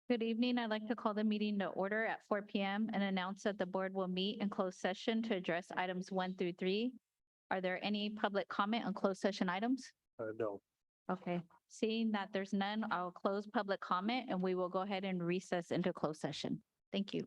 Good evening. I'd like to call the meeting to order at 4 p.m. and announce that the board will meet in closed session to address items 1 through 3. Are there any public comment on closed session items? No. Okay, seeing that there's none, I'll close public comment and we will go ahead and recess into closed session. Thank you.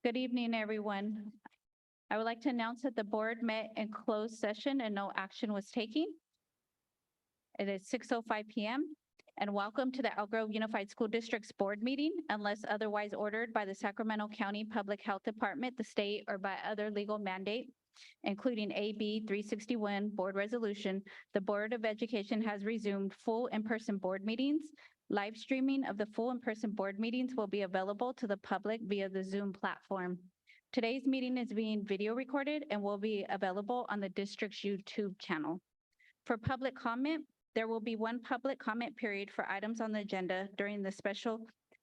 Good evening, everyone. I would like to announce that the board met in closed session and no action was taken. It is 6:05 PM. And welcome to the Elk Grove Unified School District's board meeting unless otherwise ordered by the Sacramento County Public Health Department, the state, or by other legal mandate, including AB 361 board resolution. The Board of Education has resumed full in-person board meetings. Live streaming of the full in-person board meetings will be available to the public via the Zoom platform. Today's meeting is being video recorded and will be available on the district's YouTube channel. For public comment, there will be one public comment period for items on the agenda during the special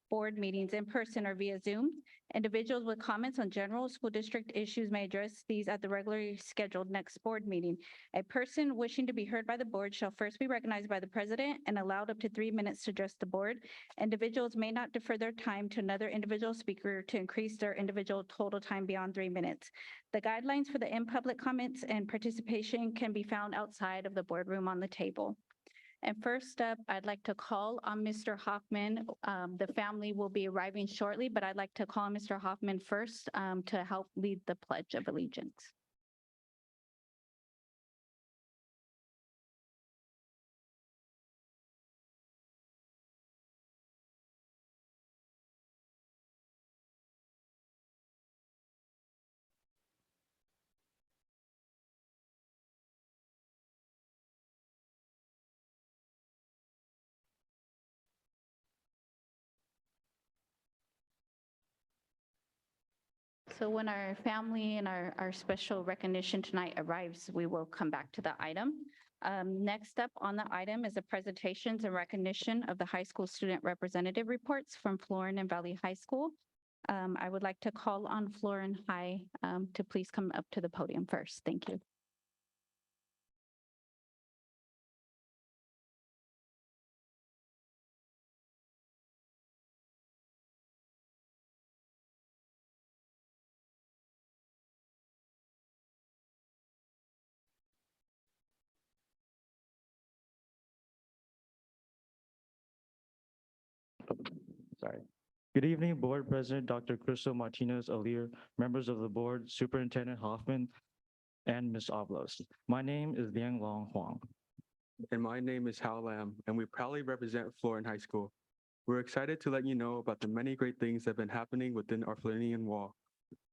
board meetings in person or via Zoom. Individuals with comments on general school district issues may address these at the regularly scheduled next board meeting. A person wishing to be heard by the board shall first be recognized by the president and allowed up to 3 minutes to address the board. Individuals may not defer their time to another individual speaker to increase their individual total time beyond 3 minutes. The guidelines for the in-public comments and participation can be found outside of the boardroom on the table. And first up, I'd like to call on Mr. Hoffman. The family will be arriving shortly, but I'd like to call on Mr. Hoffman first to help lead the Pledge of Allegiance. So when our family and our special recognition tonight arrives, we will come back to the item. Next up on the item is the presentations and recognition of the high school student representative reports from Florin and Valley High School. I would like to call on Florin High to please come up to the podium first. Thank you. Sorry. Good evening, Board President Dr. Crystal Martinez Alir, members of the board, Superintendent Hoffman, and Ms. Oblos. My name is Liang Long Huang. And my name is Hal Lam, and we proudly represent Florin High School. We're excited to let you know about the many great things that have been happening within our Florinian wall.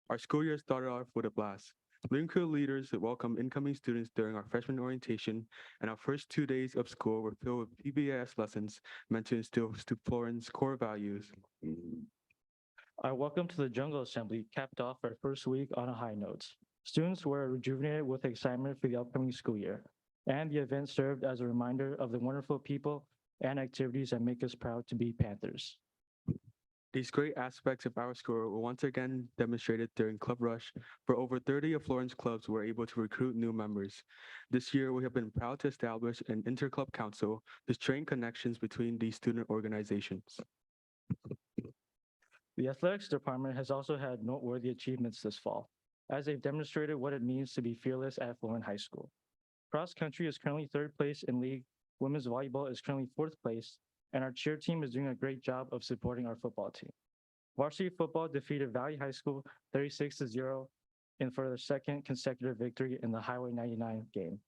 Our school year started off with a blast. Lean Crew leaders welcomed incoming students during our freshman orientation, and our first 2 days of school were filled with PBS lessons meant to instill Florin's core values. Our welcome to the Jungle Assembly capped off our first week on a high note. Students were rejuvenated with excitement for the upcoming school year, and the event served as a reminder of the wonderful people and activities that make us proud to be Panthers. These great aspects of our school were once again demonstrated during Club Rush, where over 30 of Florin's clubs were able to recruit new members. This year, we have been proud to establish an interclub council to strengthen connections between these student organizations. The athletics department has also had noteworthy achievements this fall, as they've demonstrated what it means to be fearless at Florin High School. Cross country is currently 3rd place in league, women's volleyball is currently 4th place, and our cheer team is doing a great job of supporting our football team. Varsity football defeated Valley High School 36-0 for their 2nd consecutive victory in the Highway 99 game.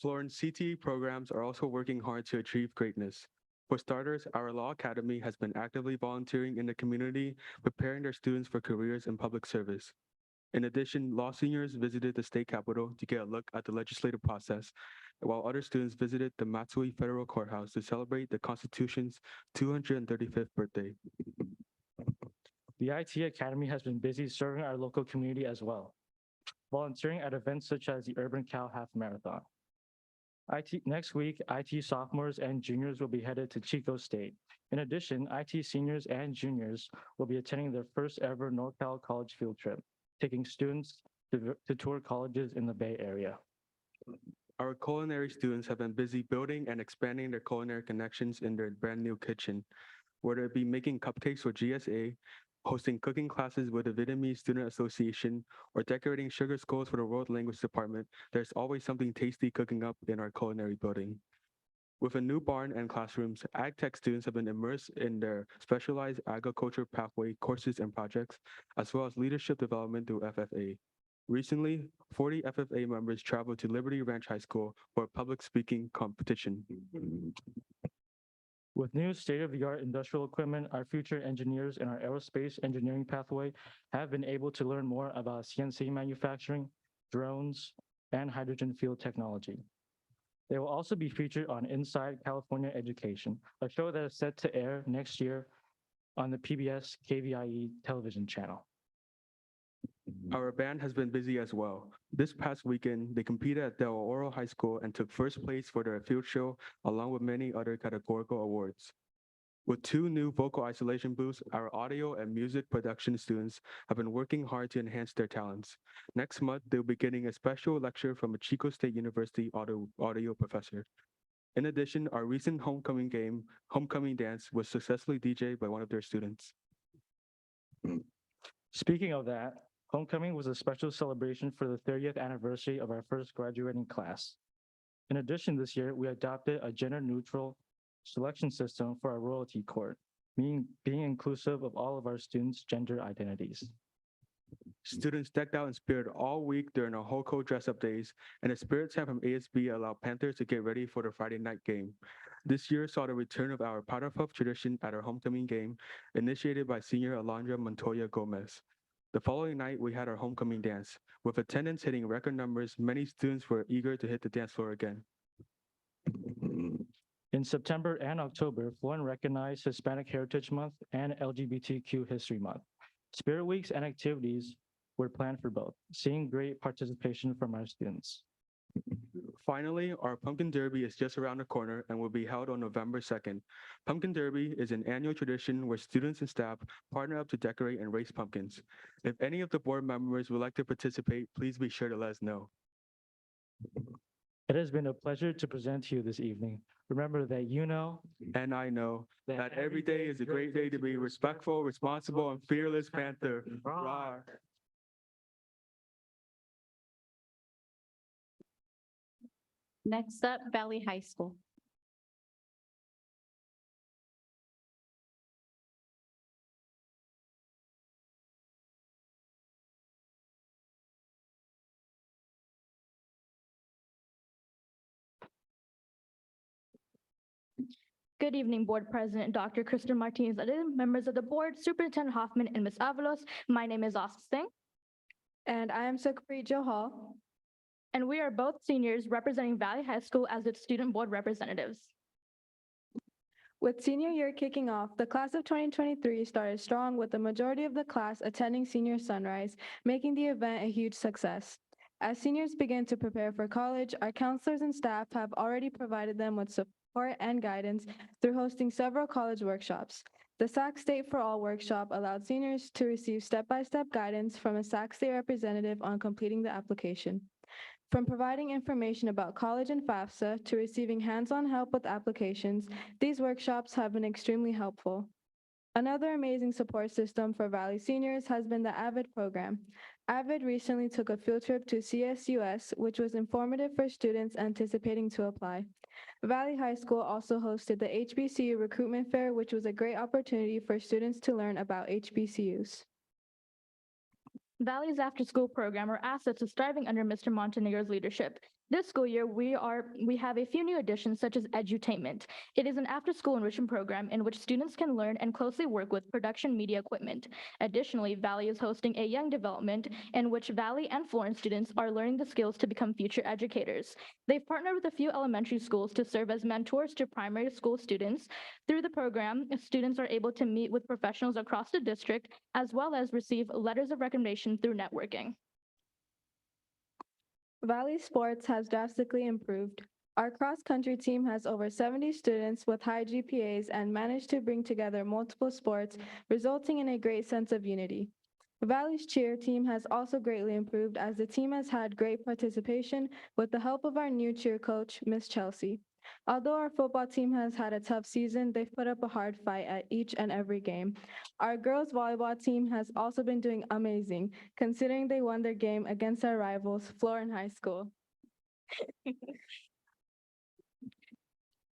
Florin's CTE programs are also working hard to achieve greatness. For starters, our Law Academy has been actively volunteering in the community, preparing their students for careers in public service. In addition, law seniors visited the state capitol to get a look at the legislative process, while other students visited the Matsui Federal Courthouse to celebrate the Constitution's 235th birthday. The IT Academy has been busy serving our local community as well, volunteering at events such as the Urban Cow Half Marathon. Next week, IT sophomores and juniors will be headed to Chico State. In addition, IT seniors and juniors will be attending their first ever NorCal college field trip, taking students to tour colleges in the Bay Area. Our culinary students have been busy building and expanding their culinary connections in their brand new kitchen, whether it be making cupcakes for GSA, hosting cooking classes with the Vietnamese Student Association, or decorating sugar skulls for the World Language Department. There's always something tasty cooking up in our culinary building. With a new barn and classrooms, ag tech students have been immersed in their specialized agriculture pathway courses and projects, as well as leadership development through FFA. Recently, 40 FFA members traveled to Liberty Ranch High School for a public speaking competition. With new state-of-the-art industrial equipment, our future engineers in our aerospace engineering pathway have been able to learn more about CNC manufacturing, drones, and hydrogen fuel technology. They will also be featured on Inside California Education, a show that is set to air next year on the PBS KVIE television channel. Our band has been busy as well. This past weekend, they competed at Del Oro High School and took first place for their field show, along with many other categorical awards. With 2 new vocal isolation booths, our audio and music production students have been working hard to enhance their talents. Next month, they'll be getting a special lecture from a Chico State University audio professor. In addition, our recent homecoming dance was successfully DJed by one of their students. Speaking of that, homecoming was a special celebration for the 30th anniversary of our first graduating class. In addition, this year, we adopted a gender-neutral selection system for our royalty court, meaning being inclusive of all of our students' gender identities. Students decked out in spirit all week during our HOCO dress-up days, and the spirit tent from ASB allowed Panthers to get ready for the Friday night game. This year saw the return of our powder puff tradition at our homecoming game, initiated by senior Alondra Montoya Gomez. The following night, we had our homecoming dance. With attendance hitting record numbers, many students were eager to hit the dance floor again. In September and October, Florin recognized Hispanic Heritage Month and LGBTQ History Month. Spirit Weeks and activities were planned for both, seeing great participation from our students. Finally, our Pumpkin Derby is just around the corner and will be held on November 2nd. Pumpkin Derby is an annual tradition where students and staff partner up to decorate and raise pumpkins. If any of the board members would like to participate, please be sure to let us know. It has been a pleasure to present to you this evening. Remember that you know And I know that every day is a great day to be respectful, responsible, and fearless Panther. Rawr. Next up, Valley High School. Good evening, Board President Dr. Kristen Martinez, members of the board, Superintendent Hoffman, and Ms. Avalos. My name is Oscar Singh, And I am Sukhpreet Johal. and we are both seniors representing Valley High School as its student board representatives. With senior year kicking off, the class of 2023 started strong with the majority of the class attending Senior Sunrise, making the event a huge success. As seniors begin to prepare for college, our counselors and staff have already provided them with support and guidance through hosting several college workshops. The Sac State for All workshop allowed seniors to receive step-by-step guidance from a Sac State representative on completing the application. From providing information about college and FAFSA to receiving hands-on help with applications, these workshops have been extremely helpful. Another amazing support system for Valley seniors has been the AVID program. AVID recently took a field trip to CSUS, which was informative for students anticipating to apply. Valley High School also hosted the HBCU Recruitment Fair, which was a great opportunity for students to learn about HBCUs. Valley's after-school program are assets is thriving under Mr. Montenegro's leadership. This school year, we have a few new additions such as Edutainment. It is an after-school enrichment program in which students can learn and closely work with production media equipment. Additionally, Valley is hosting a Young Development in which Valley and Florin students are learning the skills to become future educators. They've partnered with a few elementary schools to serve as mentors to primary school students. Through the program, students are able to meet with professionals across the district as well as receive letters of recommendation through networking. Valley sports has drastically improved. Our cross-country team has over 70 students with high GPAs and managed to bring together multiple sports, resulting in a great sense of unity. Valley's cheer team has also greatly improved as the team has had great participation with the help of our new cheer coach, Miss Chelsea. Although our football team has had a tough season, they've put up a hard fight at each and every game. Our girls volleyball team has also been doing amazing, considering they won their game against our rivals, Florin High School.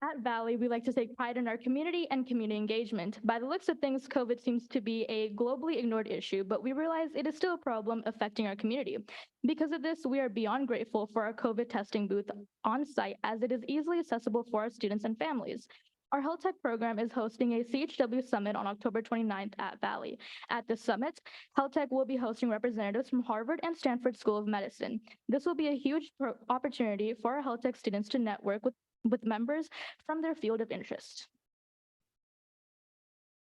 At Valley, we like to take pride in our community and community engagement. By the looks of things, COVID seems to be a globally ignored issue, but we realize it is still a problem affecting our community. Because of this, we are beyond grateful for our COVID testing booth on site, as it is easily accessible for our students and families. Our Health Tech program is hosting a CHW Summit on October 29th at Valley. At this summit, Health Tech will be hosting representatives from Harvard and Stanford School of Medicine. This will be a huge opportunity for our Health Tech students to network with members from their field of interest.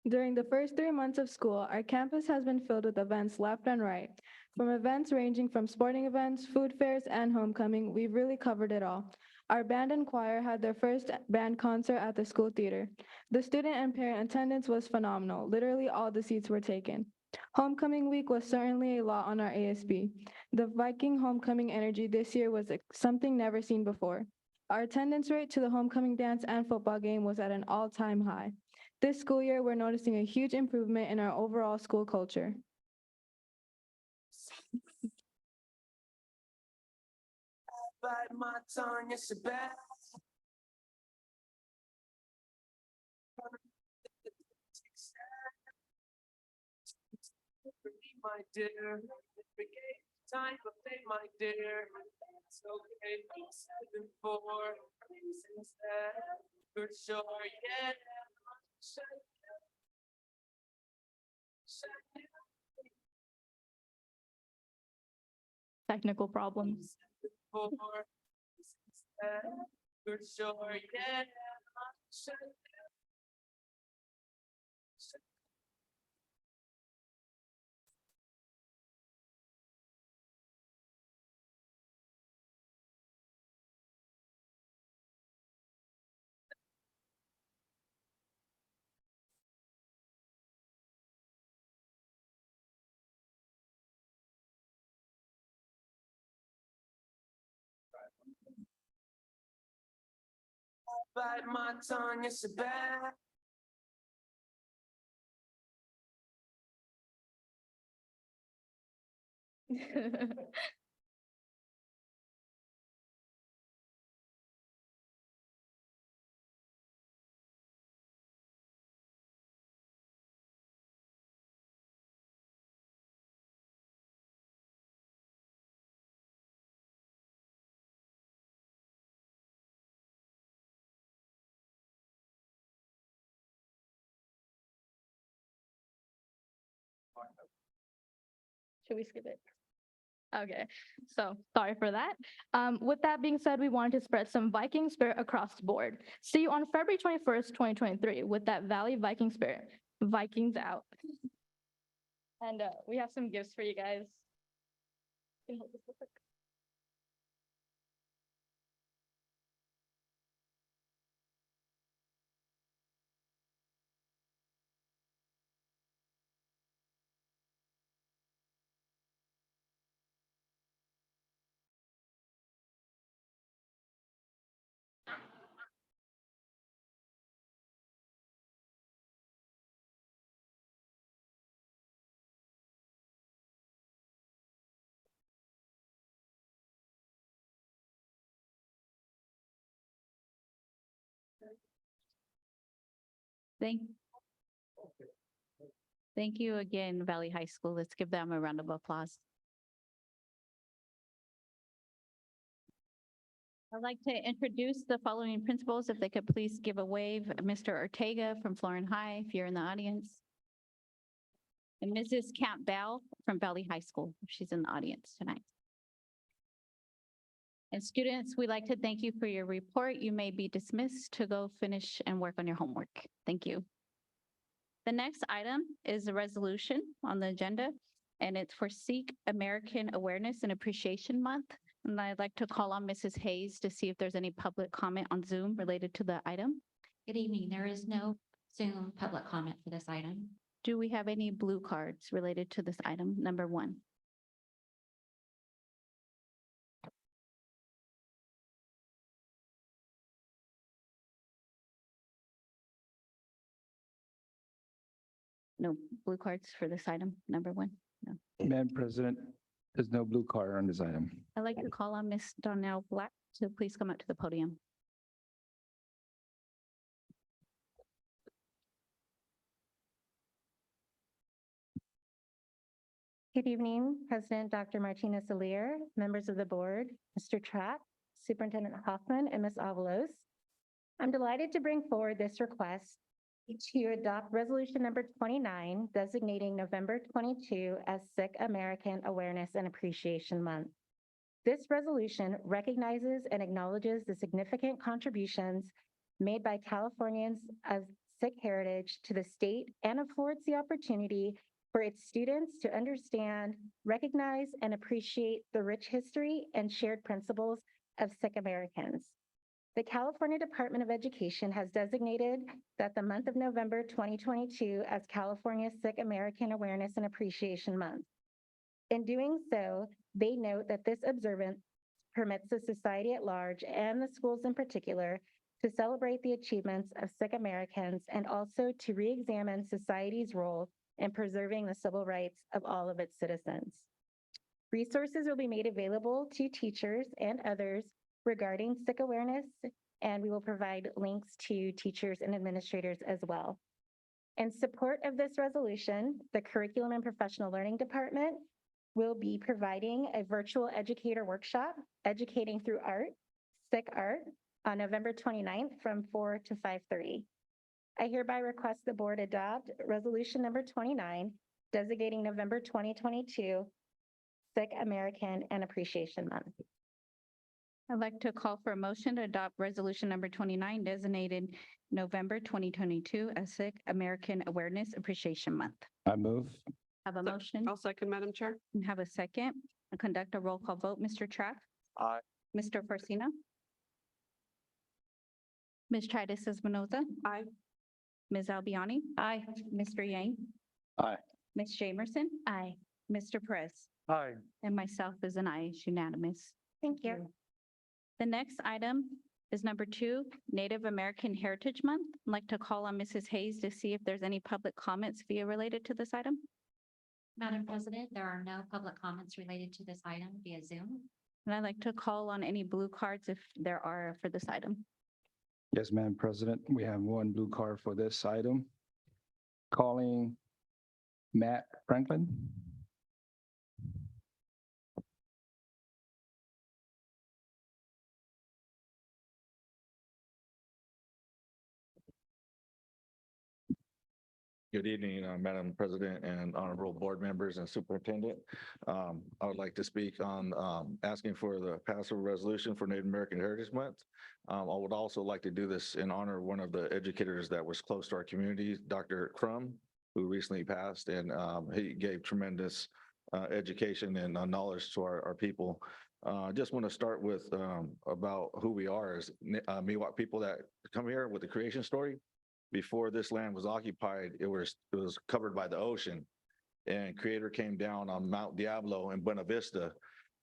During the first 3 months of school, our campus has been filled with events left and right. From events ranging from sporting events, food fairs, and homecoming, we've really covered it all. Our band and choir had their first band concert at the school theater. The student and parent attendance was phenomenal. Literally all the seats were taken. Homecoming week was certainly a lot on our ASB. The Viking homecoming energy this year was something never seen before. Our attendance rate to the homecoming dance and football game was at an all-time high. This school year, we're noticing a huge improvement in our overall school culture. Bite my tongue, it's a bad. My dear, time of day, my dear. It's okay, 7-4 reasons that for sure, yeah. Technical problems. For reasons that for sure, yeah. Bite my tongue, it's a bad. Should we skip it? Okay, so sorry for that. With that being said, we wanted to spread some Viking spirit across the board. See you on February 21st, 2023 with that Valley Viking spirit. Vikings out. And we have some gifts for you guys. Can you hold this real quick? Thank you again, Valley High School. Let's give them a round of applause. I'd like to introduce the following principals. If they could please give a wave, Mr. Ortega from Florin High, if you're in the audience. And Mrs. Campbell from Valley High School, if she's in the audience tonight. And students, we'd like to thank you for your report. You may be dismissed to go finish and work on your homework. Thank you. The next item is a resolution on the agenda, and it's for Sikh American Awareness and Appreciation Month. And I'd like to call on Mrs. Hayes to see if there's any public comment on Zoom related to the item. Good evening. There is no Zoom public comment for this item. Do we have any blue cards related to this item, number 1? No blue cards for this item, number 1? No. Madam President, there's no blue card on this item. I'd like to call on Ms. Donnell Black to please come up to the podium. Good evening, President Dr. Martinez Alier, members of the board, Mr. Trapp, Superintendent Hoffman, and Ms. Avalos. I'm delighted to bring forward this request to adopt resolution number 29, designating November 22 as Sikh American Awareness and Appreciation Month. This resolution recognizes and acknowledges the significant contributions made by Californians of Sikh heritage to the state and affords the opportunity for its students to understand, recognize, and appreciate the rich history and shared principles of Sikh Americans. The California Department of Education has designated that the month of November 2022 as California Sikh American Awareness and Appreciation Month. In doing so, they note that this observance permits the society at large and the schools in particular to celebrate the achievements of Sikh Americans and also to re-examine society's role in preserving the civil rights of all of its citizens. Resources will be made available to teachers and others regarding Sikh awareness, and we will provide links to teachers and administrators as well. In support of this resolution, the Curriculum and Professional Learning Department will be providing a virtual educator workshop, Educating Through Art, Sikh Art, on November 29th from 4 to 5:30. I hereby request the board adopt resolution number 29, designating November 2022 Sikh American and Appreciation Month. I'd like to call for a motion to adopt resolution number 29, designated November 2022 as Sikh American Awareness Appreciation Month. I move. Have a motion I'll second, Madam Chair. and have a second. I'll conduct a roll call vote. Mr. Trapp? Aye. Mr. Forcino? Ms. Tritis Espinoza? Aye. Ms. Albiani? Aye. Mr. Yang? Aye. Ms. Jamerson? Aye. Mr. Perez? Aye. And myself is an aye, it's unanimous. Thank you. The next item is number 2, Native American Heritage Month. I'd like to call on Mrs. Hayes to see if there's any public comments via related to this item. Madam President, there are no public comments related to this item via Zoom. And I'd like to call on any blue cards if there are for this item. Yes, Madam President, we have one blue card for this item. Calling Matt Franklin. Good evening, Madam President and honorable board members and superintendent. I would like to speak on asking for the passive resolution for Native American Heritage Month. I would also like to do this in honor of one of the educators that was close to our community, Dr. Crum, who recently passed, and he gave tremendous education and knowledge to our people. I just want to start with about who we are as Miwok people that come here with the creation story. Before this land was occupied, it was covered by the ocean, and Creator came down on Mount Diablo in Buena Vista,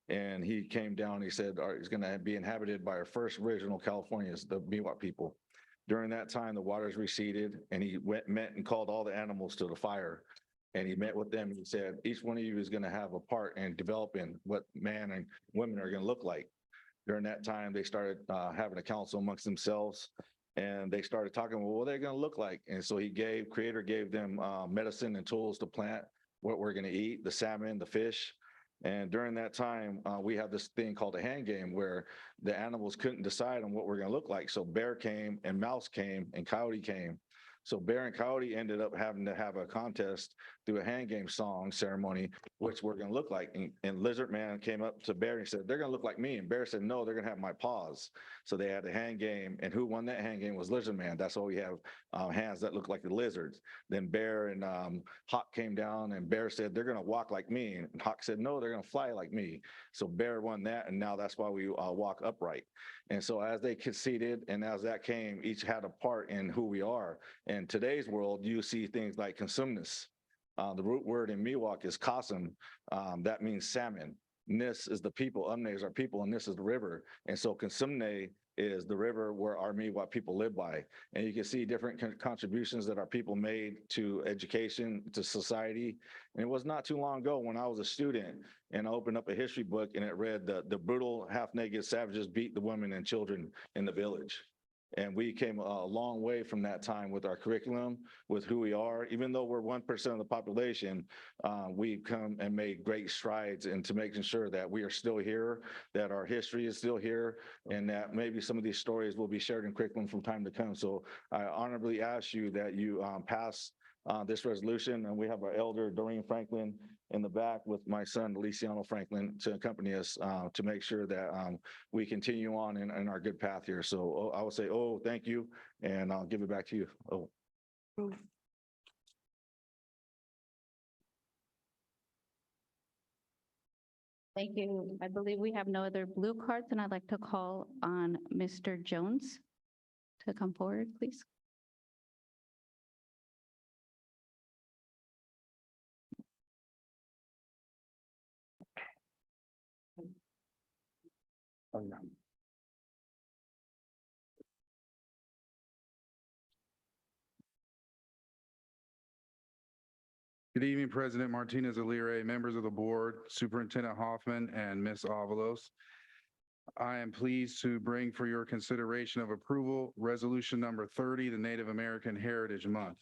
and he came down. He said it's going to be inhabited by our first original Californians, the Miwok people. During that time, the waters receded, and he met and called all the animals to the fire, and he met with them. And he said, each one of you is going to have a part in developing what man and women are going to look like. During that time, they started having a council amongst themselves. And they started talking, well, what are they going to look like? And so Creator gave them medicine and tools to plant what we're going to eat, the salmon, the fish. And during that time, we have this thing called a hand game where the animals couldn't decide on what we're going to look like. So bear came and mouse came and coyote came. So bear and coyote ended up having to have a contest through a hand game song ceremony, which we're going to look like. And lizard man came up to bear and said, they're going to look like me. And bear said, no, they're going to have my paws. So they had a hand game, and who won that hand game was lizard man. That's why we have hands that look like the lizards. Then bear and Hawk came down, and bear said, they're going to walk like me. And Hawk said, no, they're going to fly like me. So bear won that, and now that's why we walk upright. And so as they conceded and as that came, each had a part in who we are. In today's world, you see things like consumness. The root word in Miwok is kasum. That means salmon. Nis is the people, Umne is our people, and this is the river. And so Consumne is the river where our Miwok people live by. And you can see different contributions that our people made to education, to society. And it was not too long ago when I was a student and I opened up a history book and it read the brutal half-naked savages beat the women and children in the village. And we came a long way from that time with our curriculum, with who we are. Even though we're 1% of the population, we've come and made great strides into making sure that we are still here, that our history is still here, and that maybe some of these stories will be shared in curriculum from time to come. So I honorably ask you that you pass this resolution, and we have our elder Doreen Franklin in the back with my son Feliciano Franklin to accompany us to make sure that we continue on in our good path here. So I would say, oh, thank you, and I'll give it back to you. Oh. Thank you. I believe we have no other blue cards, and I'd like to call on Mr. Jones to come forward, please. Oh, no. Good evening, President Martinez-Alire, members of the board, Superintendent Hoffman, and Ms. Avalos. I am pleased to bring for your consideration of approval Resolution Number 30, the Native American Heritage Month.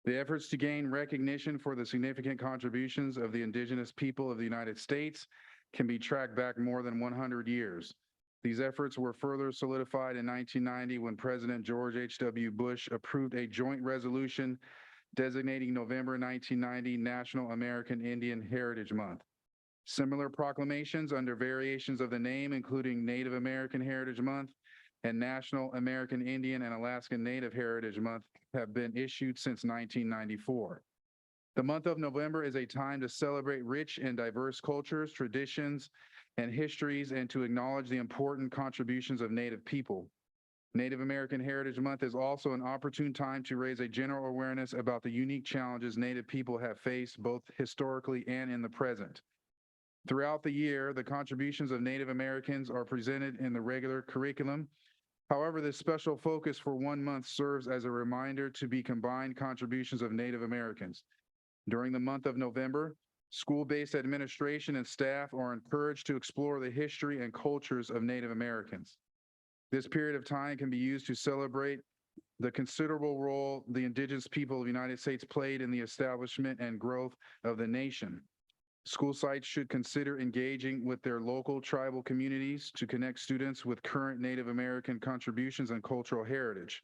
The efforts to gain recognition for the significant contributions of the indigenous people of the United States can be tracked back more than 100 years. These efforts were further solidified in 1990 when President George H.W. Bush approved a joint resolution designating November 1990 National American Indian Heritage Month. Similar proclamations under variations of the name, including Native American Heritage Month and National American Indian and Alaskan Native Heritage Month, have been issued since 1994. The month of November is a time to celebrate rich and diverse cultures, traditions, and histories, and to acknowledge the important contributions of Native people. Native American Heritage Month is also an opportune time to raise a general awareness about the unique challenges Native people have faced both historically and in the present. Throughout the year, the contributions of Native Americans are presented in the regular curriculum. However, this special focus for 1 month serves as a reminder to be combined contributions of Native Americans. During the month of November, school-based administration and staff are encouraged to explore the history and cultures of Native Americans. This period of time can be used to celebrate the considerable role the indigenous people of the United States played in the establishment and growth of the nation. School sites should consider engaging with their local tribal communities to connect students with current Native American contributions and cultural heritage.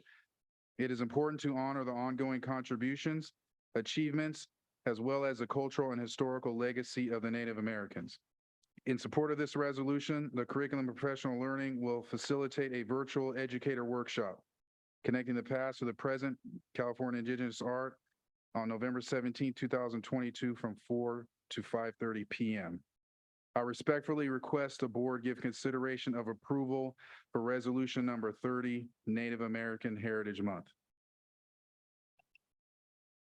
It is important to honor the ongoing contributions, achievements, as well as the cultural and historical legacy of the Native Americans. In support of this resolution, the Curriculum of Professional Learning will facilitate a virtual educator workshop connecting the past to the present California Indigenous art on November 17, 2022 from 4 to 5:30 p.m. I respectfully request the board give consideration of approval for Resolution Number 30, Native American Heritage Month.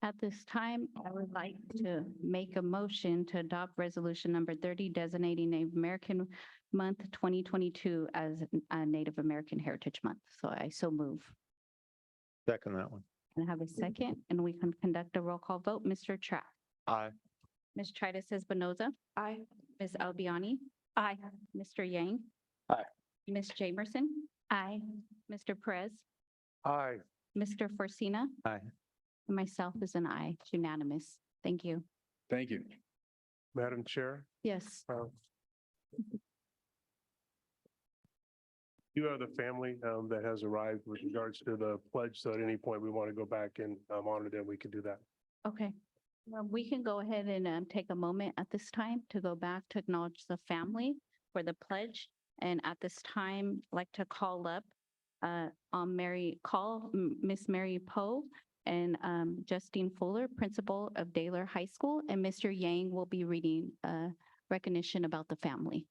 At this time, I would like to make a motion to adopt Resolution Number 30, designating Native American Month 2022 as a Native American Heritage Month. So I so move. Second that one. And have a second, and we can conduct a roll call vote. Mr. Trapp. Aye. Ms. Tritis Espinoza. Aye. Ms. Albiani. Aye. Mr. Yang. Aye. Ms. Jamerson. Aye. Mr. Perez. Aye. Mr. Forcina. Aye. And myself is an aye. It's unanimous. Thank you. Thank you. Madam Chair, Yes. you have the family that has arrived with regards to the pledge. So at any point we want to go back and honor them, we can do that. Okay. Well, we can go ahead and take a moment at this time to go back to acknowledge the family for the pledge. And at this time, I'd like to call up Miss Mary Poe and Justine Fuller, principal of Daler High School, and Mr. Yang will be reading recognition about the family.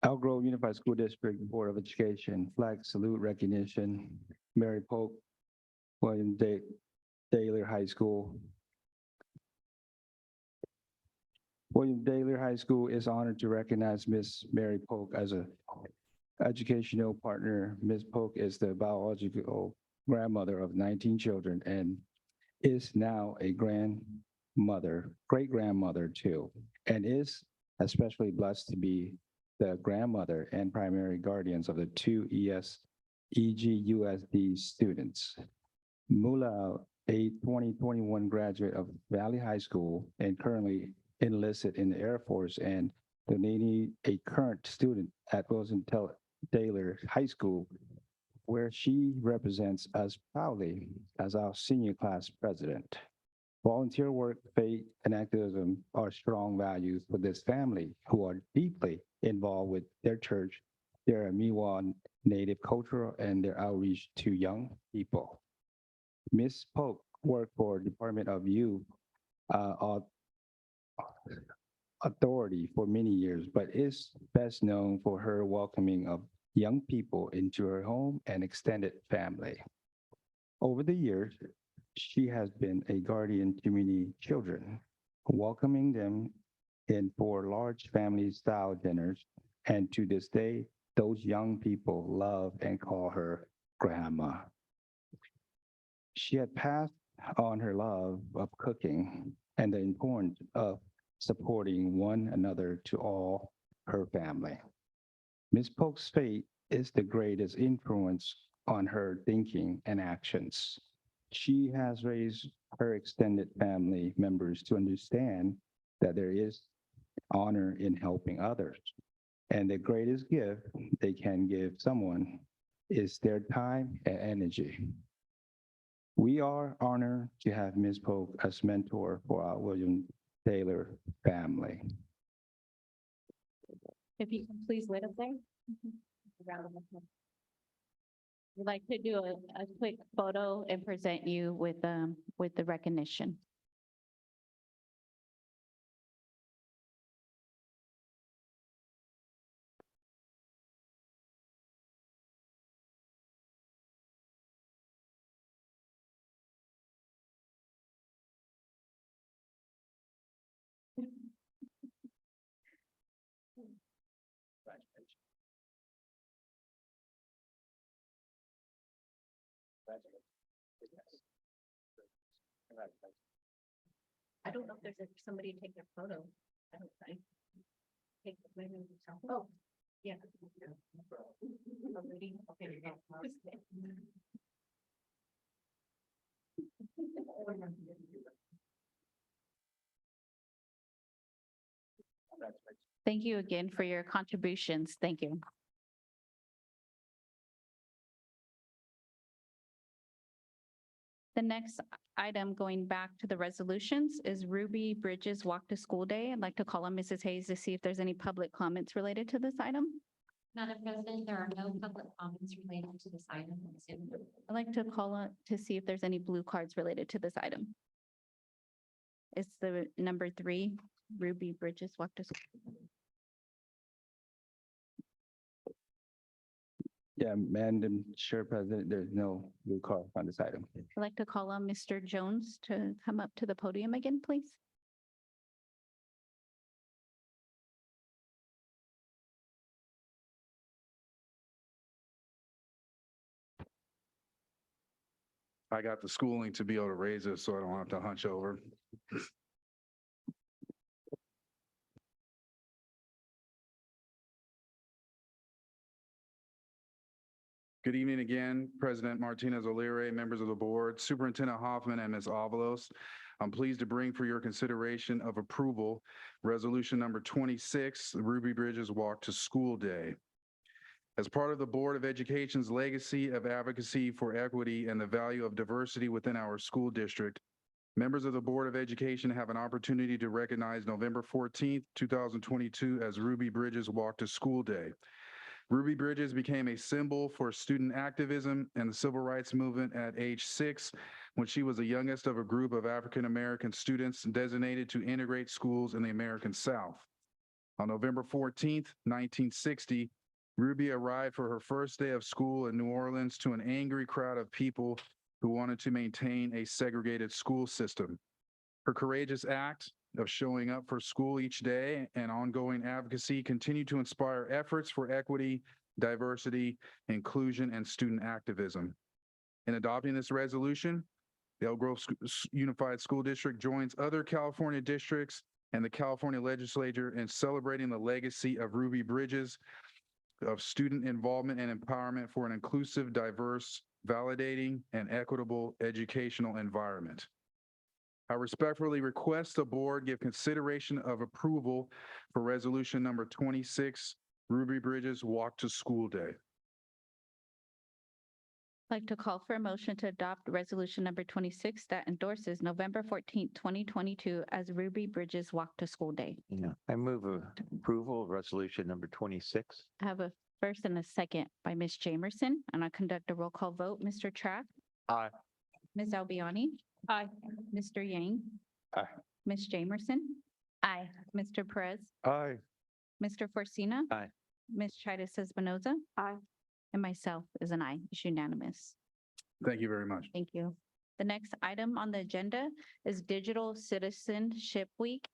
Elk Grove Unified School District Board of Education, flag salute recognition, Mary Polk, William Taylor High School. William Taylor High School is honored to recognize Miss Mary Polk as a educational partner. Ms. Polk is the biological grandmother of 19 children and is now a grandmother, great-grandmother too, and is especially blessed to be the grandmother and primary guardians of the two EGUSD students. Mula, a 2021 graduate of Valley High School and currently enlisted in the Air Force, and Donini, a current student at Wilson Taylor High School, where she represents us proudly as our senior class president. Volunteer work, faith, and activism are strong values for this family who are deeply involved with their church, their Miwok Native culture, and their outreach to young people. Ms. Polk worked for Department of Youth Authority for many years, but is best known for her welcoming of young people into her home and extended family. Over the years, she has been a guardian to many children, welcoming them in for large family-style dinners, and to this day, those young people love and call her grandma. She had passed on her love of cooking and the importance of supporting one another to all her family. Ms. Polk's faith is the greatest influence on her thinking and actions. She has raised her extended family members to understand that there is honor in helping others, and the greatest gift they can give someone is their time and energy. We are honored to have Ms. Polk as mentor for our William Taylor family. If you can please wait up there. Round of applause. We'd like to do a quick photo and present you with the recognition. I don't know if there's somebody to take their photo. I don't think. Take maybe yourself. Oh, yeah. Already? Okay. Thank you again for your contributions. Thank you. The next item, going back to the resolutions, is Ruby Bridges Walk to School Day. I'd like to call on Mrs. Hayes to see if there's any public comments related to this item. Madam President, there are no public comments related to this item. I'd like to call on to see if there's any blue cards related to this item. It's the number 3, Ruby Bridges Walk to School. Yeah, Madam Chair President, there's no blue card on this item. I'd like to call on Mr. Jones to come up to the podium again, please. I got the schooling to be able to raise this, so I don't have to hunch over. Good evening again, President Martinez-O'Leary, members of the board, Superintendent Hoffman, and Ms. Avalos. I'm pleased to bring for your consideration of approval, Resolution number 26, Ruby Bridges Walk to School Day. As part of the Board of Education's legacy of advocacy for equity and the value of diversity within our school district, members of the Board of Education have an opportunity to recognize November 14th, 2022 as Ruby Bridges Walk to School Day. Ruby Bridges became a symbol for student activism and the civil rights movement at age 6 when she was the youngest of a group of African-American students designated to integrate schools in the American South. On November 14th, 1960, Ruby arrived for her first day of school in New Orleans to an angry crowd of people who who wanted to maintain a segregated school system. Her courageous act of showing up for school each day and ongoing advocacy continue to inspire efforts for equity, diversity, inclusion, and student activism. In adopting this resolution, the Elk Grove Unified School District joins other California districts and the California legislature in celebrating the legacy of Ruby Bridges of student involvement and empowerment for an inclusive, diverse, validating, and equitable educational environment. I respectfully request the board give consideration of approval for resolution number 26, Ruby Bridges Walk to School Day. I'd like to call for a motion to adopt resolution number 26 that endorses November 14th, 2022 as Ruby Bridges Walk to School Day. Yeah, I move approval of resolution number 26. I have a first and a second by Ms. Jamerson, and I'll conduct a roll call vote. Mr. Track? Aye. Ms. Albiani? Aye. Mr. Yang? Aye. Ms. Jamerson? Aye. Mr. Perez? Aye. Mr. Forcina? Aye. Ms. Chaitis Espinoza? Aye. And myself is an aye. It's unanimous. Thank you very much. Thank you. The next item on the agenda is Digital Citizenship Week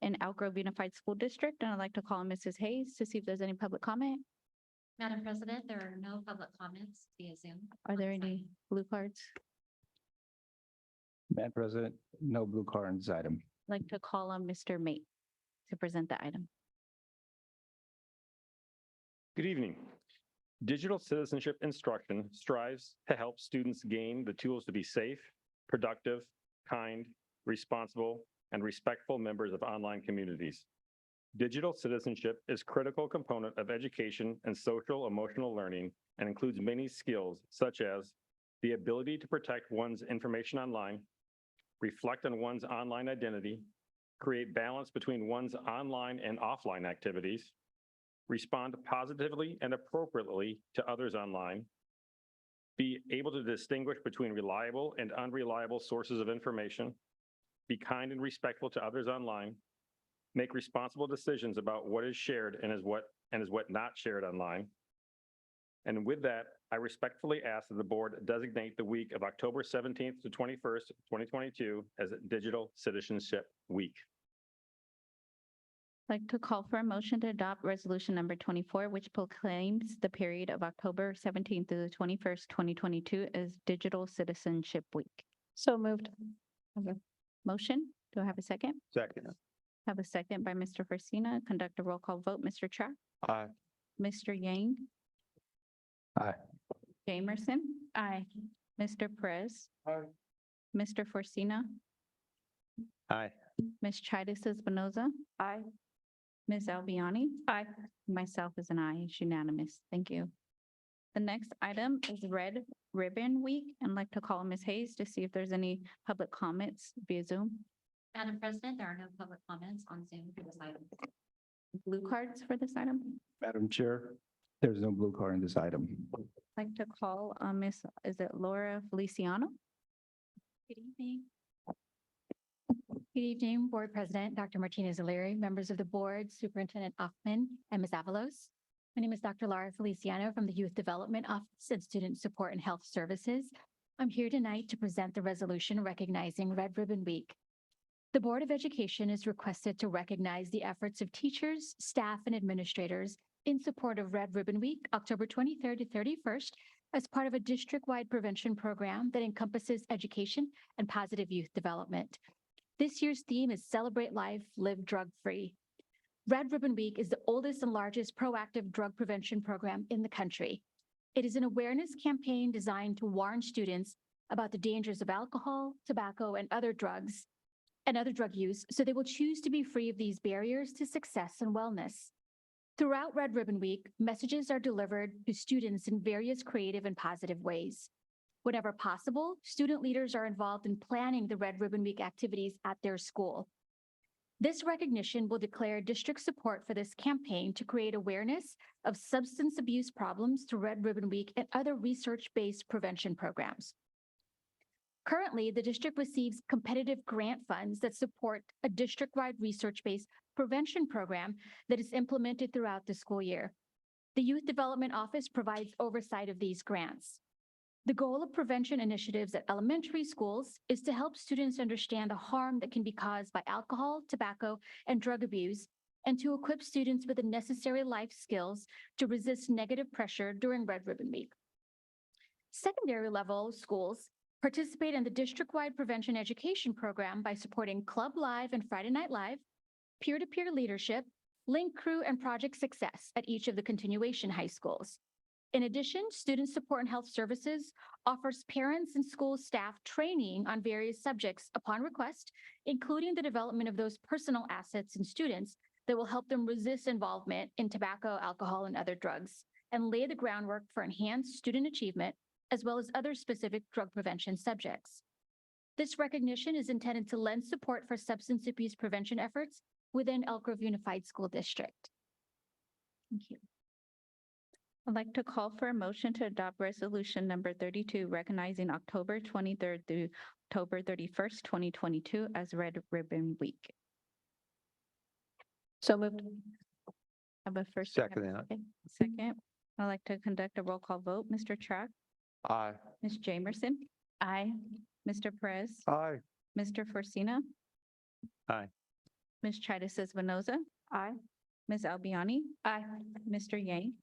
in Elk Grove Unified School District, and I'd like to call on Mrs. Hayes to see if there's any public comment. Madam President, there are no public comments via Zoom. Are there any blue cards? Madam President, no blue card on this item. I'd like to call on Mr. Mate to present the item. Good evening. Digital citizenship instruction strives to help students gain the tools to be safe, productive, kind, responsible, and respectful members of online communities. Digital citizenship is a critical component of education and social emotional learning and includes many skills such as the ability to protect one's information online, reflect on one's online identity, create balance between one's online and offline activities, respond positively and appropriately to others online, be able to distinguish between reliable and unreliable sources of information, be kind and respectful to others online, make responsible decisions about what is shared and is what not shared online. And with that, I respectfully ask that the board designate the week of October 17th to 21st, 2022 as Digital Citizenship Week. I'd like to call for a motion to adopt resolution number 24, which proclaims the period of October 17th through the 21st, 2022 as Digital Citizenship Week. So moved. Motion, do I have a second? Second. Have a second by Mr. Forcina. Conduct a roll call vote. Mr. Track? Aye. Mr. Yang? Aye. Jamerson? Aye. Mr. Perez? Aye. Mr. Forcina? Aye. Ms. Chaitis Espinoza? Aye. Ms. Albiani? Aye. Myself is an aye. It's unanimous. Thank you. The next item is Red Ribbon Week, and I'd like to call Ms. Hayes to see if there's any public comments via Zoom. Madam President, there are no public comments on Zoom for this item. Blue cards for this item? Madam Chair, there's no blue card on this item. I'd like to call is it Laura Feliciano? Good evening. Good evening, Board President, Dr. Martinez O'Leary, members of the board, Superintendent Hoffman, and Ms. Avalos. My name is Dr. Laura Feliciano from the Youth Development Office and Student Support and Health Services. I'm here tonight to present the resolution recognizing Red Ribbon Week. The Board of Education is requested to recognize the efforts of teachers, staff, and administrators in support of Red Ribbon Week, October 23rd to 31st, as part of a district-wide prevention program that encompasses education and positive youth development. This year's theme is Celebrate Life, Live Drug-Free. Red Ribbon Week is the oldest and largest proactive drug prevention program in the country. It is an awareness campaign designed to warn students about the dangers of alcohol, tobacco, and other drug use, so they will choose to be free of these barriers to success and wellness. Throughout Red Ribbon Week, messages are delivered to students in various creative and positive ways. Whenever possible, student leaders are involved in planning the Red Ribbon Week activities at their school. This recognition will declare district support for this campaign to create awareness of substance abuse problems through Red Ribbon Week and other research-based prevention programs. Currently, the district receives competitive grant funds that support a district-wide research-based prevention program that is implemented throughout the school year. The Youth Development Office provides oversight of these grants. The goal of prevention initiatives at elementary schools is to help students understand the harm that can be caused by alcohol, tobacco, and drug abuse, and to equip students with the necessary life skills to resist negative pressure during Red Ribbon Week. Secondary level schools participate in the district-wide prevention education program by supporting Club Live and Friday Night Live, peer-to-peer leadership, Link Crew, and Project Success at each of the continuation high schools. In addition, Student Support and Health Services offers parents and school staff training on various subjects upon request, including the development of those personal assets in students that will help them resist involvement in tobacco, alcohol, and other drugs, and lay the groundwork for enhanced student achievement, as well as other specific drug prevention subjects. This recognition is intended to lend support for substance abuse prevention efforts within Elk Grove Unified School District. Thank you. I'd like to call for a motion to adopt resolution number 32, recognizing October 23rd through October 31st, 2022 as Red Ribbon Week. So moved. I have a first. and I have a Second. Second, I'd like to conduct a roll call vote. Mr. Track, Aye. Ms. Jamerson. Aye. Mr. Perez, Aye. Mr. Forcina. Aye. Ms. Tritis Espinoza. Aye. Ms. Albiani. Aye. Mr. Yang.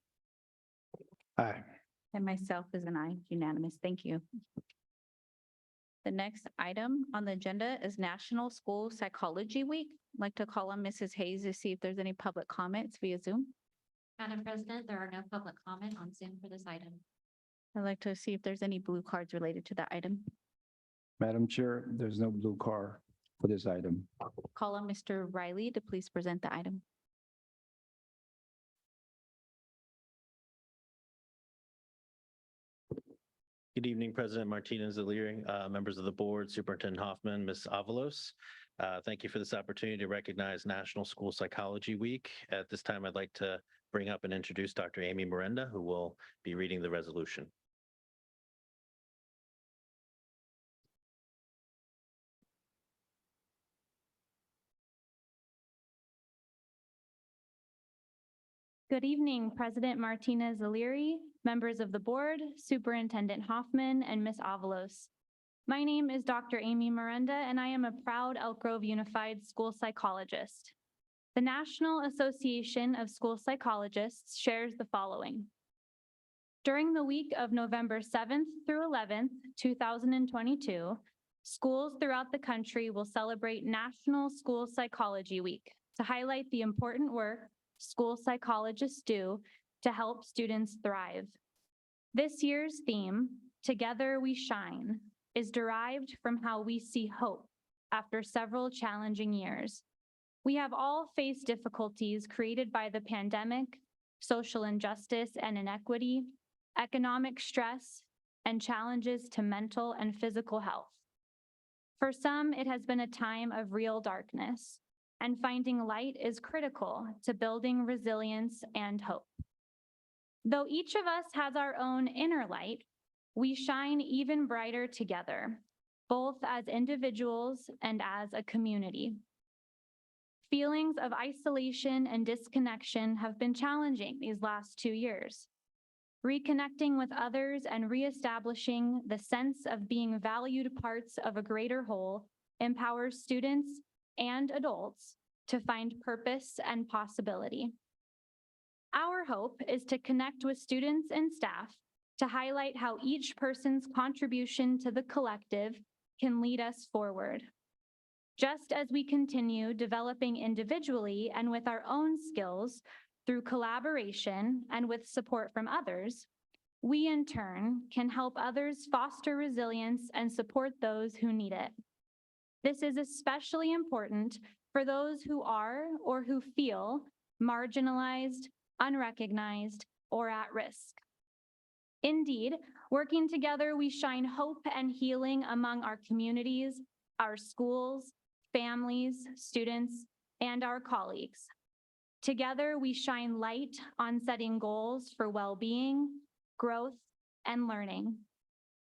Aye. And myself is an aye, unanimous. Thank you. The next item on the agenda is National School Psychology Week. I'd like to call on Mrs. Hayes to see if there's any public comments via Zoom. Madam President, there are no public comment on Zoom for this item. I'd like to see if there's any blue cards related to that item. Madam Chair, there's no blue card for this item. Call on Mr. Riley to please present the item. Good evening, President Martinez-O'Leary, members of the board, Superintendent Hoffman, Ms. Avalos. Thank you for this opportunity to recognize National School Psychology Week. At this time, I'd like to bring up and introduce Dr. Amy Miranda, who will be reading the resolution. Good evening, President Martinez-O'Leary, members of the board, Superintendent Hoffman, and Ms. Avalos. My name is Dr. Amy Miranda, and I am a proud Elk Grove Unified School Psychologist. The National Association of School Psychologists shares the following. During the week of November 7th through 11th, 2022, schools throughout the country will celebrate National School Psychology Week to highlight the important work school psychologists do to help students thrive. This year's theme, Together We Shine, is derived from how we see hope after several challenging years. We have all faced difficulties created by the pandemic, social injustice and inequity, economic stress, and challenges to mental and physical health. For some, it has been a time of real darkness, and finding light is critical to building resilience and hope. Though each of us has our own inner light, we shine even brighter together, both as individuals and as a community. Feelings of isolation and disconnection have been challenging these last 2 years. Reconnecting with others and reestablishing the sense of being valued parts of a greater whole empowers students and adults to find purpose and possibility. Our hope is to connect with students and staff to highlight how each person's contribution to the collective can lead us forward. Just as we continue developing individually and with our own skills through collaboration and with support from others, we in turn can help others foster resilience and support those who need it. This is especially important for those who are or who feel marginalized, unrecognized, or at risk. Indeed, working together, we shine hope and healing among our communities, our schools, families, students, and our colleagues. Together, we shine light on setting goals for well-being, growth, and learning.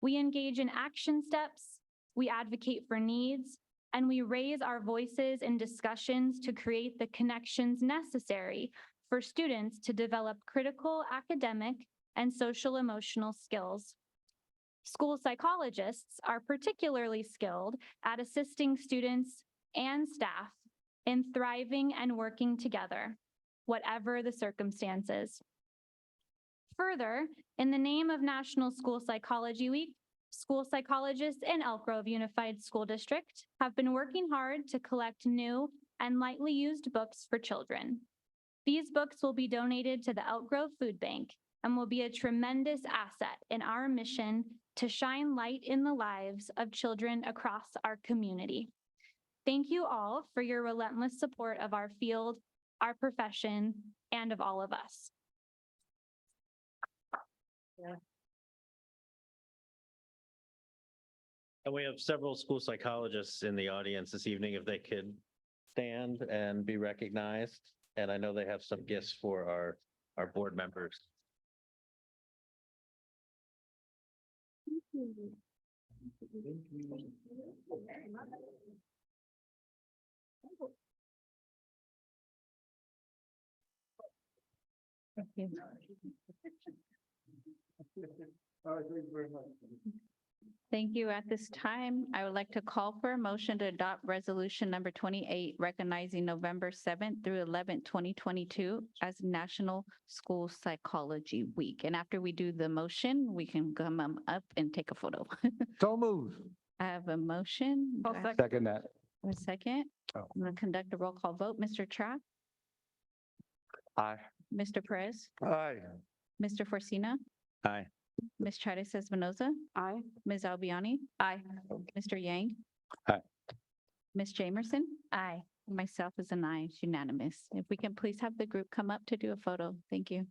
We engage in action steps, we advocate for needs, and we raise our voices in discussions to create the connections necessary for students to develop critical academic and social emotional skills. School psychologists are particularly skilled at assisting students and staff in thriving and working together, whatever the circumstances. Further, in the name of National School Psychology Week, school psychologists in Elk Grove Unified School District have been working hard to collect new and lightly used books for children. These books will be donated to the Elk Grove Food Bank and will be a tremendous asset in our mission to shine light in the lives of children across our community. Thank you all for your relentless support of our field, our profession, and of all of us. And we have several school psychologists in the audience this evening, if they could stand and be recognized. And I know they have some gifts for our board members. Thank you. All right, thank you very much. Thank you. At this time, I would like to call for a motion to adopt resolution number 28, recognizing November 7th through 11th, 2022 as National School Psychology Week. And after we do the motion, we can come up and take a photo. So moved. I have a motion. Do I have Second that. a second? Oh. I'm going to conduct a roll call vote. Mr. Trapp, Aye. Mr. Perez, Aye. Mr. Forcina, Aye. Ms. Chades Espinoza, Aye. Ms. Albiani. Aye. Mr. Yang. Aye. Ms. Jamerson. Aye. Myself is an aye. It's unanimous. If we can please have the group come up to do a photo. Thank you.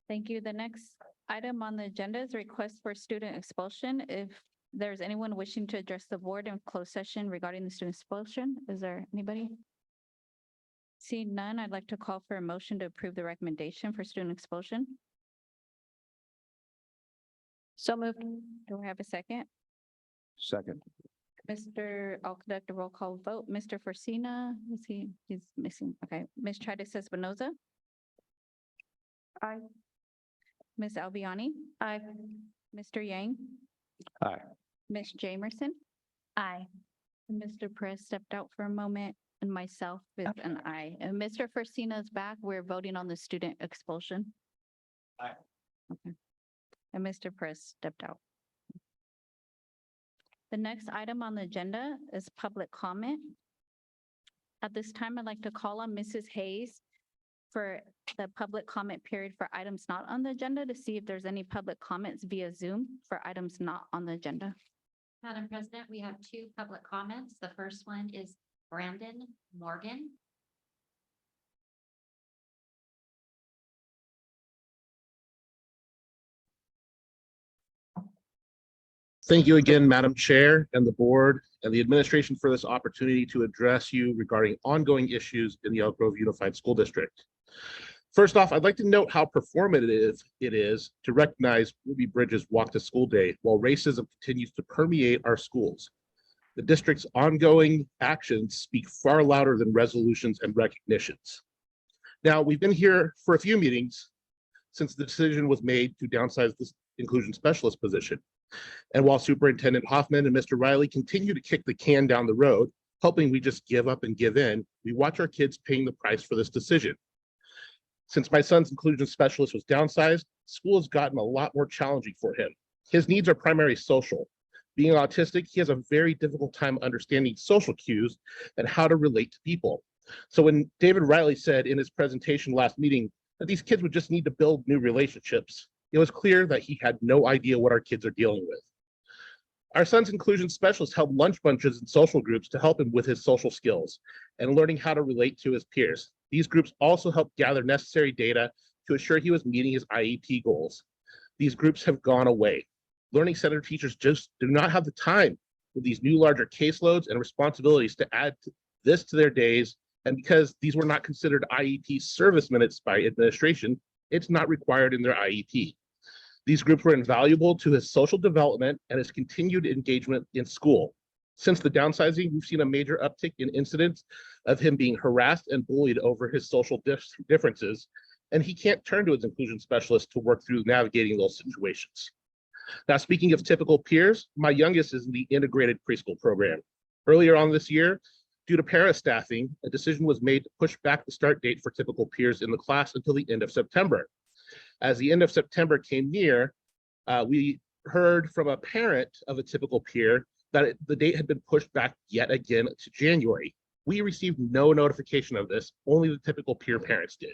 Thank you. The next item on the agenda is request for student expulsion. If there's anyone wishing to address the board in closed session regarding the student expulsion, is there anybody? Seeing none, I'd like to call for a motion to approve the recommendation for student expulsion. So moved. Do I have a second? Second. I'll conduct a roll call vote. Mr. Forcina, he's missing. Okay. Ms. Chades Espinoza? Aye. Ms. Albiani? Aye. Mr. Yang? Aye. Ms. Jamerson? Aye. Mr. Perez stepped out for a moment and myself is an aye. And Mr. Forcina is back. We're voting on the student expulsion. Aye. Okay. And Mr. Perez stepped out. The next item on the agenda is public comment. At this time, I'd like to call on Mrs. Hayes for the public comment period for items not on the agenda to see if there's any public comments via Zoom for items not on the agenda. Madam President, we have two public comments. The first one is Brandon Morgan. Thank you again, Madam Chair and the board and the administration for this opportunity to address you regarding ongoing issues in the Elk Grove Unified School District. First off, I'd like to note how performative it is to recognize Ruby Bridges Walk to School Day while racism continues to permeate our schools. The district's ongoing actions speak far louder than resolutions and recognitions. Now, we've been here for a few meetings since the decision was made to downsize this inclusion specialist position. And while Superintendent Hoffman and Mr. Riley continue to kick the can down the road, hoping we just give up and give in, we watch our kids paying the price for this decision. Since my son's inclusion specialist was downsized, school has gotten a lot more challenging for him. His needs are primarily social. Being autistic, he has a very difficult time understanding social cues and how to relate to people. So when David Riley said in his presentation last meeting that these kids would just need to build new relationships, it was clear that he had no idea what our kids are dealing with. Our son's inclusion specialist held lunch bunches and social groups to help him with his social skills and learning how to relate to his peers. These groups also helped gather necessary data to assure he was meeting his IEP goals. These groups have gone away. Learning center teachers just do not have the time with these new larger caseloads and responsibilities to add this to their days. And because these were not considered IEP service minutes by administration, it's not required in their IEP. These groups were invaluable to his social development and his continued engagement in school. Since the downsizing, we've seen a major uptick in incidents of him being harassed and bullied over his social differences, and he can't turn to his inclusion specialist to work through navigating those situations. Now, speaking of typical peers, my youngest is in the integrated preschool program. Earlier on this year, due to para-staffing, a decision was made to push back the start date for typical peers in the class until the end of September. As the end of September came near, we heard from a parent of a typical peer that the date had been pushed back yet again to January. We received no notification of this, only the typical peer parents did.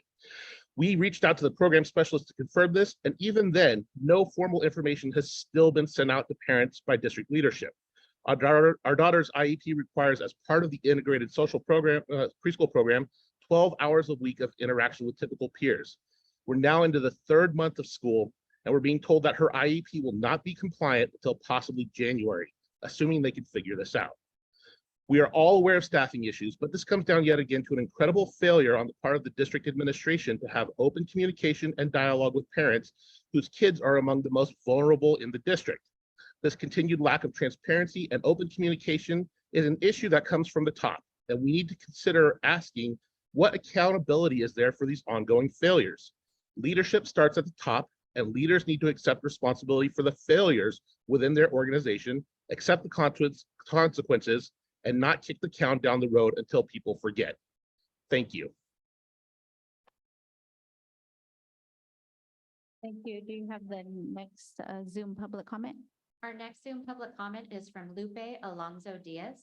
We reached out to the program specialist to confirm this, and even then, no formal information has still been sent out to parents by district leadership. Our daughter's IEP requires, as part of the integrated social program, preschool program, 12 hours a week of interaction with typical peers. We're now into the third month of school, and we're being told that her IEP will not be compliant until possibly January, assuming they can figure this out. We are all aware of staffing issues, but this comes down yet again to an incredible failure on the part of the district administration to have open communication and dialogue with parents whose kids are among the most vulnerable in the district. This continued lack of transparency and open communication is an issue that comes from the top, and we need to consider asking what accountability is there for these ongoing failures. Leadership starts at the top, and leaders need to accept responsibility for the failures within their organization, accept the consequences, and not kick the can down the road until people forget. Thank you. Thank you. Do you have the next Zoom public comment? Our next Zoom public comment is from Lupe Alonso Diaz.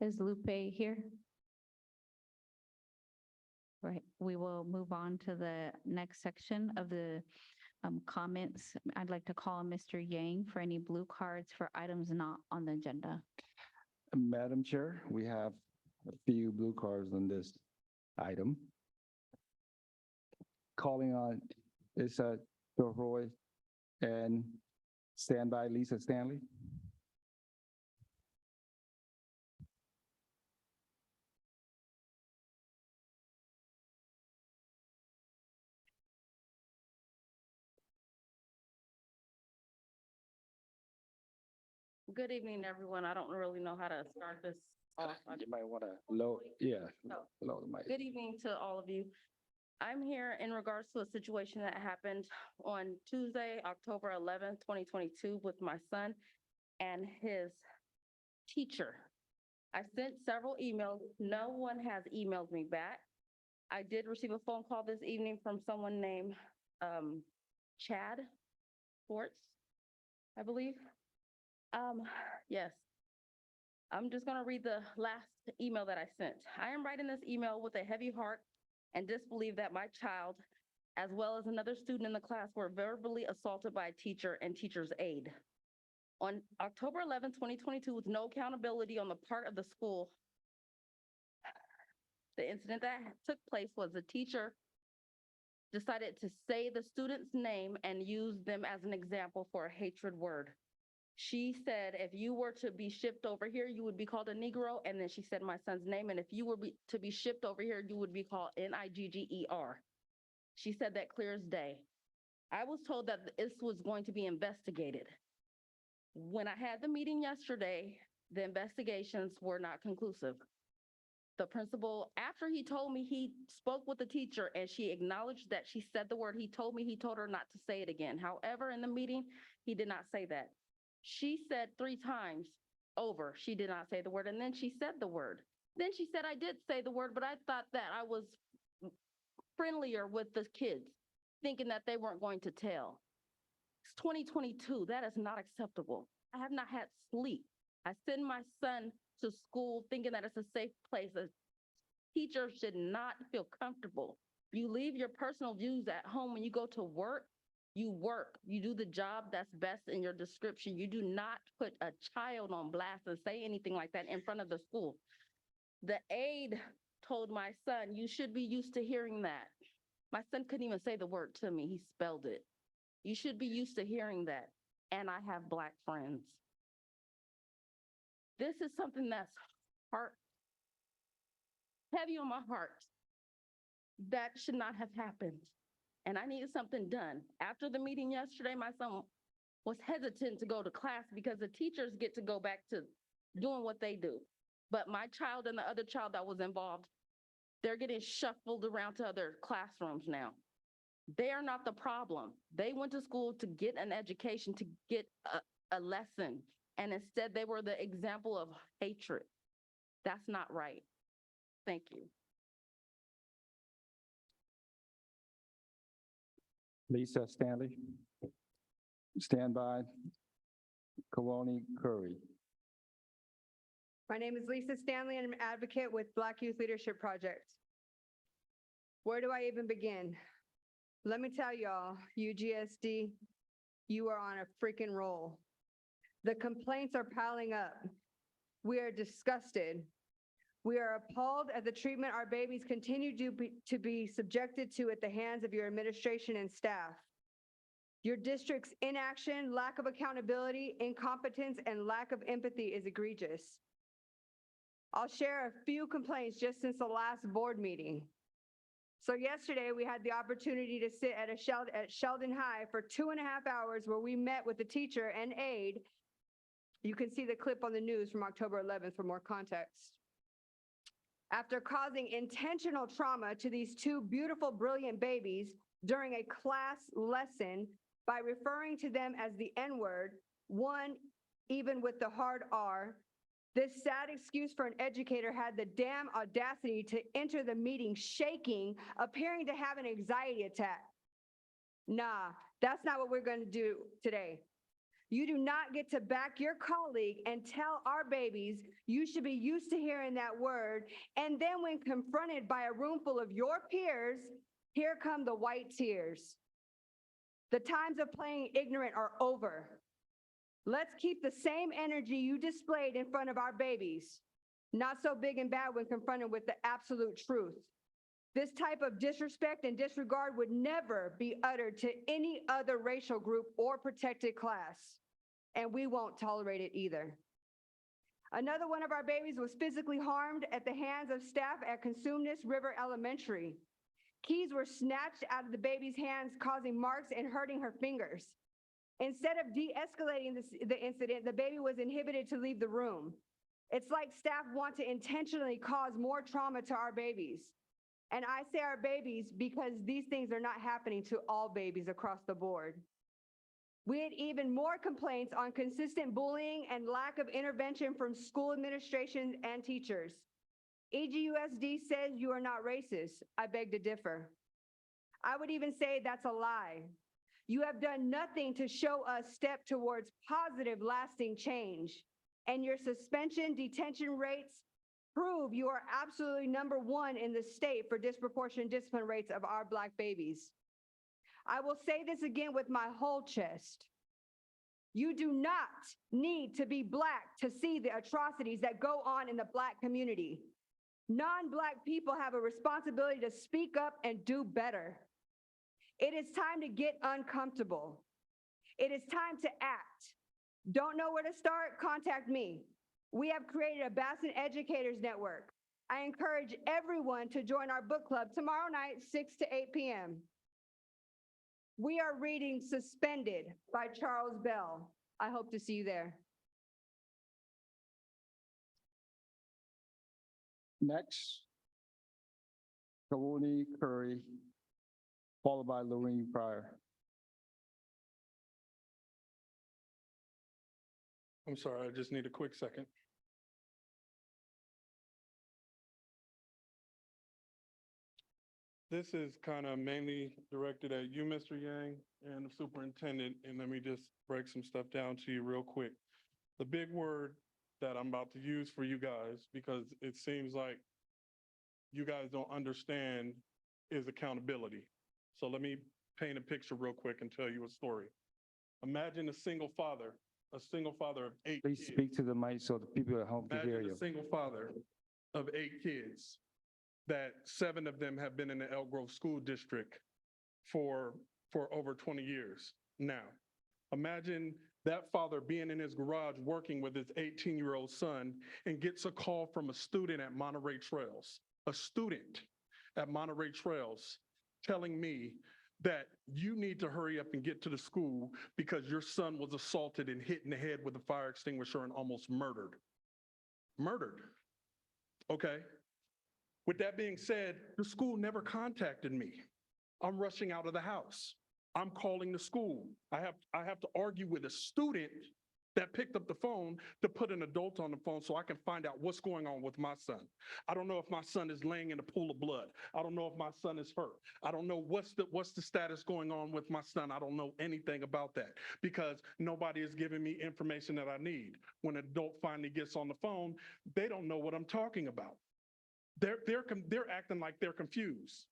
Is Lupe here? Right, we will move on to the next section of the comments. I'd like to call on Mr. Yang for any blue cards for items not on the agenda. Madam Chair, we have a few blue cards on this item. Calling on Issa Roy and standby Lisa Stanley. Good evening, everyone. I don't really know how to start this off. You might want to low the mic. Good evening to all of you. I'm here in regards to a situation that happened on Tuesday, October 11th, 2022 with my son and his teacher. I sent several emails. No one has emailed me back. I did receive a phone call this evening from someone named Chad Sports, I believe. Yes. I'm just gonna read the last email that I sent. I am writing this email with a heavy heart and disbelief that my child, as well as another student in the class, were verbally assaulted by a teacher and teacher's aide. On October 11, 2022, with no accountability on the part of the school, the incident that took place was a teacher decided to say the student's name and use them as an example for a hatred word. She said, if you were to be shipped over here, you would be called a Negro. And then she said my son's name. And if you were to be shipped over here, you would be called Nigger. She said that clear as day. I was told that this was going to be investigated. When I had the meeting yesterday, the investigations were not conclusive. The principal, after he told me, he spoke with the teacher and she acknowledged that she said the word. He told me, he told her not to say it again. However, in the meeting, he did not say that. She said 3 times over, she did not say the word, and then she said the word. Then she said, I did say the word, but I thought that I was friendlier with the kids, thinking that they weren't going to tell. It's 2022, that is not acceptable. I have not had sleep. I send my son to school thinking that it's a safe place. A teacher should not feel comfortable. You leave your personal views at home. When you go to work, you work. You do the job that's best in your description. You do not put a child on blast and say anything like that in front of the school. The aide told my son, you should be used to hearing that. My son couldn't even say the word to me. He spelled it. You should be used to hearing that. And I have Black friends. This is something that's heavy on my heart. That should not have happened. And I needed something done. After the meeting yesterday, my son was hesitant to go to class because the teachers get to go back to doing what they do. But my child and the other child that was involved, they're getting shuffled around to other classrooms now. They are not the problem. They went to school to get an education, to get a lesson. And instead they were the example of hatred. That's not right. Thank you. Lisa Stanley. Stand by. Kawani Curry. My name is Lisa Stanley and I'm an advocate with Black Youth Leadership Project. Where do I even begin? Let me tell y'all, UGSD, you are on a freaking roll. The complaints are piling up. We are disgusted. We are appalled at the treatment our babies continue to be subjected to at the hands of your administration and staff. Your district's inaction, lack of accountability, incompetence, and lack of empathy is egregious. I'll share a few complaints just since the last board meeting. So yesterday we had the opportunity to sit at Sheldon High for 2.5 hours where we met with the teacher and aide. You can see the clip on the news from October 11th for more context. After causing intentional trauma to these 2 beautiful, brilliant babies during a class lesson by referring to them as the N-word, one even with the hard R, this sad excuse for an educator had the damn audacity to enter the meeting shaking, appearing to have an anxiety attack. Nah, that's not what we're going to do today. You do not get to back your colleague and tell our babies you should be used to hearing that word, and then when confronted by a room full of your peers, here come the white tears. The times of playing ignorant are over. Let's keep the same energy you displayed in front of our babies. Not so big and bad when confronted with the absolute truth. This type of disrespect and disregard would never be uttered to any other racial group or protected class, and we won't tolerate it either. Another one of our babies was physically harmed at the hands of staff at Consumnes River Elementary. Keys were snatched out of the baby's hands, causing marks and hurting her fingers. Instead of de-escalating the incident, the baby was inhibited to leave the room. It's like staff want to intentionally cause more trauma to our babies. And I say our babies because these things are not happening to all babies across the board. We had even more complaints on consistent bullying and lack of intervention from school administration and teachers. EGUSD says you are not racist. I beg to differ. I would even say that's a lie. You have done nothing to show us step towards positive, lasting change. And your suspension detention rates prove you are absolutely #1 in the state for disproportionate discipline rates of our Black babies. I will say this again with my whole chest. You do not need to be Black to see the atrocities that go on in the Black community. Non-Black people have a responsibility to speak up and do better. It is time to get uncomfortable. It is time to act. Don't know where to start? Contact me. We have created a Bassin Educators Network. I encourage everyone to join our book club tomorrow night, 6 to 8 p.m. We are reading Suspended by Charles Bell. I hope to see you there. Next, Kawuni Curry, followed by Lorraine Pryor. I'm sorry, I just need a quick second. This is kind of mainly directed at you, Mr. Yang, and the superintendent, and let me just break some stuff down to you real quick. The big word that I'm about to use for you guys, because it seems like you guys don't understand, is accountability. So let me paint a picture real quick and tell you a story. Imagine a single father of 8 Please kids. speak to the mic so the people at home can hear Imagine you. a single father of 8 kids, that 7 of them have been in the Elk Grove School District for over 20 years now. Imagine that father being in his garage working with his 18-year-old son and gets a call from a student at Monterey Trails, telling me that you need to hurry up and get to the school because your son was assaulted and hit in the head with a fire extinguisher and almost murdered. Okay. With that being said, the school never contacted me. I'm rushing out of the house. I'm calling the school. I have to argue with a student that picked up the phone to put an adult on the phone so I can find out what's going on with my son. I don't know if my son is laying in a pool of blood. I don't know if my son is hurt. I don't know what's the status going on with my son. I don't know anything about that because nobody is giving me information that I need. When an adult finally gets on the phone, they don't know what I'm talking about. They're acting like they're confused.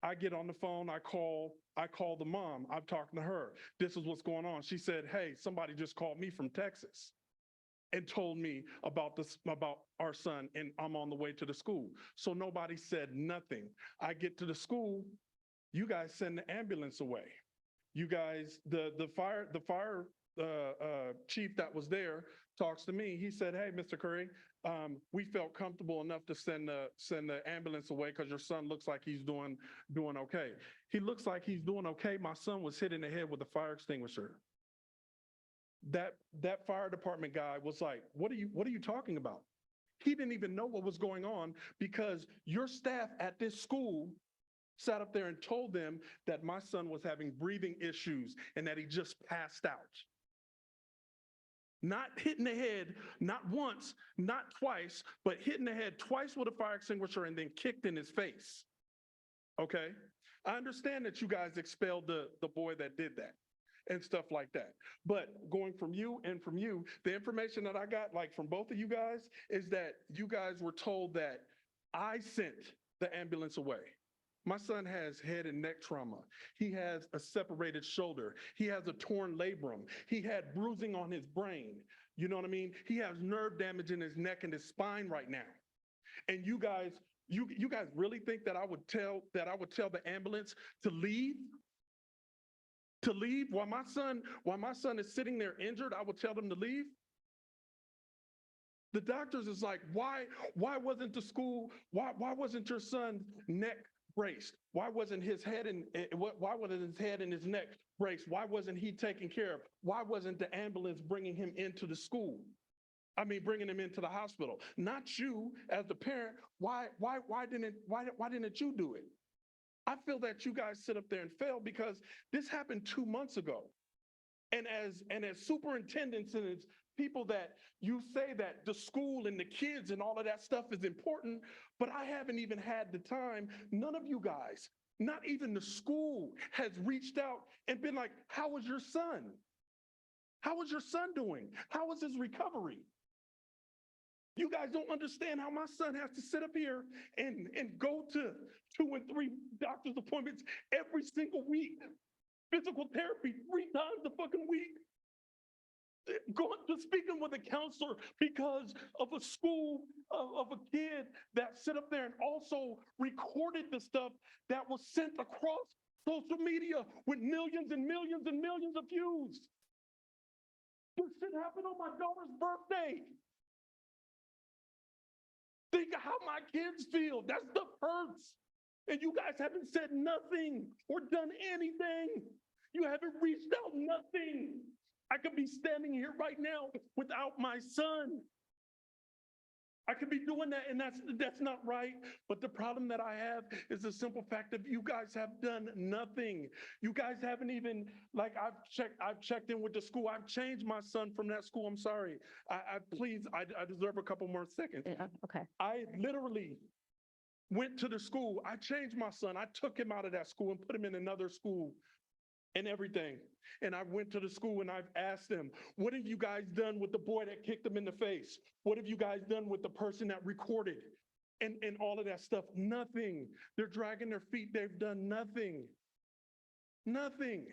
I get on the phone, I call the mom, I'm talking to her. This is what's going on. She said, hey, somebody just called me from Texas and told me about our son, and I'm on the way to the school. So nobody said nothing. I get to the school, you guys send the ambulance away. You guys, the fire chief that was there talks to me. He said, hey, Mr. Curry, we felt comfortable enough to send the ambulance away because your son looks like he's doing okay. He looks like he's doing okay. My son was hit in the head with a fire extinguisher. That fire department guy was like, what are you talking about? He didn't even know what was going on because your staff at this school sat up there and told them that my son was having breathing issues and that he just passed out. Not hit in the head, not once, not twice, but hit in the head twice with a fire extinguisher and then kicked in his face. Okay? I understand that you guys expelled the boy that did that and stuff like that. But going from you and from you, the information that I got, like from both of you guys, is that you guys were told that I sent the ambulance away. My son has head and neck trauma. He has a separated shoulder. He has a torn labrum. He had bruising on his brain. You know what I mean? He has nerve damage in his neck and his spine right now. And you guys really think that I would tell the ambulance to leave? To leave while my son is sitting there injured, I would tell them to leave? The doctors is like, why wasn't the school, why wasn't your son's neck braced? Why wasn't his head and his neck braced? Why wasn't he taken care of? Why wasn't the ambulance bringing him into the school? I mean, bringing him into the hospital? Not you as the parent. Why didn't you do it? I feel that you guys sit up there and fail because this happened 2 months ago. And as superintendents and as people that you say that the school and the kids and all of that stuff is important, but I haven't even had the time. None of you guys, not even the school, has reached out and been like, how was your son? How is your son doing? How was his recovery? You guys don't understand how my son has to sit up here and go to 2 and 3 doctor's appointments every single week. Physical therapy 3 times a fucking week. speaking with a counselor because of a school, of a kid that sit up there and also recorded the stuff that was sent across social media with millions and millions and millions of views. This shit happened on my daughter's birthday. Think of how my kids feel. That stuff hurts. And you guys haven't said nothing or done anything. You haven't reached out nothing. I could be standing here right now without my son. I could be doing that, and that's not right. But the problem that I have is the simple fact that you guys have done nothing. You guys haven't even, like, I've checked in with the school. I've changed my son from that school. I'm sorry. I deserve a couple more seconds. Okay. I literally went to the school. I changed my son. I took him out of that school and put him in another school and everything. And I went to the school and I've asked them, what have you guys done with the boy that kicked him in the face? What have you guys done with the person that recorded and all of that stuff? Nothing. They're dragging their feet. They've done nothing. Nothing.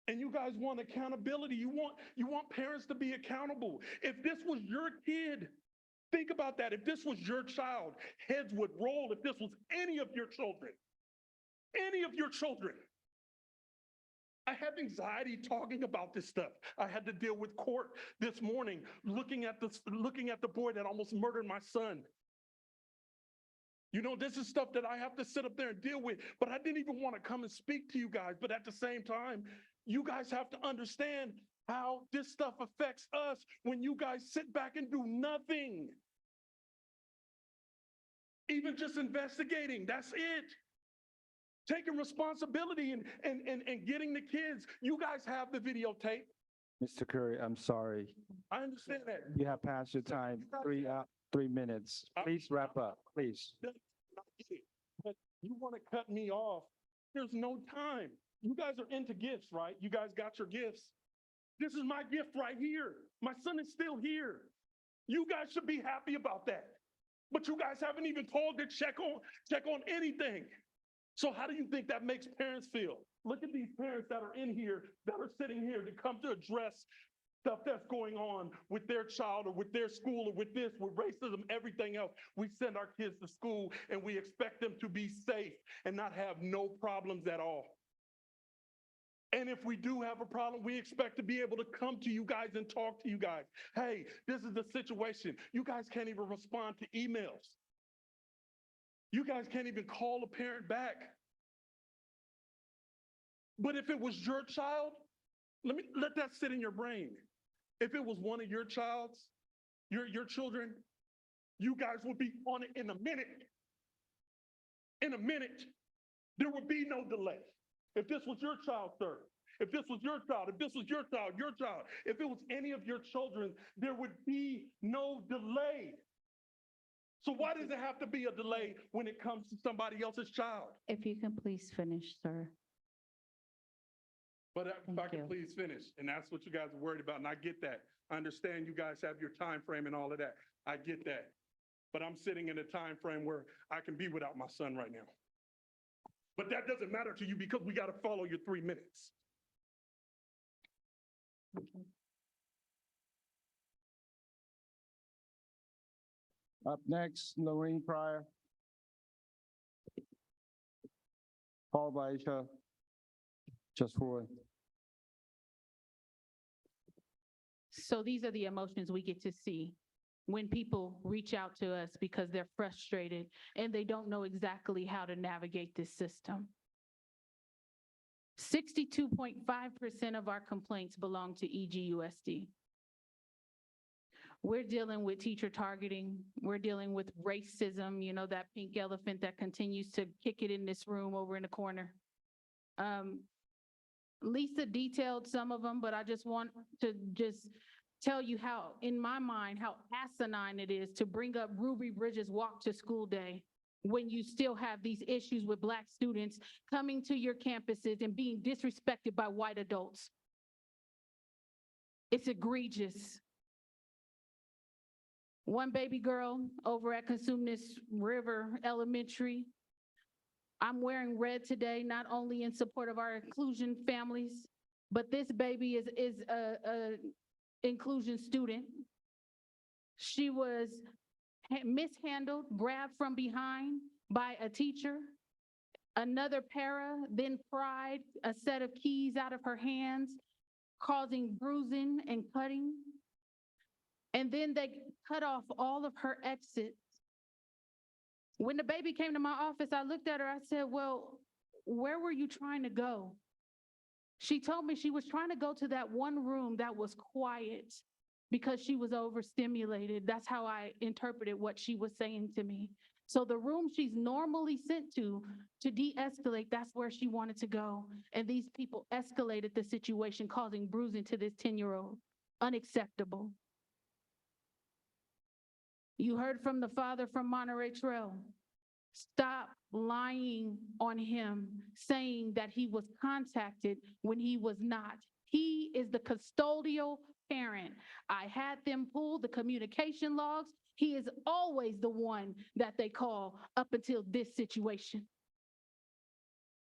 And you guys want accountability. You want parents to be accountable. If this was your kid, think about that. If this was your child, heads would roll. If this was any of your children, I have anxiety talking about this stuff. I had to deal with court this morning, looking at the boy that almost murdered my son. You know, this is stuff that I have to sit up there and deal with, but I didn't even want to come and speak to you guys. But at the same time, you guys have to understand how this stuff affects us when you guys sit back and do nothing. Even just investigating, that's it. Taking responsibility and getting the kids. You guys have the videotape. Mr. Curry, I'm sorry. I understand that. You have passed your time, 3 minutes. Please wrap up, please. But you want to cut me off. There's no time. You guys are into gifts, right? You guys got your gifts. This is my gift right here. My son is still here. You guys should be happy about that. But you guys haven't even called to check on anything. So how do you think that makes parents feel? Look at these parents that are in here, that are sitting here to come to address stuff that's going on with their child or with their school or with this, with racism, everything else. We send our kids to school and we expect them to be safe and not have no problems at all. And if we do have a problem, we expect to be able to come to you guys and talk to you guys. Hey, this is the situation. You guys can't even respond to emails. You guys can't even call a parent back. But if it was your child, let that sit in your brain. If it was one of your children, you guys would be on it in a minute. In a minute. There would be no delay. If this was your child, sir, if this was your child, if this was your child, if it was any of your children, there would be no delay. So why does it have to be a delay when it comes to somebody else's child? If you can please finish, sir. But if I can please finish, and that's what you guys are worried about, and I get that. I understand you guys have your time frame and all of that. I get that. But I'm sitting in a time frame where I can be without my son right now. But that doesn't matter to you because we got to follow your 3 minutes. Up next, Lorraine Pryor. Followed by Aisha. Just Roy. So these are the emotions we get to see when people reach out to us because they're frustrated and they don't know exactly how to navigate this system. 62.5% of our complaints belong to EGUSD. We're dealing with teacher targeting. We're dealing with racism, you know, that pink elephant that continues to kick it in this room over in the corner. Lisa detailed some of them, but I just want to tell you how, in my mind, how asinine it is to bring up Ruby Bridges Walk to School Day when you still have these issues with Black students coming to your campuses and being disrespected by white adults. It's egregious. One baby girl over at Consumnes River Elementary. I'm wearing red today, not only in support of our inclusion families, but this baby is a inclusion student. She was mishandled, grabbed from behind by a teacher. Another para then pried a set of keys out of her hands, causing bruising and cutting. And then they cut off all of her exits. When the baby came to my office, I looked at her, I said, well, where were you trying to go? She told me she was trying to go to that one room that was quiet because she was overstimulated. That's how I interpreted what she was saying to me. So the room she's normally sent to de-escalate, that's where she wanted to go. And these people escalated the situation, causing bruising to this 10-year-old. Unacceptable. You heard from the father from Monterey Trail. Stop lying on him, saying that he was contacted when he was not. He is the custodial parent. I had them pull the communication logs. He is always the one that they call up until this situation.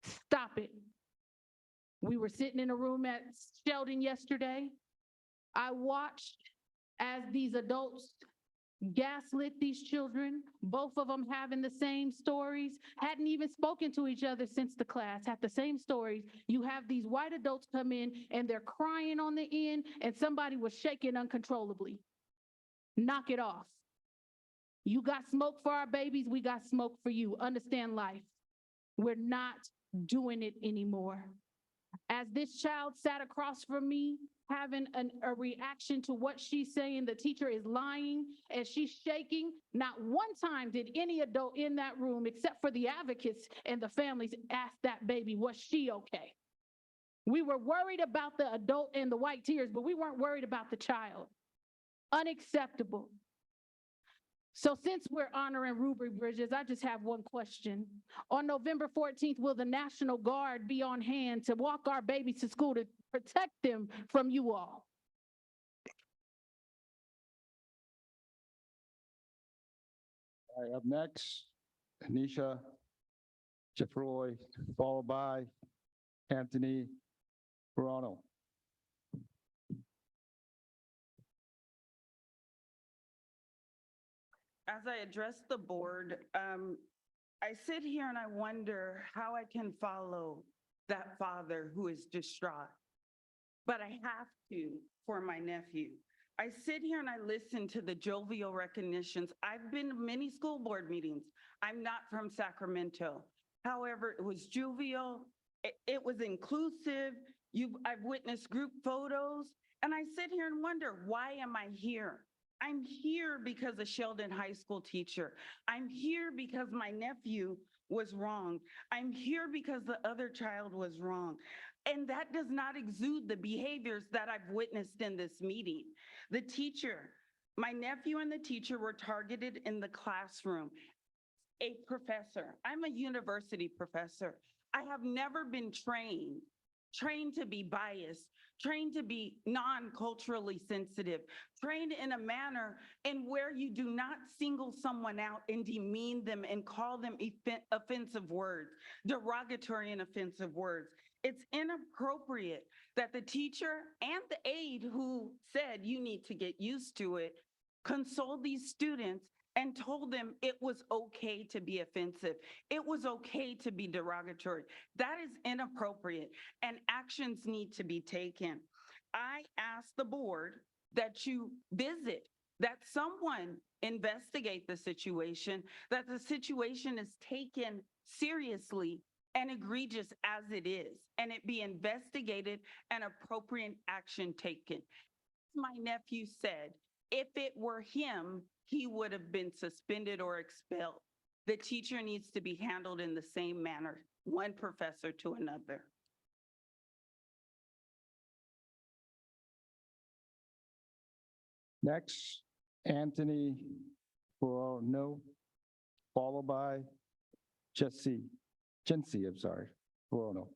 Stop it. We were sitting in a room at Sheldon yesterday. I watched as these adults gaslit these children, both of them having the same stories, hadn't even spoken to each other since the class, had the same stories. You have these white adults come in and they're crying on the end and somebody was shaking uncontrollably. Knock it off. You got smoke for our babies, we got smoke for you. Understand life. We're not doing it anymore. As this child sat across from me, having a reaction to what she's saying, the teacher is lying and she's shaking. Not one time did any adult in that room, except for the advocates and the families, ask that baby, was she okay? We were worried about the adult and the white tears, but we weren't worried about the child. Unacceptable. So since we're honoring Ruby Bridges, I just have one question. On November 14th, will the National Guard be on hand to walk our babies to school to protect them from you all? All right, up next, Anisha Jeffroy, followed by Anthony Verano. As I address the board, I sit here and I wonder how I can follow that father who is distraught. But I have to for my nephew. I sit here and I listen to the jovial recognitions. I've been to many school board meetings. I'm not from Sacramento. However, it was jovial, it was inclusive. I've witnessed group photos, and I sit here and wonder, why am I here? I'm here because a Sheldon High School teacher. I'm here because my nephew was wrong. I'm here because the other child was wrong. And that does not exude the behaviors that I've witnessed in this meeting. The teacher, my nephew and the teacher were targeted in the classroom. A professor, I'm a university professor. I have never been trained to be biased, trained to be non-culturally sensitive, trained in a manner in where you do not single someone out and demean them and call them offensive words, derogatory and offensive words. It's inappropriate that the teacher and the aide who said you need to get used to it, consoled these students and told them it was okay to be offensive. It was okay to be derogatory. That is inappropriate and actions need to be taken. I ask the board that you visit, that someone investigate the situation, that the situation is taken seriously and egregious as it is, and it be investigated and appropriate action taken. My nephew said, if it were him, he would have been suspended or expelled. The teacher needs to be handled in the same manner, one professor to another. Next, Anthony Verano, followed by Jency, Verano.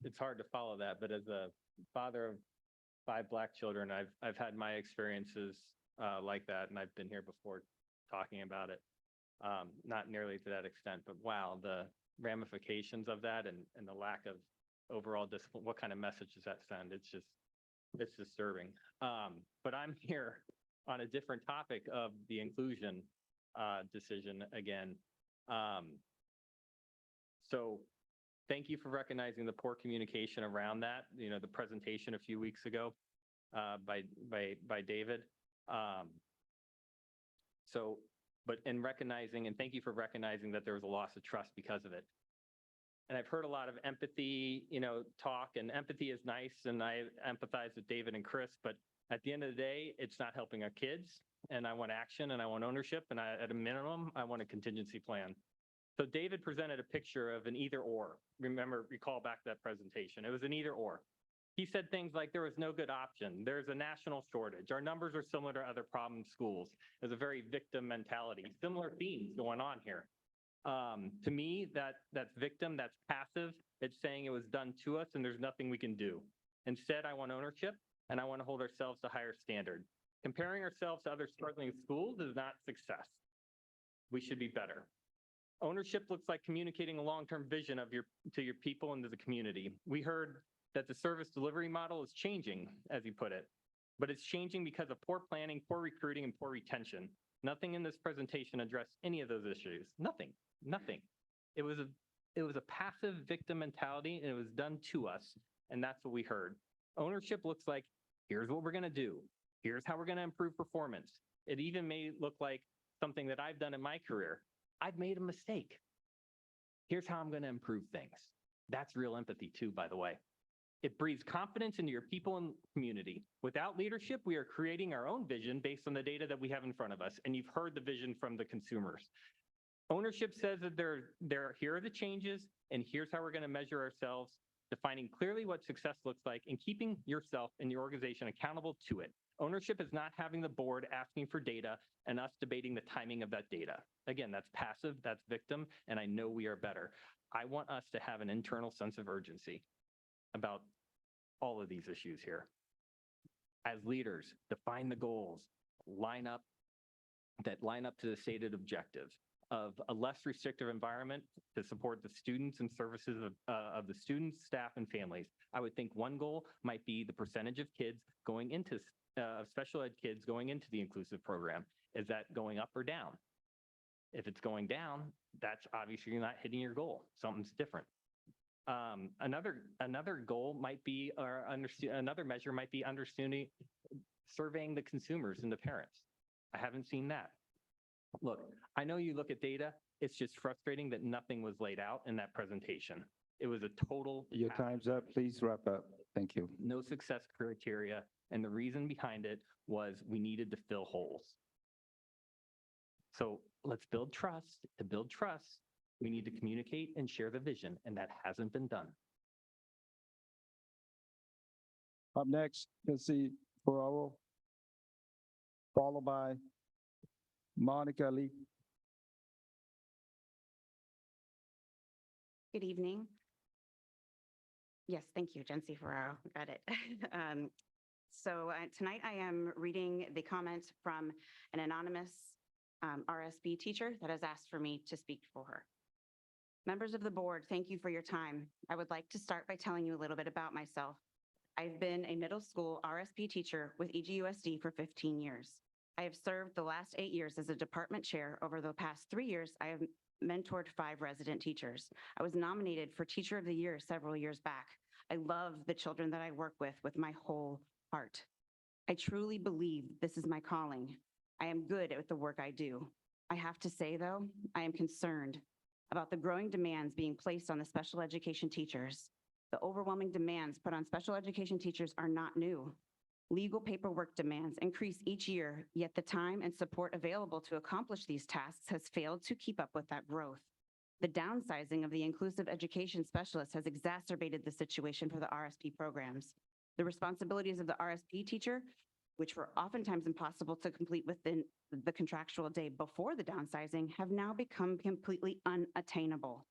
It's hard to follow that, but as a father of 5 Black children, I've had my experiences like that, and I've been here before talking about it. Not nearly to that extent, but wow, the ramifications of that and the lack of overall discipline, what kind of message does that send? It's disturbing. But I'm here on a different topic of the inclusion decision again. So thank you for recognizing the poor communication around that, the presentation a few weeks ago by David. But recognizing, and thank you for recognizing that there was a loss of trust because of it. And I've heard a lot of empathy, talk, and empathy is nice, and I empathize with David and Chris, but at the end of the day, it's not helping our kids, and I want action, and I want ownership, and at a minimum, I want a contingency plan. So David presented a picture of an either or. Recall back to that presentation. It was an either or. He said things like there was no good option. There's a national shortage. Our numbers are similar to other problem schools. There's a very victim mentality. Similar themes going on here. To me, that's victim, that's passive. It's saying it was done to us and there's nothing we can do. Instead, I want ownership and I want to hold ourselves to higher standard. Comparing ourselves to other struggling schools is not success. We should be better. Ownership looks like communicating a long-term vision to your people and to the community. We heard that the service delivery model is changing, as you put it, but it's changing because of poor planning, poor recruiting, and poor retention. Nothing in this presentation addressed any of those issues. Nothing. It was a passive victim mentality, and it was done to us, and that's what we heard. Ownership looks like, here's what we're going to do. Here's how we're going to improve performance. It even may look like something that I've done in my career. I've made a mistake. Here's how I'm going to improve things. That's real empathy too, by the way. It breathes confidence into your people and community. Without leadership, we are creating our own vision based on the data that we have in front of us, and you've heard the vision from the consumers. Ownership says that here are the changes, and here's how we're going to measure ourselves, defining clearly what success looks like, and keeping yourself and your organization accountable to it. Ownership is not having the board asking for data and us debating the timing of that data. Again, that's passive, that's victim, and I know we are better. I want us to have an internal sense of urgency about all of these issues here. As leaders, define the goals, line up to the stated objectives of a less restrictive environment to support the students and services of the students, staff, and families. I would think one goal might be the percentage of kids going into special ed kids going into the inclusive program. Is that going up or down? If it's going down, that's obviously you're not hitting your goal. Something's different. Another goal might be, or another measure might be understanding, surveying the consumers and the parents. I haven't seen that. Look, I know you look at data. It's just frustrating that nothing was laid out in that presentation. It was a total. Your time's up. Please wrap up. Thank you. No success criteria. And the reason behind it was we needed to fill holes. So let's build trust. To build trust, we need to communicate and share the vision, and that hasn't been done. Up next, Cassie Ferraro, followed by Monica Lee. Good evening. Yes, thank you, Jency Ferraro. Got it. Tonight I am reading the comment from an anonymous RSP teacher that has asked for me to speak for her. Members of the board, thank you for your time. I would like to start by telling you a little bit about myself. I've been a middle school RSP teacher with EGUSD for 15 years. I have served the last 8 years as a department chair. Over the past 3 years, I have mentored 5 resident teachers. I was nominated for Teacher of the Year several years back. I love the children that I work with my whole heart. I truly believe this is my calling. I am good at the work I do. I have to say, though, I am concerned about the growing demands being placed on the special education teachers. The overwhelming demands put on special education teachers are not new. Legal paperwork demands increase each year, yet the time and support available to accomplish these tasks has failed to keep up with that growth. The downsizing of the inclusive education specialist has exacerbated the situation for the RSP programs. The responsibilities of the RSP teacher, which were oftentimes impossible to complete within the contractual day before the downsizing, have now become completely unattainable.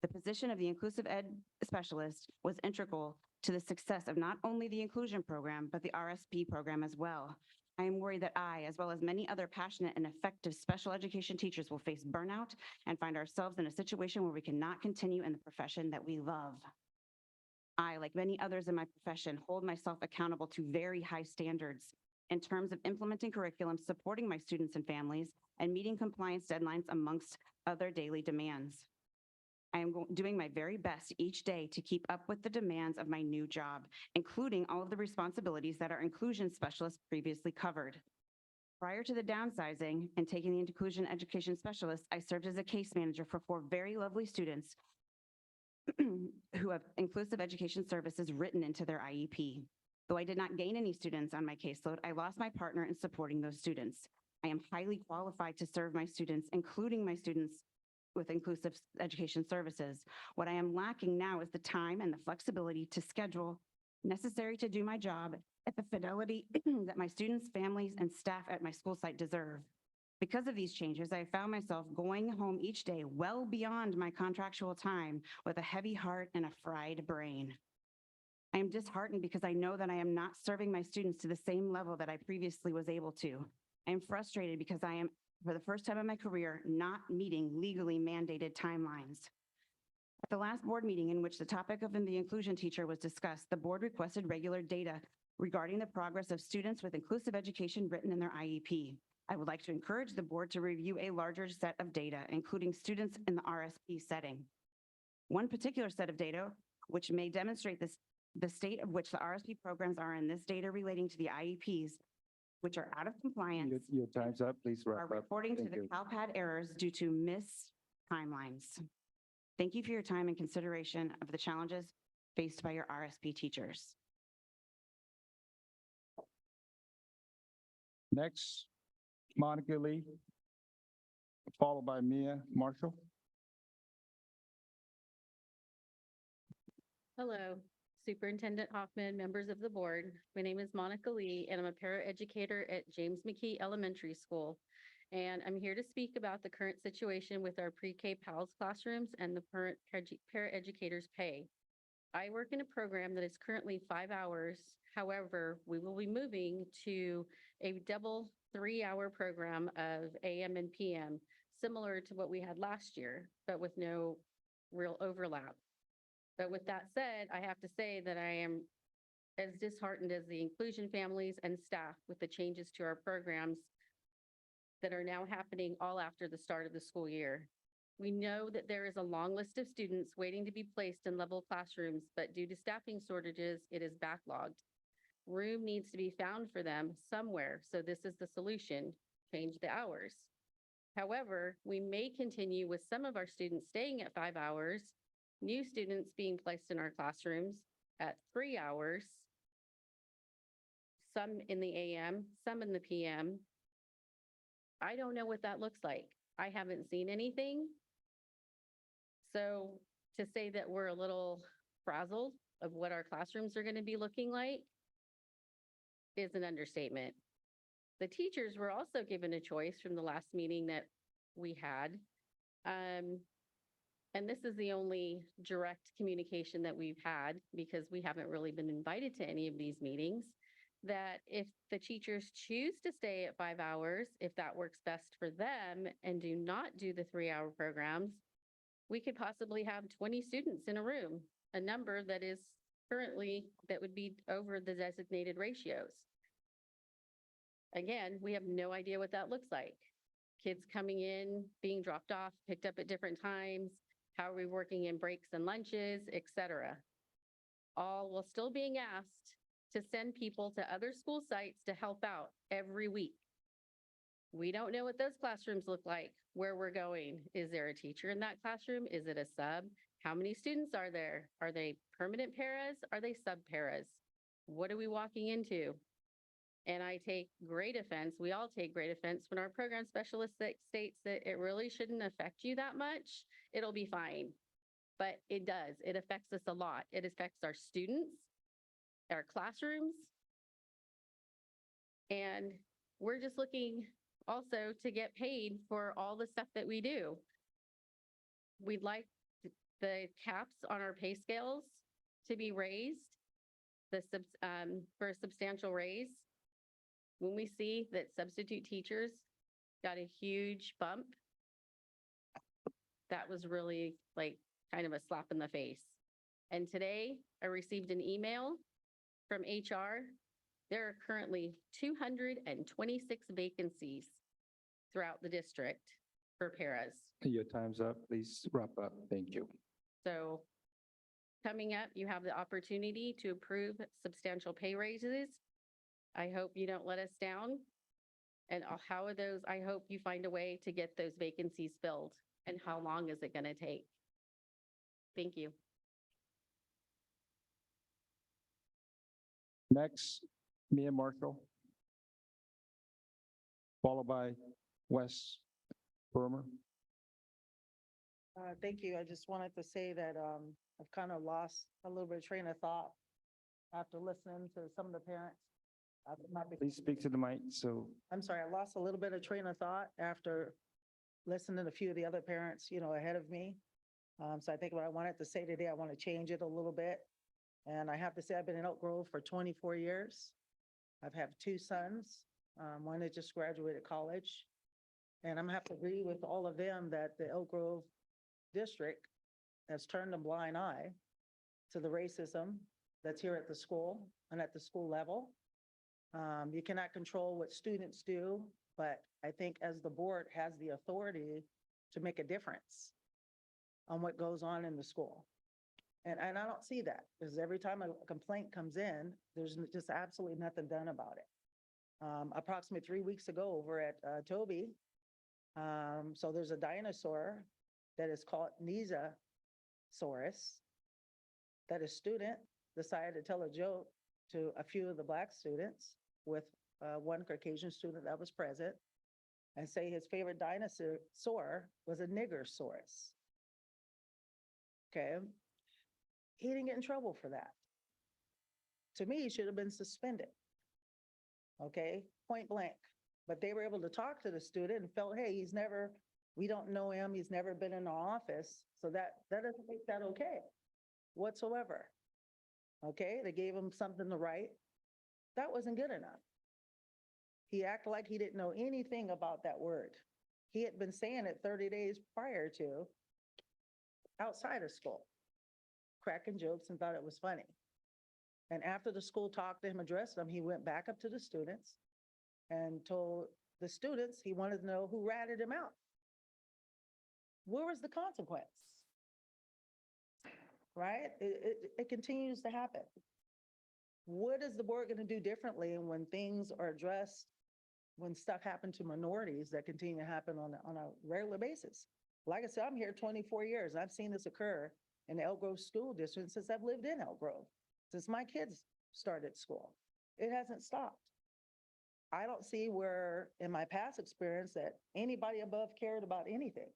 The position of the inclusive ed specialist was integral to the success of not only the inclusion program, but the RSP program as well. I am worried that I, as well as many other passionate and effective special education teachers, will face burnout and find ourselves in a situation where we cannot continue in the profession that we love. I, like many others in my profession, hold myself accountable to very high standards in terms of implementing curriculum, supporting my students and families, and meeting compliance deadlines amongst other daily demands. I am doing my very best each day to keep up with the demands of my new job, including all of the responsibilities that our inclusion specialists previously covered. Prior to the downsizing and taking the inclusion education specialist, I served as a case manager for 4 very lovely students who have inclusive education services written into their IEP. Though I did not gain any students on my caseload, I lost my partner in supporting those students. I am highly qualified to serve my students, including my students with inclusive education services. What I am lacking now is the time and the flexibility to schedule necessary to do my job at the fidelity that my students, families, and staff at my school site deserve. Because of these changes, I found myself going home each day well beyond my contractual time with a heavy heart and a fried brain. I am disheartened because I know that I am not serving my students to the same level that I previously was able to. I am frustrated because I am, for the first time in my career, not meeting legally mandated timelines. At the last board meeting in which the topic of the inclusion teacher was discussed, the board requested regular data regarding the progress of students with inclusive education written in their IEP. I would like to encourage the board to review a larger set of data, including students in the RSP setting. One particular set of data, which may demonstrate the state of which the RSP programs are in this data relating to the IEPs, which are out of compliance, Your time's up. Please are wrap up. reporting to Thank the you. CalPAD errors due to missed timelines. Thank you for your time and consideration of the challenges faced by your RSP teachers. Next, Monica Lee, followed by Mia Marshall. Hello, Superintendent Hoffman, members of the board. My name is Monica Lee, and I'm a paraeducator at James McKee Elementary School. And I'm here to speak about the current situation with our pre-K PALS classrooms and the current paraeducators' pay. I work in a program that is currently 5 hours. However, we will be moving to a double 3-hour program of AM and PM, similar to what we had last year, but with no real overlap. But with that said, I have to say that I am as disheartened as the inclusion families and staff with the changes to our programs that are now happening all after the start of the school year. We know that there is a long list of students waiting to be placed in level classrooms, but due to staffing shortages, it is backlogged. Room needs to be found for them somewhere, so this is the solution, change the hours. However, we may continue with some of our students staying at 5 hours, new students being placed in our classrooms at 3 hours, some in the AM, some in the PM. I don't know what that looks like. I haven't seen anything. So to say that we're a little frazzled of what our classrooms are going to be looking like is an understatement. The teachers were also given a choice from the last meeting that we had. And this is the only direct communication that we've had because we haven't really been invited to any of these meetings, that if the teachers choose to stay at 5 hours, if that works best for them and do not do the 3-hour programs, we could possibly have 20 students in a room, a number that is currently, that would be over the designated ratios. Again, we have no idea what that looks like. Kids coming in, being dropped off, picked up at different times, how are we working in breaks and lunches, et cetera. All while still being asked to send people to other school sites to help out every week. We don't know what those classrooms look like, where we're going. Is there a teacher in that classroom? Is it a sub? How many students are there? Are they permanent paras? Are they sub-paras? What are we walking into? And I take great offense, we all take great offense when our program specialist states that it really shouldn't affect you that much. It'll be fine. But it does. It affects us a lot. It affects our students, our classrooms. And we're just looking also to get paid for all the stuff that we do. We'd like the caps on our pay scales to be raised, for a substantial raise. when we see that substitute teachers got a huge bump, that was really like kind of a slap in the face. And today I received an email from HR. There are currently 226 vacancies throughout the district for paras. Your time's up. Please wrap up. Thank you. So coming up, you have the opportunity to approve substantial pay raises. I hope you don't let us down. And how are those, I hope you find a way to get those vacancies filled. And how long is it going to take? Thank you. Next, Mia Marshall, followed by Wes Burmer. Thank you. I just wanted to say that I've kind of lost a little bit of train of thought after listening to some of the parents. Please speak to the mic. So I'm sorry, I lost a little bit of train of thought after listening to a few of the other parents, ahead of me. So I think what I wanted to say today, I want to change it a little bit. And I have to say, I've been in Elk Grove for 24 years. I've had 2 sons. One that just graduated college. And I'm gonna have to agree with all of them that the Elk Grove district has turned a blind eye to the racism that's here at the school and at the school level. You cannot control what students do, but I think as the board has the authority to make a difference on what goes on in the school. And I don't see that, because every time a complaint comes in, there's just absolutely nothing done about it. Approximately 3 weeks ago over at Toby, so there's a dinosaur that is called Nisasaurus, that a student decided to tell a joke to a few of the Black students with one Caucasian student that was present, and say his favorite dinosaur was a niggersaurus. Okay. He didn't get in trouble for that. To me, he should have been suspended. Okay, point blank. But they were able to talk to the student and felt, hey, we don't know him, he's never been in our office. So that doesn't make that okay whatsoever. Okay, they gave him something to write. That wasn't good enough. He acted like he didn't know anything about that word. He had been saying it 30 days prior to outside of school, cracking jokes and thought it was funny. And after the school talked to him, addressed him, he went back up to the students and told the students he wanted to know who ratted him out. Where was the consequence? Right? It continues to happen. What is the board going to do differently when things are addressed, when stuff happened to minorities that continue to happen on a regular basis? Like I said, I'm here 24 years. I've seen this occur in the Elk Grove School District since I've lived in Elk Grove, since my kids started school. It hasn't stopped. I don't see where, in my past experience, that anybody above cared about anything.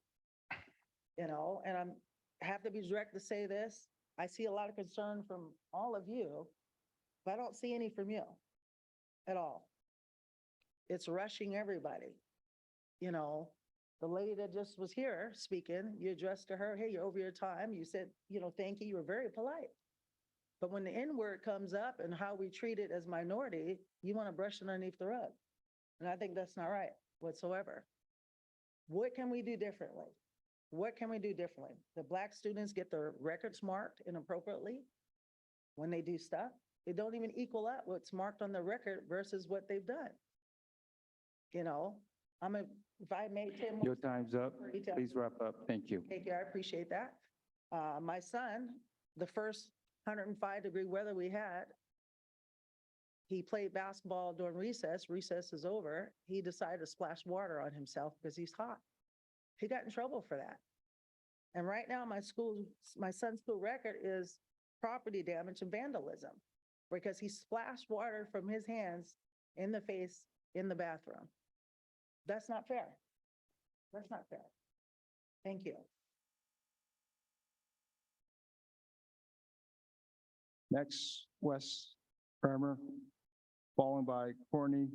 And I have to be direct to say this. I see a lot of concern from all of you, but I don't see any from you at all. It's rushing everybody. The lady that just was here speaking, you addressed to her, hey, you're over your time. You said, thank you. You were very polite. But when the N-word comes up and how we treat it as minority, you want to brush it underneath the rug. And I think that's not right whatsoever. What can we do differently? What can we do differently? The Black students get their records marked inappropriately when they do stuff. It don't even equal up what's marked on the record versus what they've done. If I may, Tim. Your time's up. Please wrap up. Thank you. Thank you. I appreciate that. My son, the first 105-degree weather we had, he played basketball during recess. Recess is over. He decided to splash water on himself because he's hot. He got in trouble for that. And right now, my son's school record is property damage and vandalism because he splashed water from his hands in the face in the bathroom. That's not fair. That's not fair. Thank you. Next, Wes Burmer, followed by Courtney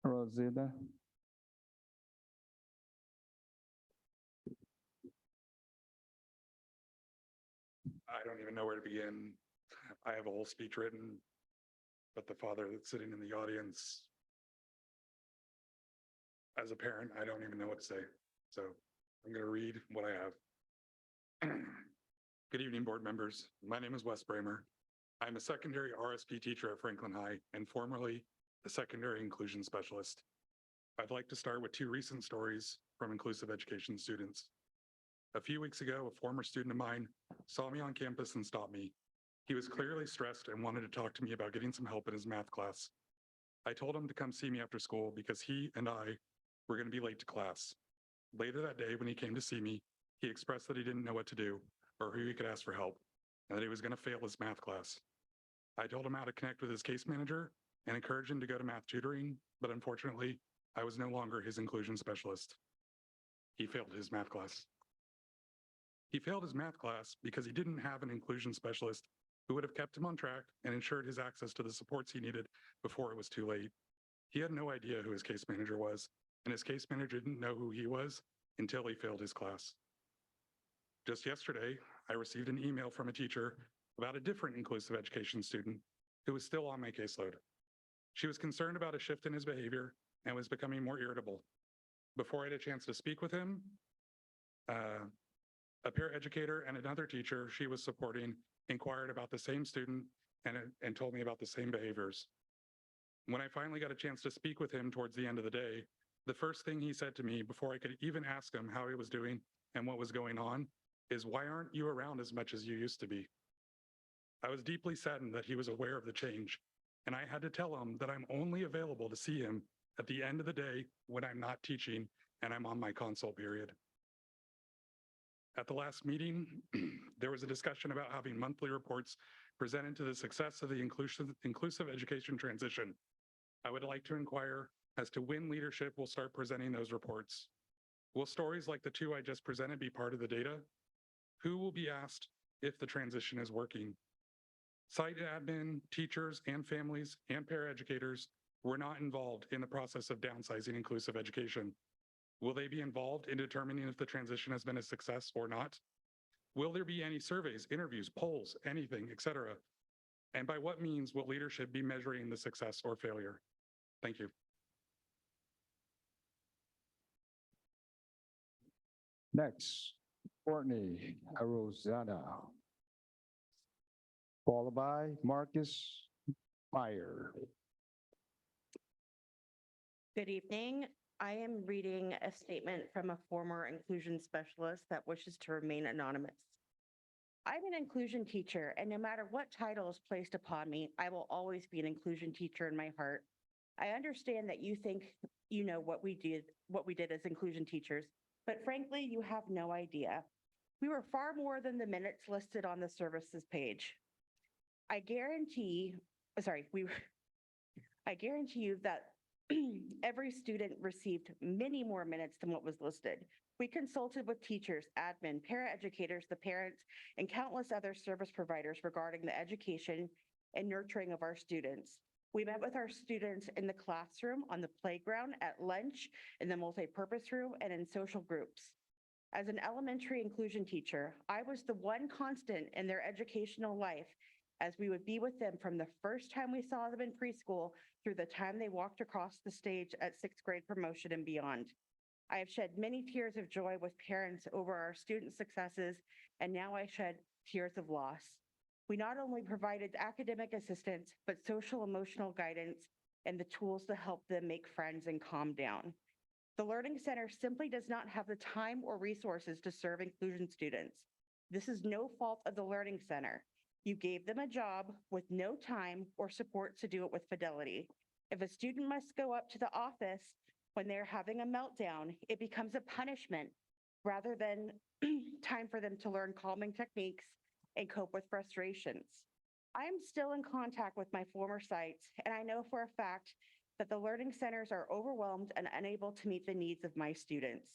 Rosita. I don't even know where to begin. I have a whole speech written, but the father that's sitting in the audience As a parent, I don't even know what to say. So I'm going to read what I have. Good evening, board members. My name is Wes Bramer. I'm a secondary RSP teacher at Franklin High and formerly a secondary inclusion specialist. I'd like to start with 2 recent stories from inclusive education students. A few weeks ago, a former student of mine saw me on campus and stopped me. He was clearly stressed and wanted to talk to me about getting some help in his math class. I told him to come see me after school because he and I were going to be late to class. Later that day, when he came to see me, he expressed that he didn't know what to do or who he could ask for help, and that he was going to fail his math class. I told him how to connect with his case manager and encouraged him to go to math tutoring, but unfortunately, I was no longer his inclusion specialist. He failed his math class. He failed his math class because he didn't have an inclusion specialist who would have kept him on track and ensured his access to the supports he needed before it was too late. He had no idea who his case manager was, and his case manager didn't know who he was until he failed his class. Just yesterday, I received an email from a teacher about a different inclusive education student who was still on my caseload. She was concerned about a shift in his behavior and was becoming more irritable. Before I had a chance to speak with him, a paraeducator and another teacher she was supporting inquired about the same student and told me about the same behaviors. When I finally got a chance to speak with him towards the end of the day, the first thing he said to me before I could even ask him how he was doing and what was going on is, "Why aren't you around as much as you used to be?" I was deeply saddened that he was aware of the change, and I had to tell him that I'm only available to see him at the end of the day when I'm not teaching and I'm on my consult period. At the last meeting, there was a discussion about having monthly reports presented to the success of the inclusive education transition. I would like to inquire as to when leadership will start presenting those reports. Will stories like the 2 I just presented be part of the data? Who will be asked if the transition is working? Site admin, teachers, and families, and paraeducators were not involved in the process of downsizing inclusive education. Will they be involved in determining if the transition has been a success or not? Will there be any surveys, interviews, polls, anything, etc.? And by what means will leadership be measuring the success or failure? Thank you. Next, Courtney Arozana, followed by Marcus Meyer. Good evening. I am reading a statement from a former inclusion specialist that wishes to remain anonymous. I'm an inclusion teacher, and no matter what title is placed upon me, I will always be an inclusion teacher in my heart. I understand that you think you know what we did as inclusion teachers, but frankly, you have no idea. We were far more than the minutes listed on the services page. I guarantee you that every student received many more minutes than what was listed. We consulted with teachers, admin, paraeducators, the parents, and countless other service providers regarding the education and nurturing of our students. We met with our students in the classroom, on the playground, at lunch, in the multipurpose room, and in social groups. As an elementary inclusion teacher, I was the one constant in their educational life, as we would be with them from the first time we saw them in preschool through the time they walked across the stage at 6th grade promotion and beyond. I have shed many tears of joy with parents over our student successes, and now I shed tears of loss. We not only provided academic assistance, but social emotional guidance and the tools to help them make friends and calm down. The Learning Center simply does not have the time or resources to serve inclusion students. This is no fault of the Learning Center. You gave them a job with no time or support to do it with fidelity. If a student must go up to the office when they're having a meltdown, it becomes a punishment rather than time for them to learn calming techniques and cope with frustrations. I am still in contact with my former sites, and I know for a fact that the learning centers are overwhelmed and unable to meet the needs of my students.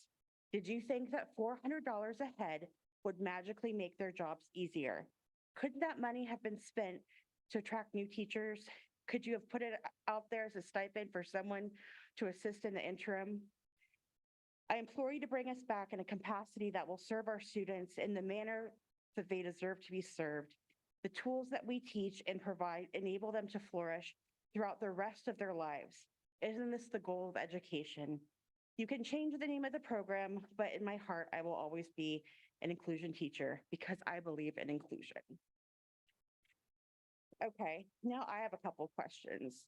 Did you think that $400 a head would magically make their jobs easier? Couldn't that money have been spent to attract new teachers? Could you have put it out there as a stipend for someone to assist in the interim? I implore you to bring us back in a capacity that will serve our students in the manner that they deserve to be served. The tools that we teach and provide enable them to flourish throughout the rest of their lives. Isn't this the goal of education? You can change the name of the program, but in my heart, I will always be an inclusion teacher because I believe in inclusion. Okay, now I have a couple questions.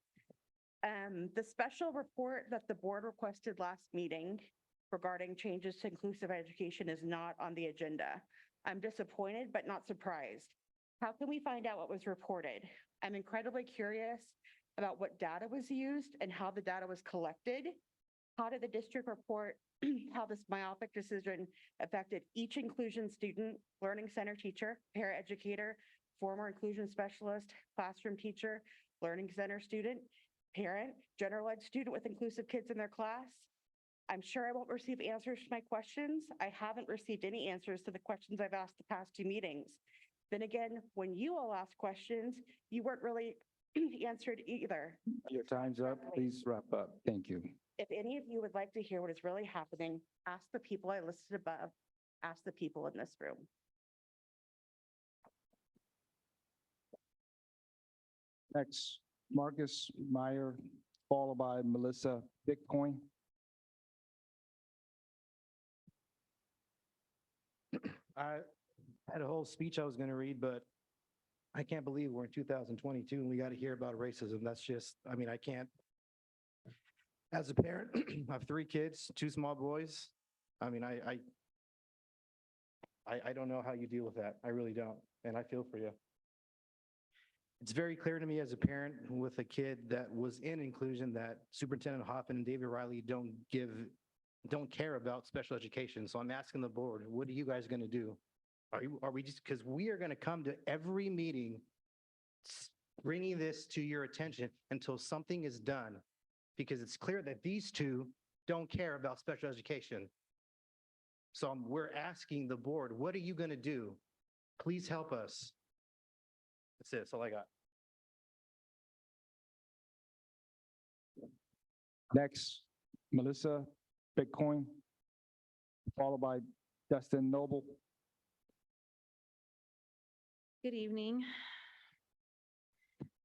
The special report that the board requested last meeting regarding changes to inclusive education is not on the agenda. I'm disappointed, but not surprised. How can we find out what was reported? I'm incredibly curious about what data was used and how the data was collected. How did the district report how this myopic decision affected each inclusion student, learning center teacher, paraeducator, former inclusion specialist, classroom teacher, learning center student, parent, general ed student with inclusive kids in their class? I'm sure I won't receive answers to my questions. I haven't received any answers to the questions I've asked the past two meetings. Then again, when you all asked questions, you weren't really answered either. Your time's up. Please wrap up. Thank you. If any of you would like to hear what is really happening, ask the people I listed above, ask the people in this room. Next, Marcus Meyer, followed by Melissa Bitcoin. I had a whole speech I was going to read, but I can't believe we're in 2022 and we got to hear about racism. That's just, I mean, I can't. As a parent, I have 3 kids, 2 small boys. I mean, I don't know how you deal with that. I really don't. And I feel for you. It's very clear to me as a parent with a kid that was in inclusion that Superintendent Hoffman and David Riley don't care about special education. So I'm asking the board, what are you guys going to do? Are we just, because we are going to come to every meeting bringing this to your attention until something is done, because it's clear that these 2 don't care about special education. So we're asking the board, what are you going to do? Please help us. That's it. That's all I got. Next, Melissa Bitcoin, followed by Dustin Noble. Good evening.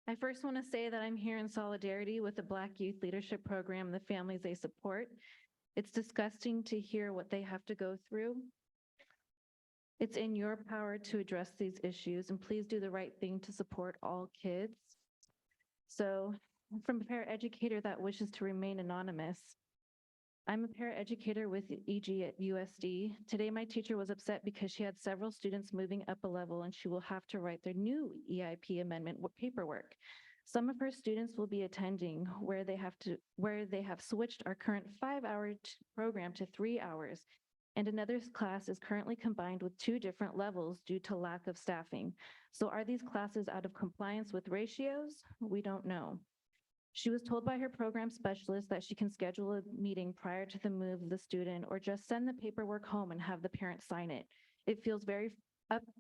I first want to say that I'm here in solidarity with the Black Youth Leadership Program and the families they support. It's disgusting to hear what they have to go through. It's in your power to address these issues, and please do the right thing to support all kids. So, from a paraeducator that wishes to remain anonymous, I'm a paraeducator with EGUSD. Today, my teacher was upset because she had several students moving up a level and she will have to write their new EIP amendment paperwork. Some of her students will be attending where they have switched our current 5-hour program to 3 hours. And another class is currently combined with 2 different levels due to lack of staffing. So are these classes out of compliance with ratios? We don't know. She was told by her program specialist that she can schedule a meeting prior to the move of the student or just send the paperwork home and have the parent sign it. It feels very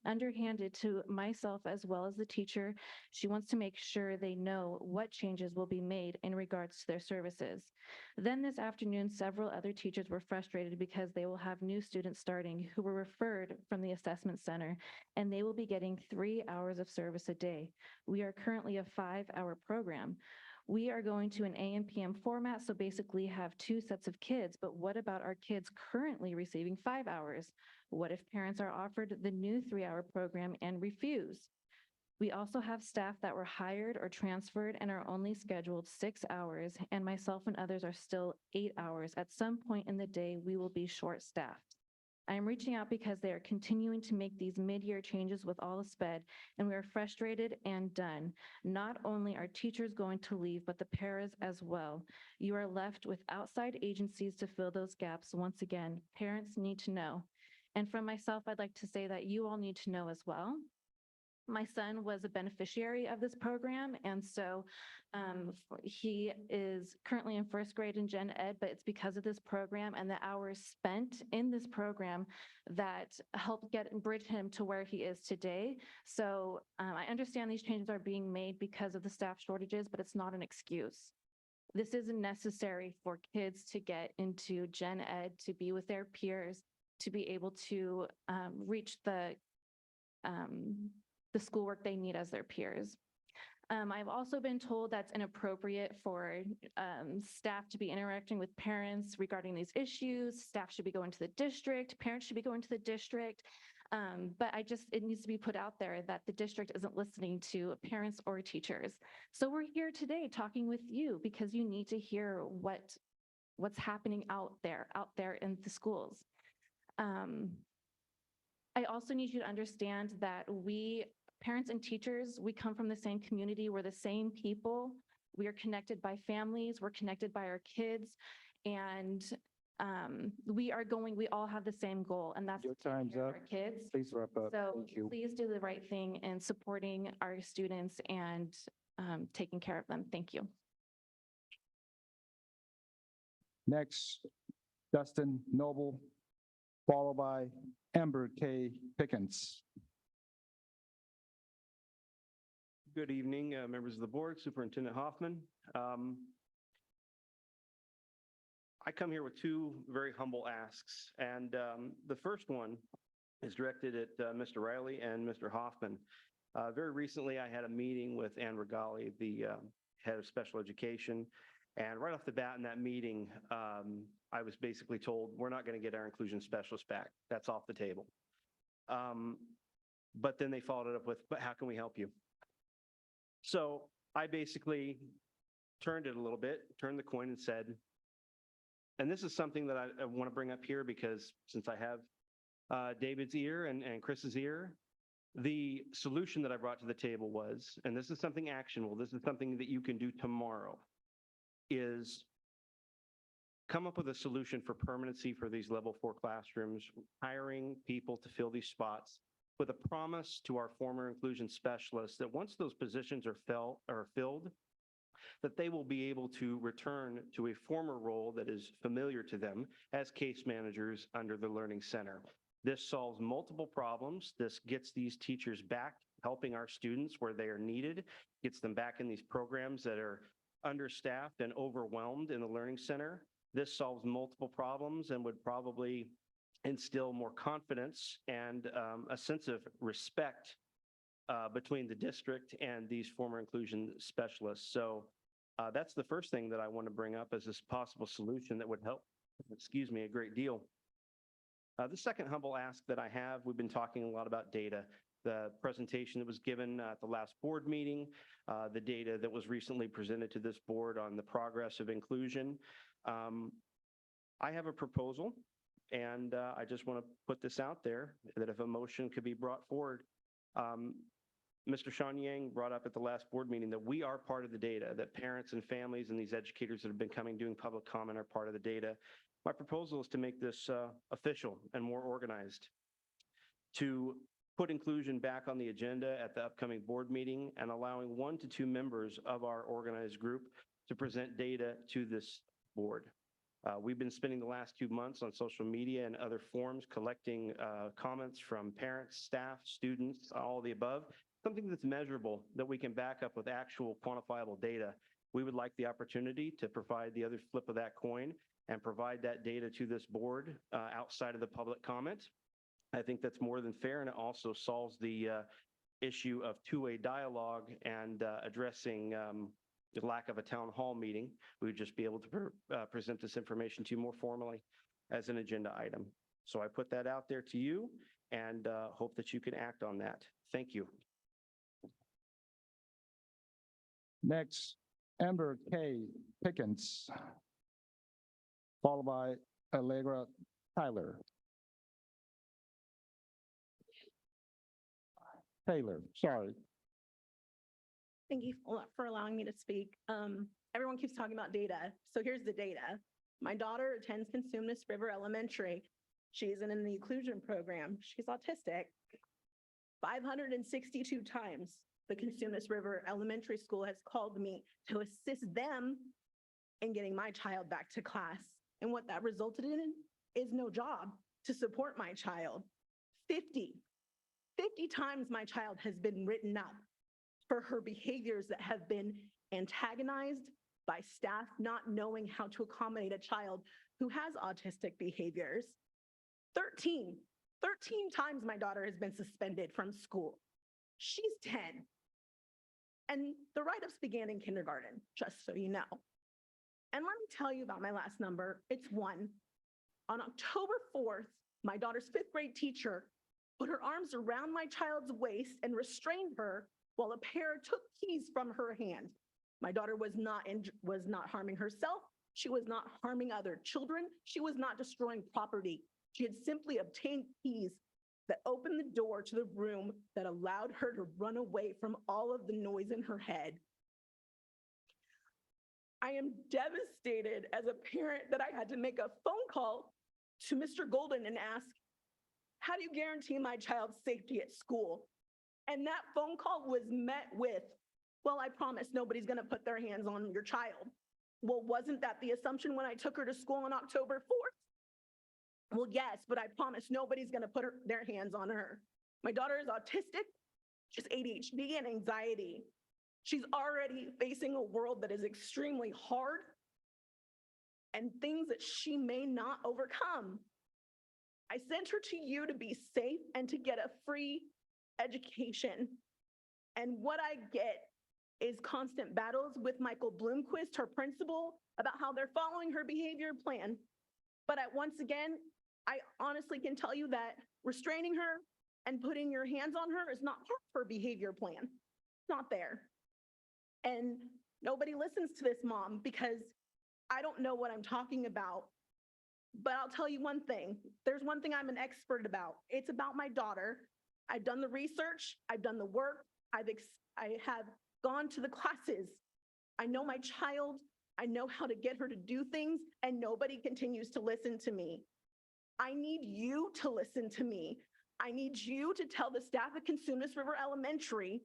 underhanded to myself as well as the teacher. She wants to make sure they know what changes will be made in regards to their services. Then this afternoon, several other teachers were frustrated because they will have new students starting who were referred from the assessment center, and they will be getting 3 hours of service a day. We are currently a 5-hour program. We are going to an AM PM format, so basically have 2 sets of kids, but what about our kids currently receiving 5 hours? What if parents are offered the new 3-hour program and refuse? We also have staff that were hired or transferred and are only scheduled 6 hours, and myself and others are still 8 hours. At some point in the day, we will be short-staffed. I am reaching out because they are continuing to make these mid-year changes with all the sped, and we are frustrated and done. Not only are teachers going to leave, but the paras as well. You are left with outside agencies to fill those gaps. Once again, parents need to know. And from myself, I'd like to say that you all need to know as well. My son was a beneficiary of this program, and so he is currently in 1st grade in Gen Ed, but it's because of this program and the hours spent in this program that helped bridge him to where he is today. So I understand these changes are being made because of the staff shortages, but it's not an excuse. This isn't necessary for kids to get into Gen Ed, to be with their peers, to be able to reach the schoolwork they need as their peers. I've also been told that's inappropriate for staff to be interacting with parents regarding these issues. Staff should be going to the district, parents should be going to the district. But it needs to be put out there that the district isn't listening to parents or teachers. So we're here today talking with you because you need to hear what's happening out there in the schools. I also need you to understand that parents and teachers, we come from the same community. We're the same people. We are connected by families. We're connected by our kids. And we all have the same goal, and that's Your to take time's care of up. our kids. Please wrap up. So Thank you. please do the right thing in supporting our students and taking care of them. Thank you. Next, Dustin Noble, followed by Amber K. Pickens. Good evening, members of the board, Superintendent Hoffman. I come here with two very humble asks, and the first one is directed at Mr. Riley and Mr. Hoffman. Very recently, I had a meeting with Ann Regali, the head of special education, and right off the bat in that meeting, I was basically told, we're not going to get our inclusion specialist back. That's off the table. But then they followed it up with, but how can we help you? So I basically turned it a little bit, turned the coin and said, and this is something that I want to bring up here because since I have David's ear and Chris's ear, the solution that I brought to the table was, and this is something actionable, this is something that you can do tomorrow, is come up with a solution for permanency for these level 4 classrooms, hiring people to fill these spots with a promise to our former inclusion specialists that once those positions are filled, that they will be able to return to a former role that is familiar to them as case managers under the Learning Center. This solves multiple problems. This gets these teachers back helping our students where they are needed, gets them back in these programs that are understaffed and overwhelmed in the Learning Center. This solves multiple problems and would probably instill more confidence and a sense of respect between the district and these former inclusion specialists. So that's the first thing that I want to bring up as this possible solution that would help, a great deal. The second humble ask that I have, we've been talking a lot about data. The presentation that was given at the last board meeting, the data that was recently presented to this board on the progress of inclusion. I have a proposal, and I just want to put this out there, that if a motion could be brought forward, Mr. Sean Yang brought up at the last board meeting that we are part of the data, that parents and families and these educators that have been coming doing public comment are part of the data. My proposal is to make this official and more organized, to put inclusion back on the agenda at the upcoming board meeting and allowing 1 to 2 members of our organized group to present data to this board. We've been spending the last 2 months on social media and other forums collecting comments from parents, staff, students, all the above, something that's measurable that we can back up with actual quantifiable data. We would like the opportunity to provide the other flip of that coin and provide that data to this board outside of the public comment. I think that's more than fair, and it also solves the issue of two-way dialogue and addressing the lack of a town hall meeting. We would just be able to present this information to you more formally as an agenda item. So I put that out there to you and hope that you can act on that. Thank you. Next, Amber K. Pickens, followed by Allegra Taylor, sorry. Thank you for allowing me to speak. Everyone keeps talking about data. So here's the data. My daughter attends Consumnes River Elementary. She's in the inclusion program. She's autistic. 562 times the Consumnes River Elementary School has called me to assist them in getting my child back to class. And what that resulted in is no job to support my child. 50 times my child has been written up for her behaviors that have been antagonized by staff not knowing how to accommodate a child who has autistic behaviors. 13 times my daughter has been suspended from school. She's 10. And the write-ups began in kindergarten, just so you know. And let me tell you about my last number. It's 1. On October 4th, my daughter's 5th grade teacher put her arms around my child's waist and restrained her while a pair took keys from her hand. My daughter was not harming herself. She was not harming other children. She was not destroying property. She had simply obtained keys that opened the door to the room that allowed her to run away from all of the noise in her head. I am devastated as a parent that I had to make a phone call to Mr. Golden and ask, how do you guarantee my child's safety at school? And that phone call was met with, well, I promise nobody's gonna put their hands on your child. Well, wasn't that the assumption when I took her to school on October 4th? Well, yes, but I promise nobody's gonna put their hands on her. My daughter is autistic, she's ADHD and anxiety. She's already facing a world that is extremely hard and things that she may not overcome. I sent her to you to be safe and to get a free education. And what I get is constant battles with Michael Bloomquist, her principal, about how they're following her behavior plan. But once again, I honestly can tell you that restraining her and putting your hands on her is not part of her behavior plan. It's not there. And nobody listens to this, Mom, because I don't know what I'm talking about. But I'll tell you one thing. There's one thing I'm an expert about. It's about my daughter. I've done the research. I've done the work. I have gone to the classes. I know my child. I know how to get her to do things, and nobody continues to listen to me. I need you to listen to me. I need you to tell the staff at Cosumnes River Elementary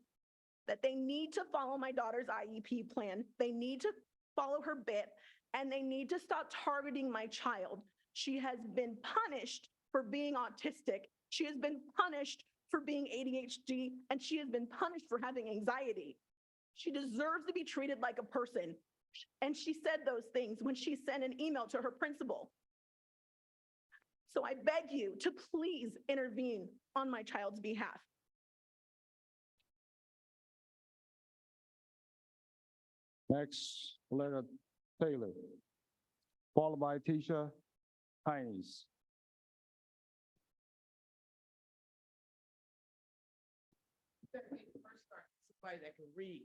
that they need to follow my daughter's IEP plan. They need to follow her BIP, and they need to stop targeting my child. She has been punished for being autistic. She has been punished for being ADHD, and she has been punished for having anxiety. She deserves to be treated like a person. And she said those things when she sent an email to her principal. So I beg you to please intervene on my child's behalf. Next, Leonard Taylor, followed by Tisha Hines. Somebody that can read.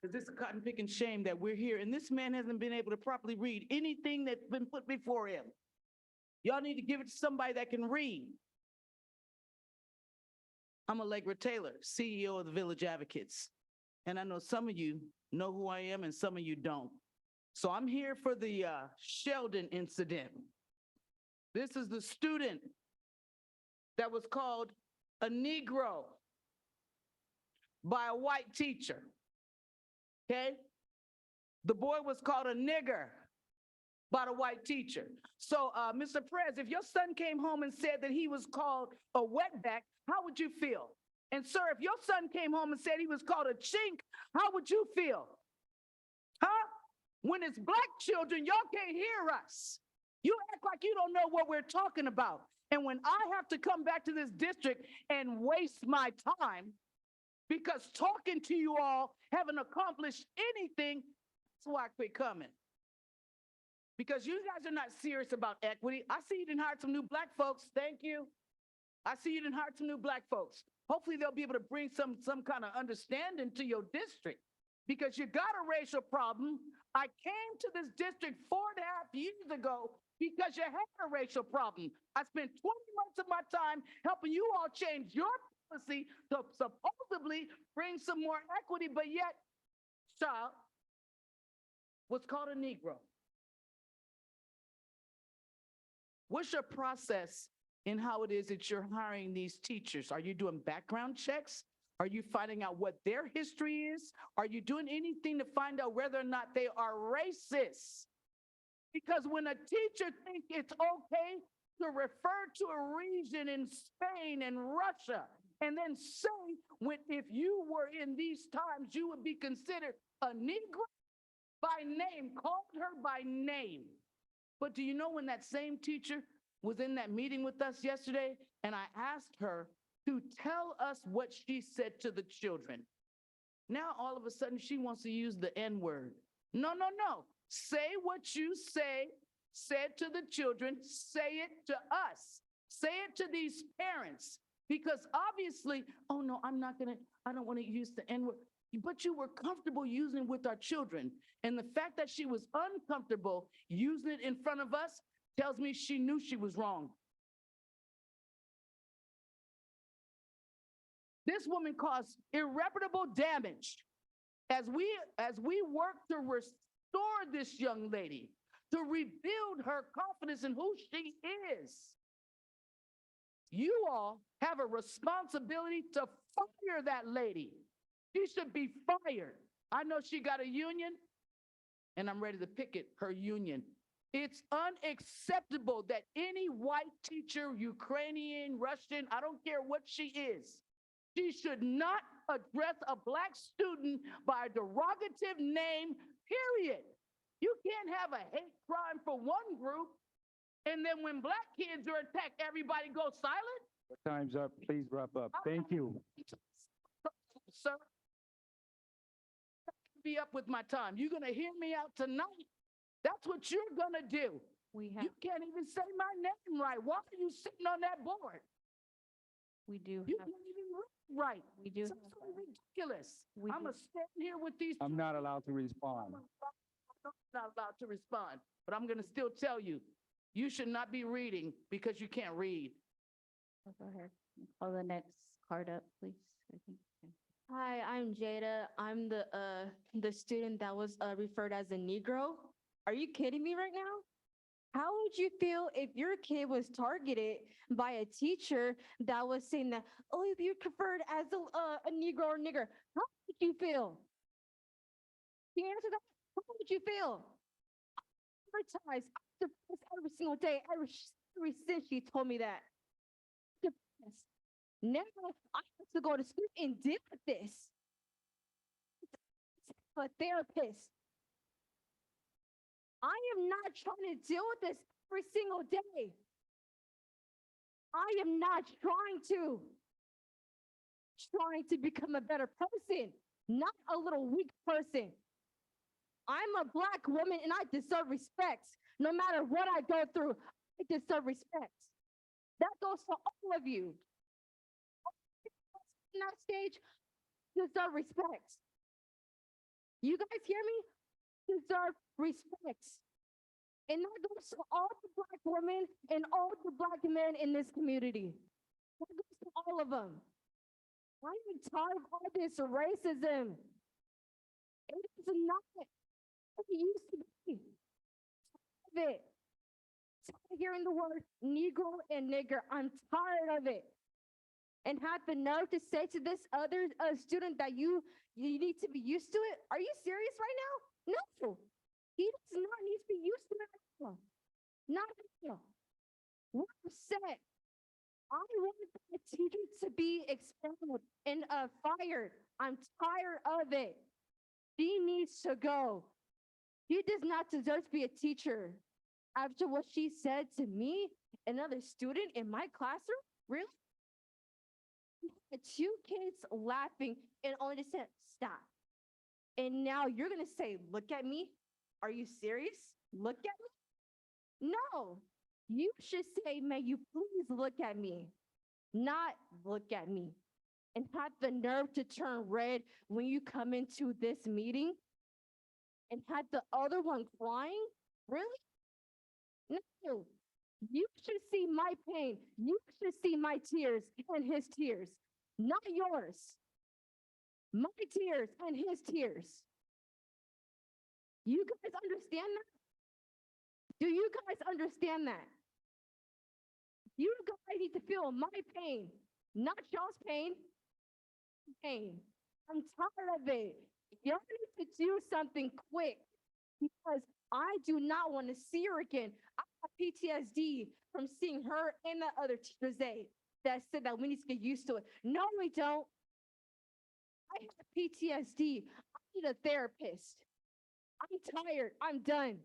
Because this is cotton picking shame that we're here and this man hasn't been able to properly read anything that's been put before him. Y'all need to give it to somebody that can read. I'm Allegra Taylor, CEO of the Village Advocates. And I know some of you know who I am and some of you don't. So I'm here for the Sheldon incident. This is the student that was called a Negro by a white teacher, okay? The boy was called a nigger by the white teacher. So, Mr. Perez, if your son came home and said that he was called a wetback, how would you feel? And sir, if your son came home and said he was called a chink, how would you feel? Huh? When it's black children, y'all can't hear us. You act like you don't know what we're talking about. And when I have to come back to this district and waste my time because talking to you all haven't accomplished anything, that's why I quit coming. Because you guys are not serious about equity. I see you didn't hire some new black folks. Thank you. I see you didn't hire some new black folks. Hopefully they'll be able to bring some kind of understanding to your district because you got a racial problem. I came to this district 4.5 years ago because you had a racial problem. I spent 20 months of my time helping you all change your policy to supposedly bring some more equity, but yet, child was called a Negro. What's your process in how it is that you're hiring these teachers? Are you doing background checks? Are you finding out what their history is? Are you doing anything to find out whether or not they are racist? Because when a teacher thinks it's okay to refer to a region in Spain and Russia, and then say, if you were in these times, you would be considered a Negro by name, called her by name. But do you know when that same teacher was in that meeting with us yesterday, and I asked her to tell us what she said to the children. Now, all of a sudden, she wants to use the N-word. No, no, no. Say what you said to the children, say it to us. Say it to these parents. Because obviously, oh no, I don't want to use the N-word. But you were comfortable using it with our children. And the fact that she was uncomfortable using it in front of us tells me she knew she was wrong. This woman caused irreparable damage as we work to restore this young lady, to rebuild her confidence in who she is. You all have a responsibility to fire that lady. She should be fired. I know she got a union, and I'm ready to picket her union. It's unacceptable that any white teacher, Ukrainian, Russian, I don't care what she is, she should not address a Black student by a derogative name, period. You can't have a hate crime for one group, and then when Black kids are attacked, everybody goes silent? Time's up. Please wrap up. Thank you. Sir, be up with my time. You're gonna hear me out tonight. That's what you're gonna do. You can't even say my name right. Why are you sitting on that board? We do You have, can't even read right. we do It's have, absolutely ridiculous. We I'm do- gonna stand here with these. I'm not allowed to respond. I'm not allowed to respond, but I'm gonna still tell you, you should not be reading because you can't read. go ahead. Call the next card up, please. I think. Hi, I'm Jada. I'm the student that was referred as a Negro. Are you kidding me right now? How would you feel if your kid was targeted by a teacher that was saying that, oh, if you're referred as a Negro or nigger, how would you feel? Can you answer that? How would you feel? Advertise, I'm depressed every single day, ever since she told me that. Depressed. Now I have to go to school and deal with this. A therapist. I am not trying to deal with this every single day. I am not trying to become a better person, not a little weak person. I'm a Black woman and I deserve respect. No matter what I go through, I deserve respect. That goes for all of you. On that stage, deserve respect. You guys hear me? Deserve respect. And that goes to all the Black women and all the Black men in this community. That goes to all of them. I'm tired of all this racism. It is not what it used to be. Tired of it. Tired of hearing the word Negro and nigger. I'm tired of it. And had the nerve to say to this other student that you need to be used to it. Are you serious right now? No. He does not need to be used to it right now. Not at all. We're upset. I want the teacher to be expelled and fired. I'm tired of it. She needs to go. She does not deserve to be a teacher. After what she said to me, another student in my classroom, really? Two kids laughing and only just said, stop. And now you're gonna say, look at me? Are you serious? Look at me? No, you should say, may you please look at me, not look at me. And have the nerve to turn red when you come into this meeting and had the other one crying? Really? No, you should see my pain. You should see my tears and his tears, not yours. My tears and his tears. You guys understand that? Do you guys understand that? You guys need to feel my pain, not y'all's pain. I'm tired of it. Y'all need to do something quick because I do not want to see her again. I have PTSD from seeing her and the other teachers that said that we need to get used to it. No, we don't. I have PTSD. I need a therapist. I'm tired. I'm done.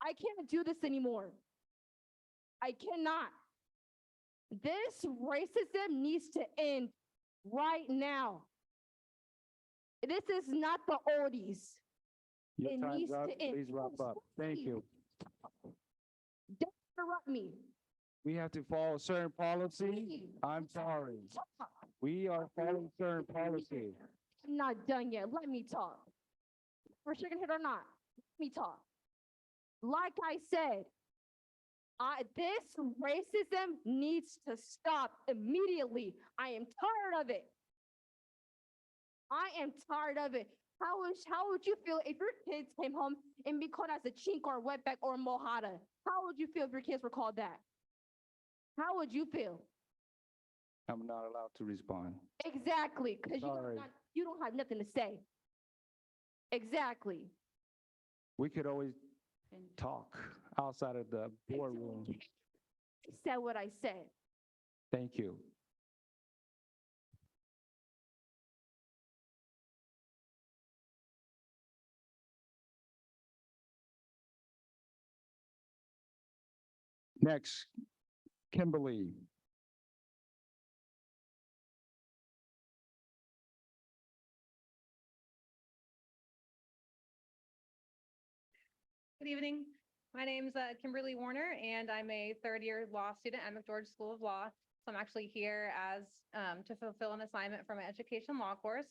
I can't do this anymore. I cannot. This racism needs to end right now. This is not the oldies. Your It time's needs up. to end. Please wrap up. Thank you. Don't interrupt me. We have to follow certain policy. I'm sorry. We are following certain policy. I'm not done yet. Let me talk. For shaking head or not, let me talk. Like I said, this racism needs to stop immediately. I am tired of it. I am tired of it. How would you feel if your kids came home and be called as a chink or wetback or mojada? How would you feel if your kids were called that? How would you feel? I'm not allowed to respond. Exactly, because Sorry. you don't have nothing to say. Exactly. We could always talk outside of the boardroom. I said what I said. Thank you. Next, Kimberly. Good evening. My name's Kimberly Warner, and I'm a third-year law student at McGeorge School of Law. So I'm actually here as to fulfill an assignment from an education law course.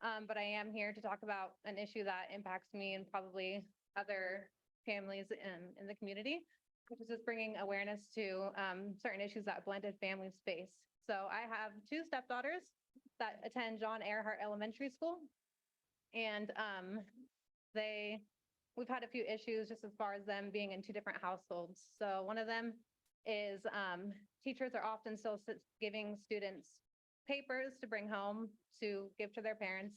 But I am here to talk about an issue that impacts me and probably other families in the community, which is just bringing awareness to certain issues that blended families face. So I have two stepdaughters that attend John Earhart Elementary School, and we've had a few issues just as far as them being in two different households. So one of them is teachers are often still giving students papers to bring home to give to their parents.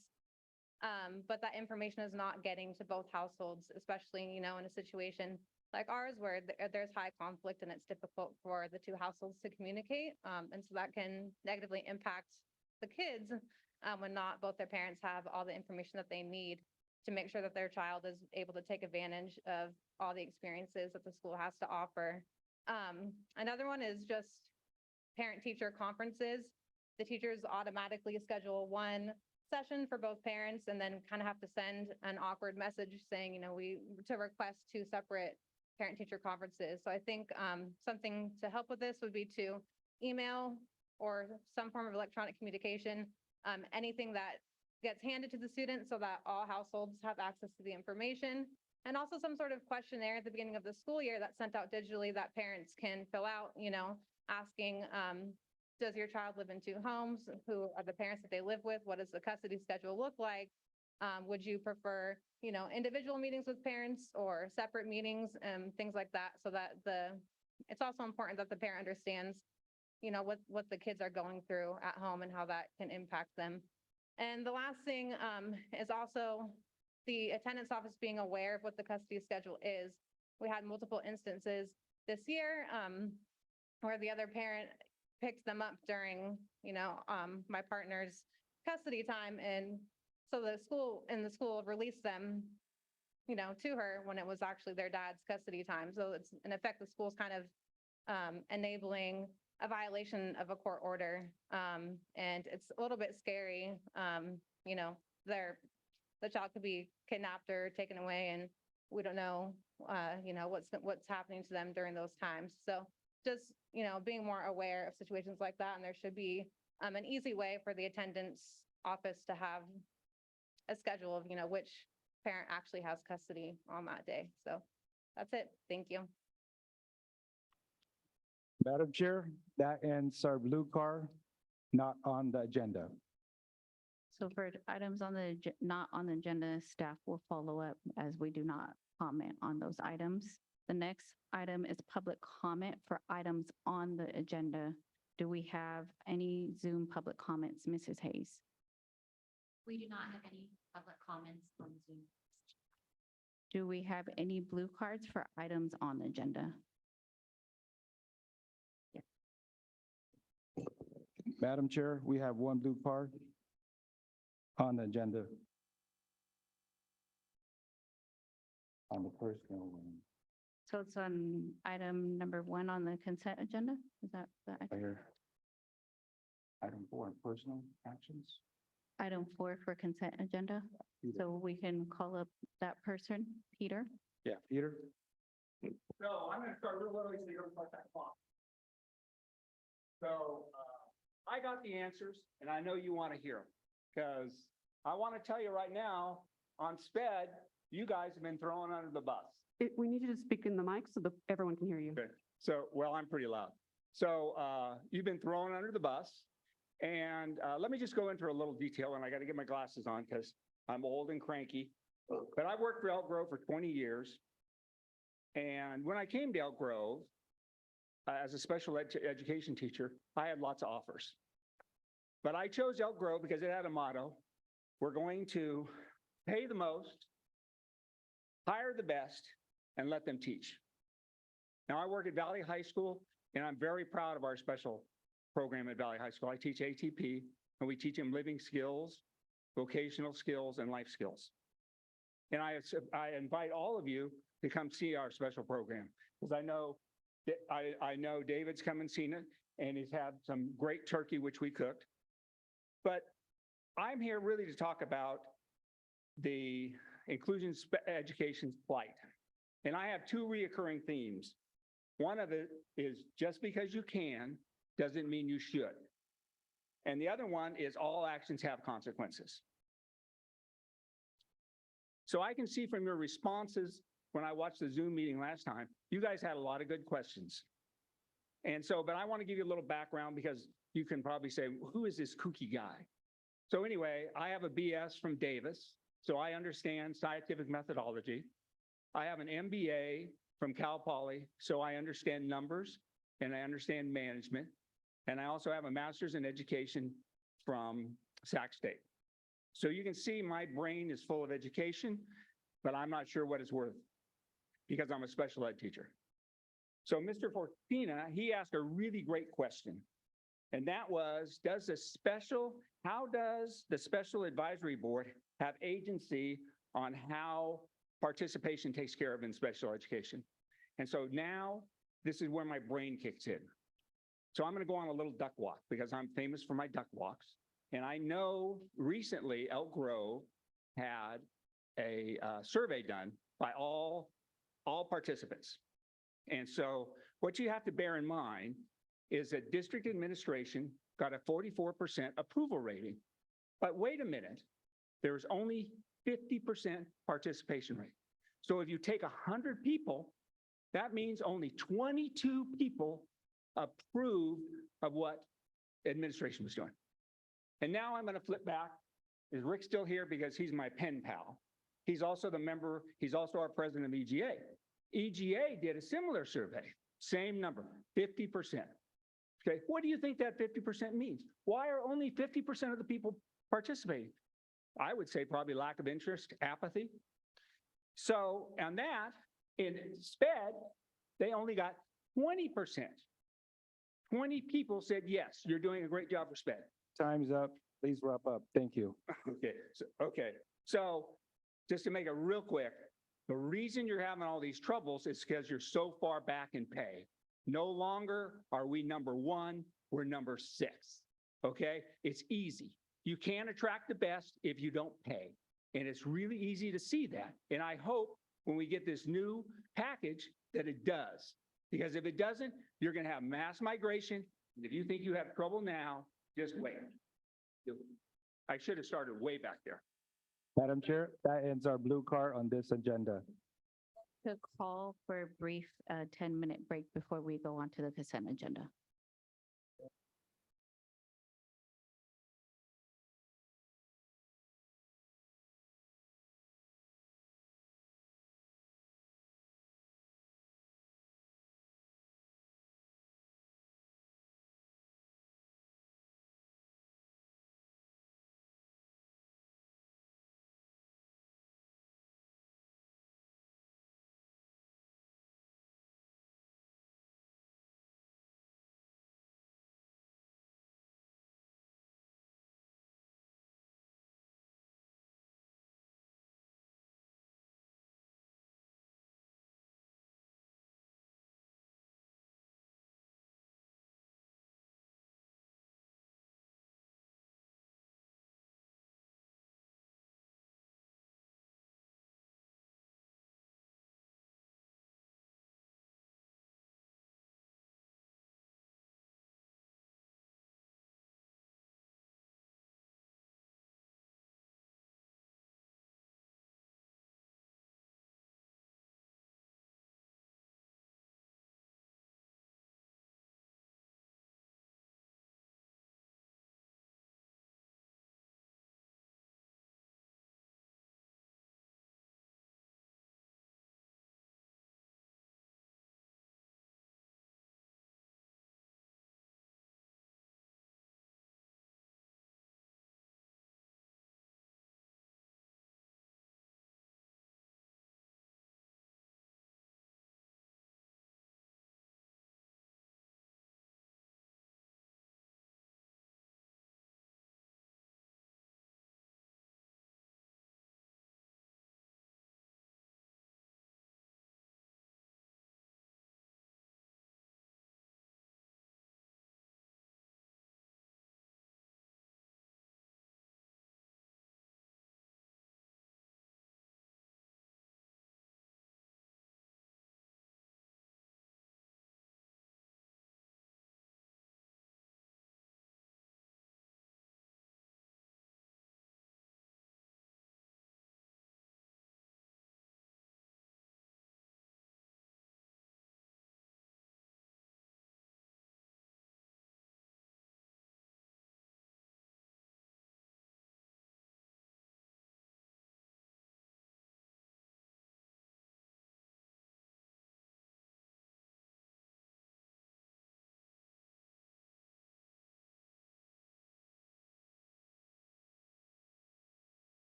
But that information is not getting to both households, especially, in a situation like ours where there's high conflict and it's difficult for the two households to communicate. And so that can negatively impact the kids when not both their parents have all the information that they need to make sure that their child is able to take advantage of all the experiences that the school has to offer. Another one is just parent-teacher conferences. The teachers automatically schedule one session for both parents and then kind of have to send an awkward message saying, to request two separate parent-teacher conferences. So I think something to help with this would be to email or some form of electronic communication, anything that gets handed to the students so that all households have access to the information. And also some sort of questionnaire at the beginning of the school year that's sent out digitally that parents can fill out, asking, does your child live in two homes? Who are the parents that they live with? What does the custody schedule look like? Would you prefer, individual meetings with parents or separate meetings and things like that, so that it's also important that the parent understands, what the kids are going through at home and how that can impact them. And the last thing is also the attendance office being aware of what the custody schedule is. We had multiple instances this year where the other parent picked them up during, my partner's custody time. And so the school released them, to her when it was actually their dad's custody time. So it's in effect, the school's kind of enabling a violation of a court order. And it's a little bit scary. The child could be kidnapped or taken away, and we don't know, what's happening to them during those times. So just, being more aware of situations like that. And there should be an easy way for the attendance office to have a schedule of, which parent actually has custody on that day. So that's it. Thank you. Madam Chair, that ends our blue card, not on the agenda. So for items not on the agenda, staff will follow up as we do not comment on those items. The next item is public comment for items on the agenda. Do we have any Zoom public comments, Mrs. Hayes? We do not have any public comments on Zoom. Do we have any blue cards for items on the agenda? Madam Chair, we have one blue card on the agenda. On the personal one. So it's on item number 1 on the consent agenda? Is that the Right here. Item 4, personal actions. Item 4 for consent agenda. So we can call up that person, Peter. Yeah, Peter? So I'm gonna start real early so you don't start that clock. So, I got the answers and I know you want to hear them. Because I want to tell you right now, on SPED, you guys have been thrown under the bus. We need you to speak in the mic so that everyone can hear you. Okay. So, well, I'm pretty loud. So, you've been thrown under the bus. And, let me just go into a little detail, and I got to get my glasses on because I'm old and cranky. But I worked for Elk Grove for 20 years. And when I came to Elk Grove, as a special education teacher, I had lots of offers. But I chose Elk Grove because it had a motto: we're going to pay the most, hire the best, and let them teach. Now, I work at Valley High School, and I'm very proud of our special program at Valley High School. I teach ATP, and we teach them living skills, vocational skills, and life skills. And I invite all of you to come see our special program, because I know David's come and seen it, and he's had some great turkey, which we cooked. But I'm here really to talk about the inclusion education plight. And I have two reoccurring themes. One of it is just because you can doesn't mean you should. And the other one is all actions have consequences. So I can see from your responses when I watched the Zoom meeting last time, you guys had a lot of good questions. And so, but I want to give you a little background because you can probably say, who is this kooky guy? So anyway, I have a BS from Davis, so I understand scientific methodology. I have an MBA from Cal Poly, so I understand numbers and I understand management. And I also have a master's in education from Sac State. So you can see my brain is full of education, but I'm not sure what it's worth because I'm a special ed teacher. So Mr. Fortina, he asked a really great question. And that was, how does the Special Advisory Board have agency on how participation takes care of in special education? And so now this is where my brain kicks in. So I'm going to go on a little duck walk because I'm famous for my duck walks. And I know recently Elk Grove had a survey done by all participants. And so what you have to bear in mind is that district administration got a 44% approval rating. But wait a minute, there's only 50% participation rate. So if you take 100 people, that means only 22 people approved of what administration was doing. And now I'm going to flip back. Is Rick still here? Because he's my pen pal. He's also the member, he's also our president of EGA. EGA did a similar survey, same number, 50%. Okay, what do you think that 50% means? Why are only 50% of the people participating? I would say probably lack of interest, apathy. So on that, in SPED, they only got 20%. 20 people said, yes, you're doing a great job for SPED. Time's up. Please wrap up. Thank you. So just to make it real quick, the reason you're having all these troubles is because you're so far back in pay. No longer are we number 1, we're number 6. Okay, it's easy. You can't attract the best if you don't pay. And it's really easy to see that. And I hope when we get this new package that it does. Because if it doesn't, you're going to have mass migration. And if you think you have trouble now, just wait. I should have started way back there. Madam Chair, that ends our blue card on this agenda. To call for a brief 10-minute break before we go on to the consent agenda.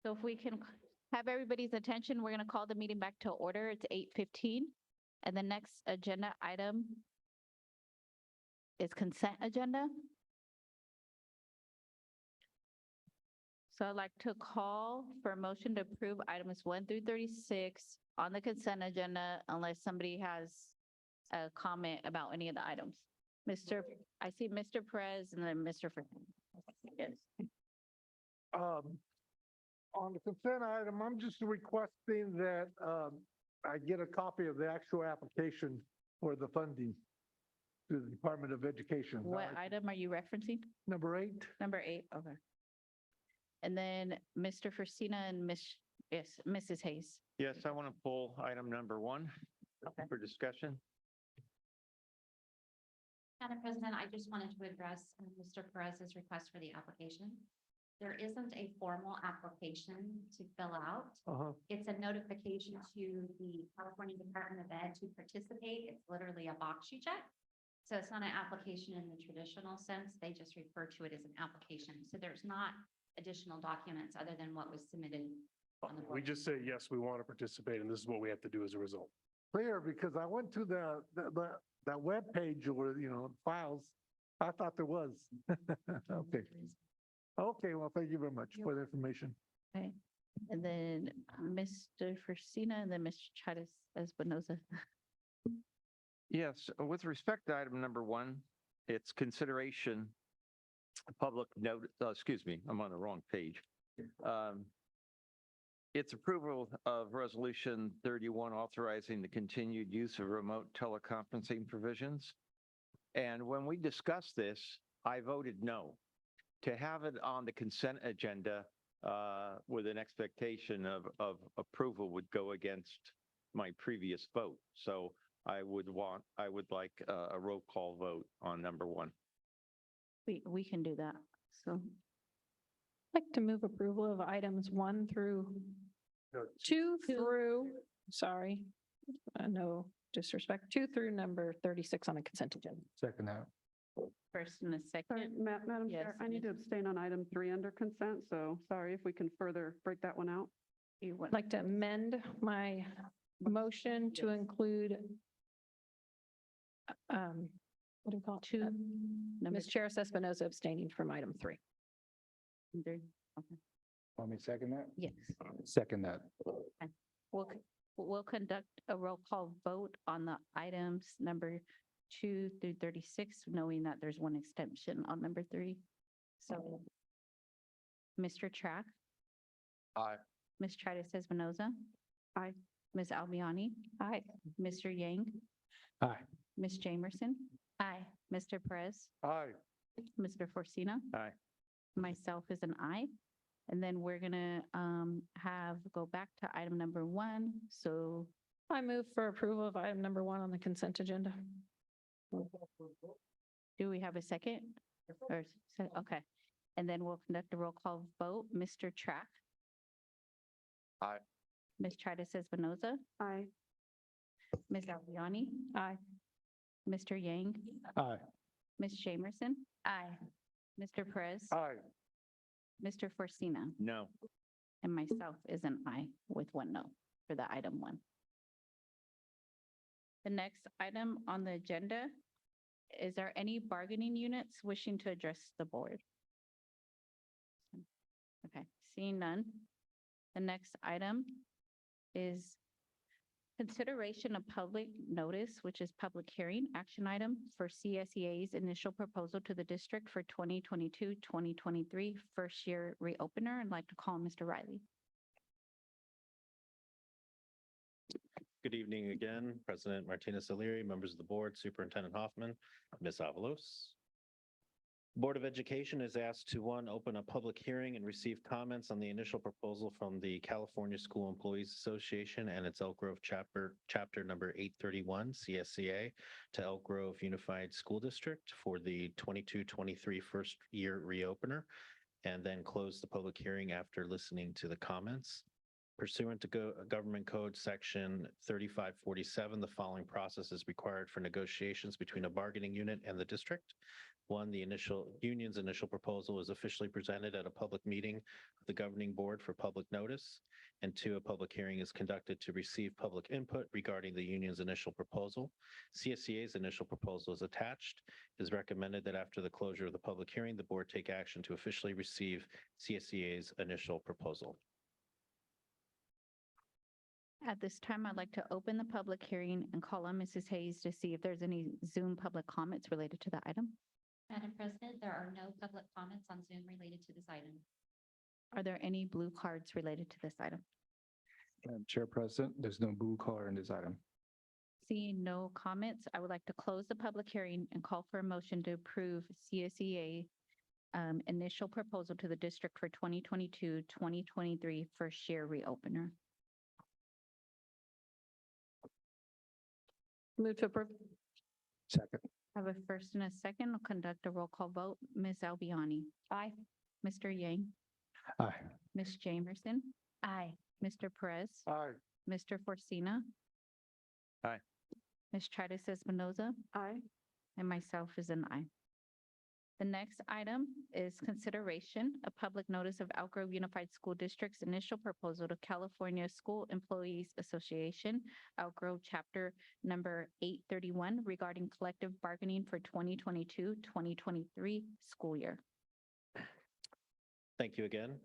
So if we can have everybody's attention, we're going to call the meeting back to order. It's 8:15. And the next agenda item is consent agenda. So I'd like to call for a motion to approve items 1 through 36 on the consent agenda unless somebody has a comment about any of the items. I see Mr. Perez and then Mr. Yes. On the consent item, I'm just requesting that I get a copy of the actual application for the funding to the Department of Education. What item are you referencing? Number 8. Number 8, okay. And then Mr. Fursina and Mrs. Hayes. Yes, I want to pull item number 1 for discussion. Madam President, I just wanted to address Mr. Perez's request for the application. There isn't a formal application to fill out. It's a notification to the California Department of Ed to participate. It's literally a box you check. So it's not an application in the traditional sense. They just refer to it as an application. So there's not additional documents other than what was submitted on the board. We just say, yes, we want to participate, and this is what we have to do as a result. Clear, because I went to that webpage or, files. I thought there was. Okay. Okay, well, thank you very much for the information. Okay. And then Mr. Fursina and then Mr. Chavez Espinoza. Yes, with respect to item number 1, it's consideration public note, excuse me, I'm on the wrong page. It's approval of resolution 31 authorizing the continued use of remote teleconferencing provisions. And when we discussed this, I voted no. To have it on the consent agenda with an expectation of approval would go against my previous vote. So I would like a roll call vote on number 1. We can do that. So I'd like to move approval of items 1 through 2 through, sorry, no disrespect, 2 through number 36 on the consent agenda. Second that. first and a Sorry, second. Madam Yes, Chair, I need to Ms. abstain on item 3 under consent, so sorry if we can further break that one out. I'd like to amend my motion to include what do we call it? 2, number Ms. Chair Espinoza abstaining from item 3. 3. Okay. Want me to second that? Yes. Second that. We'll conduct a roll call vote on the items number 2 through 36, knowing that there's one extension on number 3. So Mr. Track, Aye. Ms. Tritis Espinoza. Aye. Ms. Albiani. Aye. Mr. Yang. Aye. Ms. Jamerson. Aye. Mr. Perez. Aye. Mr. Forcina. Aye. Myself is an aye. And then we're gonna go back to item number 1. So I move for approval of item number 1 on the consent agenda. do we have a second? Okay. And then we'll conduct a roll call vote. Mr. Track. Aye. Ms. Tritis Espinoza. Aye. Ms. Albiani. Aye. Mr. Yang. Aye. Ms. Jamerson. Aye. Mr. Perez. Aye. Mr. Forcina. No. And myself is an aye with 1 no for the item 1. The next item on the agenda, is there any bargaining units wishing to address the board? Okay, seeing none. The next item is consideration of public notice, which is public hearing action item for CSEA's initial proposal to the district for 2022-2023 first year reopener. I'd like to call Mr. Riley. Good evening again, President Martinez O'Leary, members of the board, Superintendent Hoffman, Ms. Avalos. Board of Education is asked to, 1, open a public hearing and receive comments on the initial proposal from the California School Employees Association and its Elk Grove chapter number 831 CSEA to Elk Grove Unified School District for the 22-23 first year reopener, and then close the public hearing after listening to the comments. Pursuant to Government Code Section 3547, the following process is required for negotiations between a bargaining unit and the district. One, the union's initial proposal is officially presented at a public meeting of the governing board for public notice. And two, a public hearing is conducted to receive public input regarding the union's initial proposal. CSEA's initial proposal is attached. It is recommended that after the closure of the public hearing, the board take action to officially receive CSEA's initial proposal. At this time, I'd like to open the public hearing and call on Mrs. Hayes to see if there's any Zoom public comments related to the item. Madam President, there are no public comments on Zoom related to this item. Are there any blue cards related to this item? Madam Chair President, there's no blue card in this item. Seeing no comments, I would like to close the public hearing and call for a motion to approve CSEA initial proposal to the district for 2022-2023 first year reopener. Move to approve. Second. I have a first and a second. I'll conduct a roll call vote. Ms. Albiani. Aye. Mr. Yang. Aye. Ms. Jamerson. Aye. Mr. Perez. Aye. Mr. Forcina. Aye. Ms. Tritis Espinoza. Aye. And myself is an aye. The next item is consideration of public notice of Elk Grove Unified School District's initial proposal to California School Employees Association, Elk Grove Chapter number 831 regarding collective bargaining for 2022-2023 school year. Thank you again.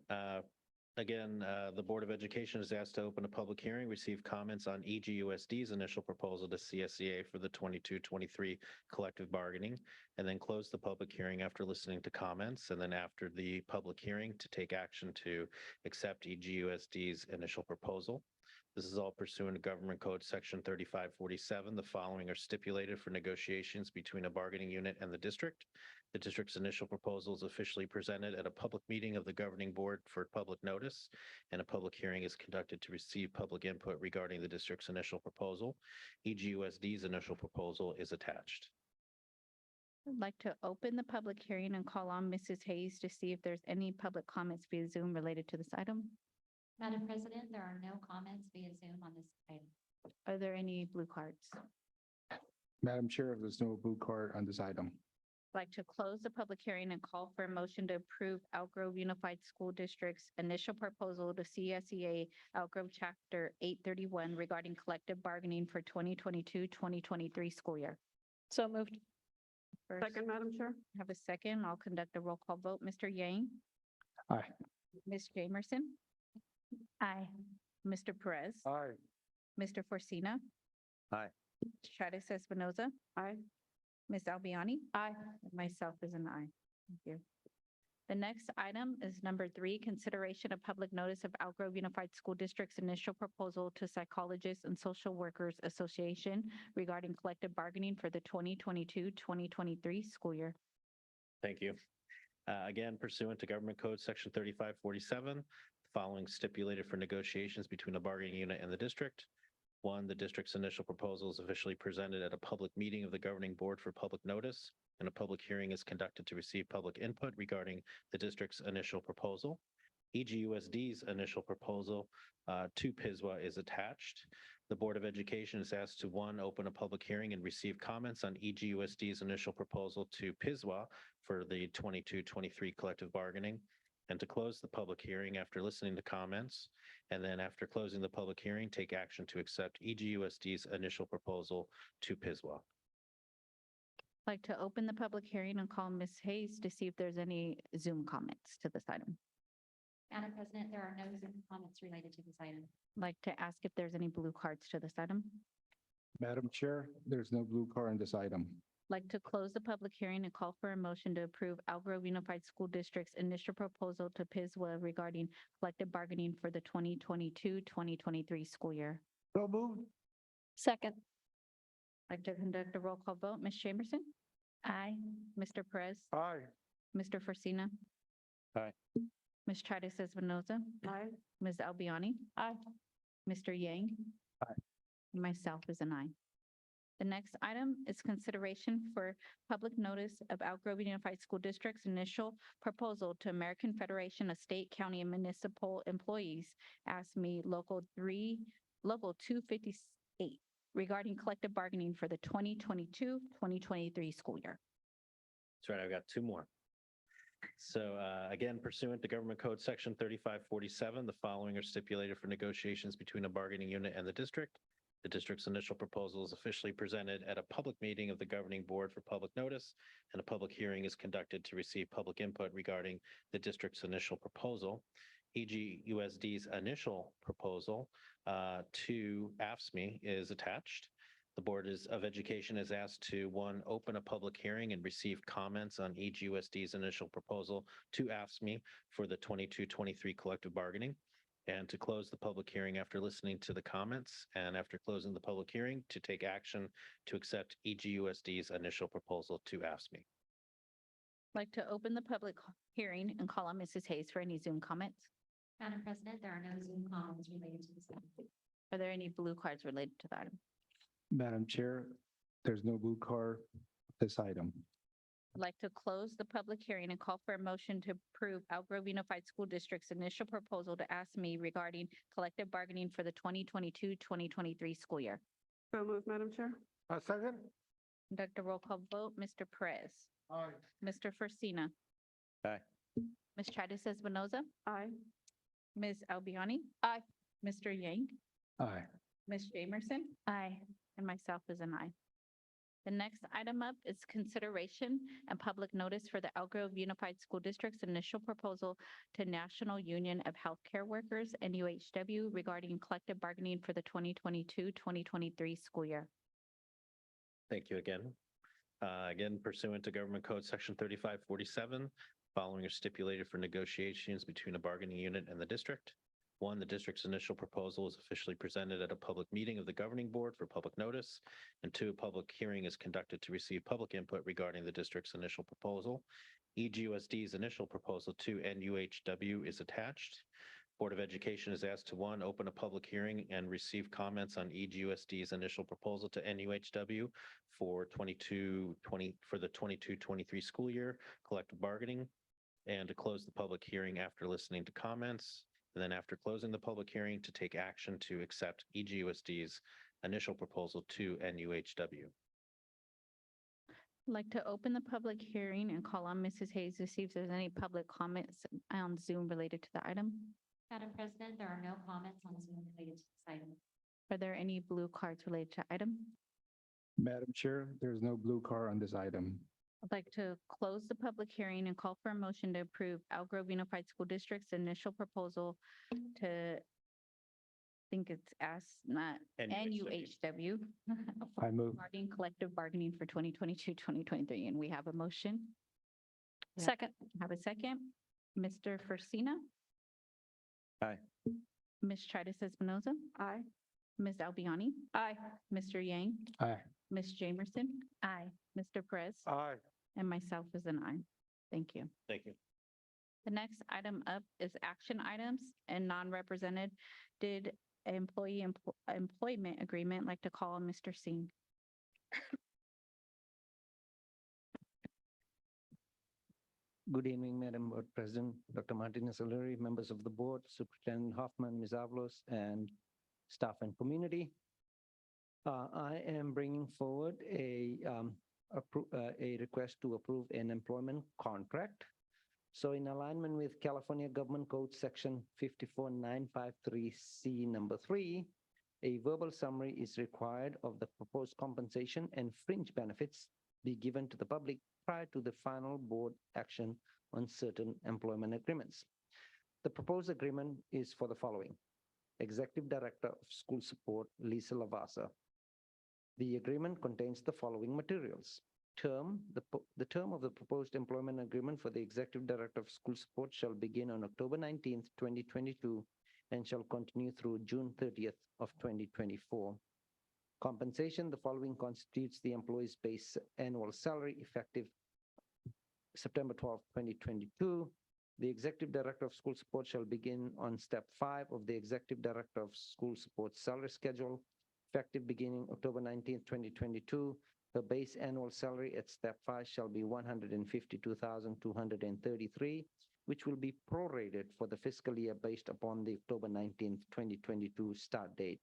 The Board of Education is asked to open a public hearing, receive comments on EGUSD's initial proposal to CSEA for the 22-23 collective bargaining, and then close the public hearing after listening to comments, and then after the public hearing to take action to accept EGUSD's initial proposal. This is all pursuant to Government Code Section 3547. The following are stipulated for negotiations between a bargaining unit and the district. The district's initial proposal is officially presented at a public meeting of the governing board for public notice, and a public hearing is conducted to receive public input regarding the district's initial proposal. EGUSD's initial proposal is attached. I'd like to open the public hearing and call on Mrs. Hayes to see if there's any public comments via Zoom related to this item. Madam President, there are no comments via Zoom on this item. Are there any blue cards? Madam Chair, there's no blue card on this item. I'd like to close the public hearing and call for a motion to approve Elk Grove Unified School District's initial proposal to CSEA Elk Grove Chapter 831 regarding collective bargaining for 2022-2023 school year. So moved. Second, Madam Chair. Have a second. I'll conduct a roll call vote. Mr. Yang. Aye. Ms. Jamerson. Aye. Mr. Perez. Aye. Mr. Forcina. Aye. Tritis Espinoza. Aye. Ms. Albiani. Aye. And myself is an aye. Thank you. The next item is number 3, consideration of public notice of Elk Grove Unified School District's initial proposal to Psychologists and Social Workers Association regarding collective bargaining for the 2022-2023 school year. Thank you. Again, pursuant to Government Code Section 3547, the following stipulated for negotiations between a bargaining unit and the district. 1, the district's initial proposal is officially presented at a public meeting of the governing board for public notice, and a public hearing is conducted to receive public input regarding the district's initial proposal. EGUSD's initial proposal to PSWA is attached. The Board of Education is asked to 1, open a public hearing and receive comments on EGUSD's initial proposal to PSWA for the 22-23 collective bargaining, and to close the public hearing after listening to comments, and then after closing the public hearing, take action to accept EGUSD's initial proposal to PSWA. I'd like to open the public hearing and call Ms. Hayes to see if there's any Zoom comments to this item. Madam President, there are no Zoom comments related to this item. I'd like to ask if there's any blue cards to this item. Madam Chair, there's no blue card on this item. I'd like to close the public hearing and call for a motion to approve Elk Grove Unified School District's initial proposal to PSWA regarding collective bargaining for the 2022-2023 school year. So moved. Second. I'd like to conduct a roll call vote. Ms. Jamerson? Aye. Mr. Perez? Aye. Mr. Forcina? Aye. Ms. Tritis Espinoza? Aye. Ms. Albiani? Aye. Mr. Yang? Aye. Myself is an aye. The next item is consideration for public notice of Algrove Unified School District's initial proposal to American Federation of State, County, and Municipal Employees, AFSCME Local 258, regarding collective bargaining for the 2022-2023 school year. That's right, I've got two more. So again, pursuant to Government Code Section 3547, the following are stipulated for negotiations between a bargaining unit and the district. The district's initial proposal is officially presented at a public meeting of the governing board for public notice, and a public hearing is conducted to receive public input regarding the district's initial proposal. EGUSD's initial proposal to AFSCME is attached. The Board of Education is asked to, one, open a public hearing and receive comments on EGUSD's initial proposal to AFSCME for the 22-23 collective bargaining, and to close the public hearing after listening to the comments, and after closing the public hearing, to take action to accept EGUSD's initial proposal to AFSCME. I'd like to open the public hearing and call on Mrs. Hayes for any Zoom comments. Madam President, there are no Zoom comments related to this item. Are there any blue cards related to the item? Madam Chair, there's no blue card this item. I'd like to close the public hearing and call for a motion to approve Algrove Unified School District's initial proposal to AFSCME regarding collective bargaining for the 2022-2023 school year. So move, Madam Chair. Second? Conduct a roll call vote. Mr. Perez. Aye. Mr. Forcina. Aye. Ms. Chadis Espinoza. Aye. Ms. Albiani. Aye. Mr. Yang. Aye. Ms. Jamerson. Aye. And myself is an aye. The next item up is consideration and public notice for the Algrove Unified School District's initial proposal to National Union of Healthcare Workers, NUHW, regarding collective bargaining for the 2022-2023 school year. Thank you again. Again, pursuant to Government Code Section 3547, following are stipulated for negotiations between a bargaining unit and the district. One, the district's initial proposal is officially presented at a public meeting of the governing board for public notice. And two, a public hearing is conducted to receive public input regarding the district's initial proposal. EGUSD's initial proposal to NUHW is attached. Board of Education is asked to, one, open a public hearing and receive comments on EGUSD's initial proposal to NUHW for the 22-23 school year collective bargaining, and to close the public hearing after listening to comments. And then after closing the public hearing, to take action to accept EGUSD's initial proposal to NUHW. I'd like to open the public hearing and call on Mrs. Hayes to see if there's any public comments on Zoom related to the item. Madam President, there are no comments on Zoom related to this item. Are there any blue cards related to item? Madam Chair, there's no blue card on this item. I'd like to close the public hearing and call for a motion to approve Algrove Unified School District's initial proposal to, I think it's NUHW. I move. Regarding collective bargaining for 2022-2023, and we have a motion. Second. Have a second. Mr. Forcina. Aye. Ms. Chadis Espinoza. Aye. Ms. Albiani. Aye. Mr. Yang. Aye. Ms. Jamerson. Aye. Mr. Perez. Aye. And myself is an aye. Thank you. Thank you. The next item up is action items and non-represented. Did employment agreement. Like to call on Mr. Singh. Good evening, Madam Board President, Dr. Martinez O'Leary, members of the board, Superintendent Hoffman, Ms. Avalos, and staff and community. I am bringing forward a request to approve an employment contract. So in alignment with California Government Code Section 54953C number 3, a verbal summary is required of the proposed compensation and fringe benefits be given to the public prior to the final board action on certain employment agreements. The proposed agreement is for the following. Executive Director of School Support, Lisa Lavasa. The agreement contains the following materials. The term of the proposed employment agreement for the Executive Director of School Support shall begin on October 19th, 2022, and shall continue through June 30th of 2024. Compensation, the following constitutes the employee's base annual salary effective September 12, 2022. The Executive Director of School Support shall begin on step 5 of the Executive Director of School Support salary schedule effective beginning October 19th, 2022. Her base annual salary at step 5 shall be $152,233, which will be prorated for the fiscal year based upon the October 19th, 2022 start date.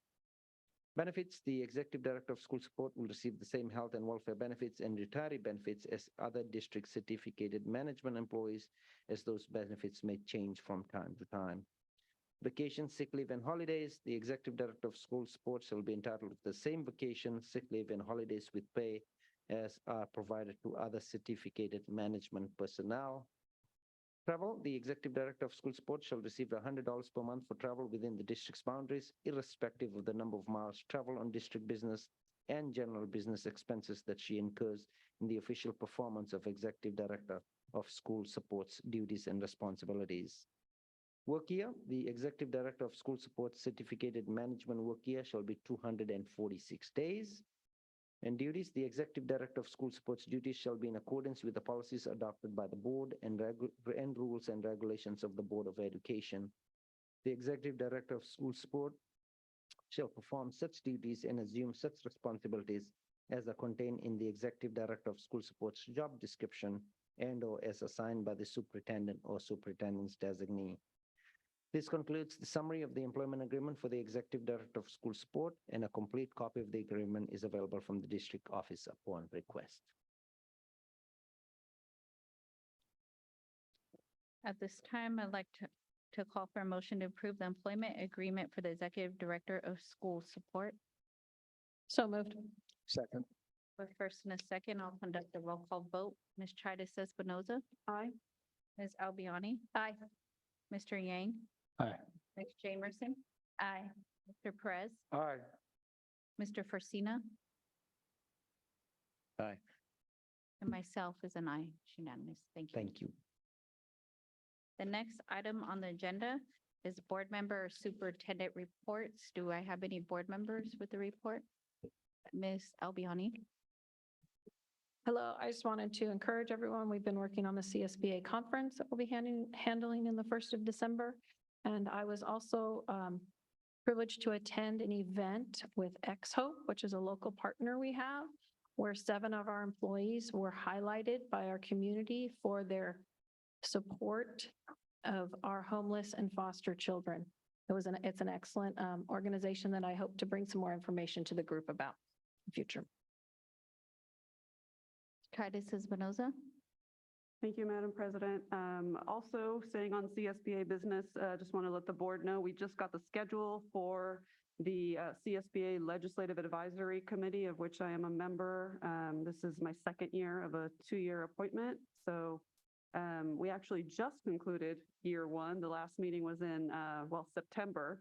Benefits: the Executive Director of School Support will receive the same health and welfare benefits and retiree benefits as other district certificated management employees, as those benefits may change from time to time. Vacation, sick leave, and holidays: the Executive Director of School Support shall be entitled to the same vacation, sick leave, and holidays with pay as are provided to other certificated management personnel. Travel: the Executive Director of School Support shall receive $100 per month for travel within the district's boundaries, irrespective of the number of miles traveled on district business and general business expenses that she incurs in the official performance of Executive Director of School Support's duties and responsibilities. Work year: the Executive Director of School Support certificated management work year shall be 246 days. And duties: the Executive Director of School Support's duties shall be in accordance with the policies adopted by the board and rules and regulations of the Board of Education. The Executive Director of School Support shall perform such duties and assume such responsibilities as are contained in the Executive Director of School Support's job description and/or as assigned by the superintendent or superintendent's designee. This concludes the summary of the employment agreement for the Executive Director of School Support, and a complete copy of the agreement is available from the district office upon request. At this time, I'd like to call for a motion to approve the employment agreement for the Executive Director of School Support. So moved. Second. With first and a second, I'll conduct a roll call vote. Ms. Tritis Espinoza. Aye. Ms. Albiani. Aye. Mr. Yang. Aye. Ms. Jamerson. Aye. Mr. Perez. Aye. Mr. Forcina. Aye. And myself is an aye. It's unanimous. Thank you. Thank you. The next item on the agenda is board member or superintendent reports. Do I have any board members with the report? Ms. Albiani. Hello, I just wanted to encourage everyone, we've been working on the CSBA conference that we'll be handling in the 1st of December. And I was also privileged to attend an event with X-Hope, which is a local partner we have, where 7 of our employees were highlighted by our community for their support of our homeless and foster children. It's an excellent organization that I hope to bring some more information to the group about in the future. Tritis Espinoza. Thank you, Madam President. Also staying on CSBA business, just want to let the board know, we just got the schedule for the CSBA Legislative Advisory Committee, of which I am a member. This is my 2nd year of a 2-year appointment. So we actually just concluded year 1. The last meeting was in, September.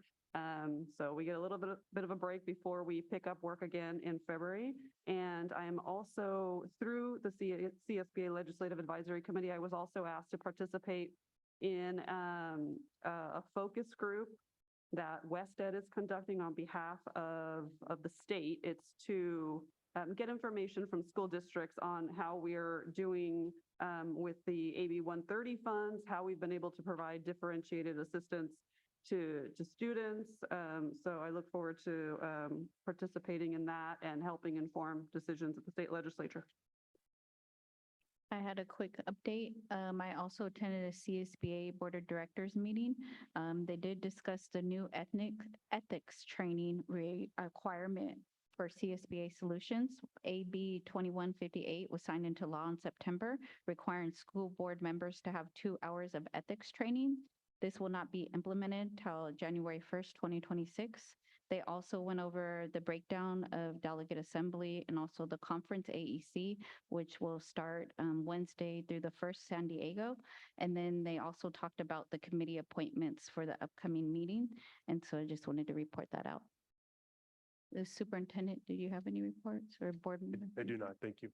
So we get a little bit of a break before we pick up work again in February. And I am also, through the CSBA Legislative Advisory Committee, I was also asked to participate in a focus group that WestEd is conducting on behalf of the state. It's to get information from school districts on how we're doing with the AB 130 funds, how we've been able to provide differentiated assistance to students. So I look forward to participating in that and helping inform decisions at the state legislature. I had a quick update. I also attended a CSBA Board of Directors meeting. They did discuss the new ethics training requirement for CSBA solutions. AB 2158 was signed into law in September, requiring school board members to have 2 hours of ethics training. This will not be implemented till January 1st, 2026. They also went over the breakdown of delegate assembly and also the conference AEC, which will start Wednesday through the 1st, San Diego. And then they also talked about the committee appointments for the upcoming meeting. And so I just wanted to report that out. The superintendent, do you have any reports or board members? I do not. Thank you.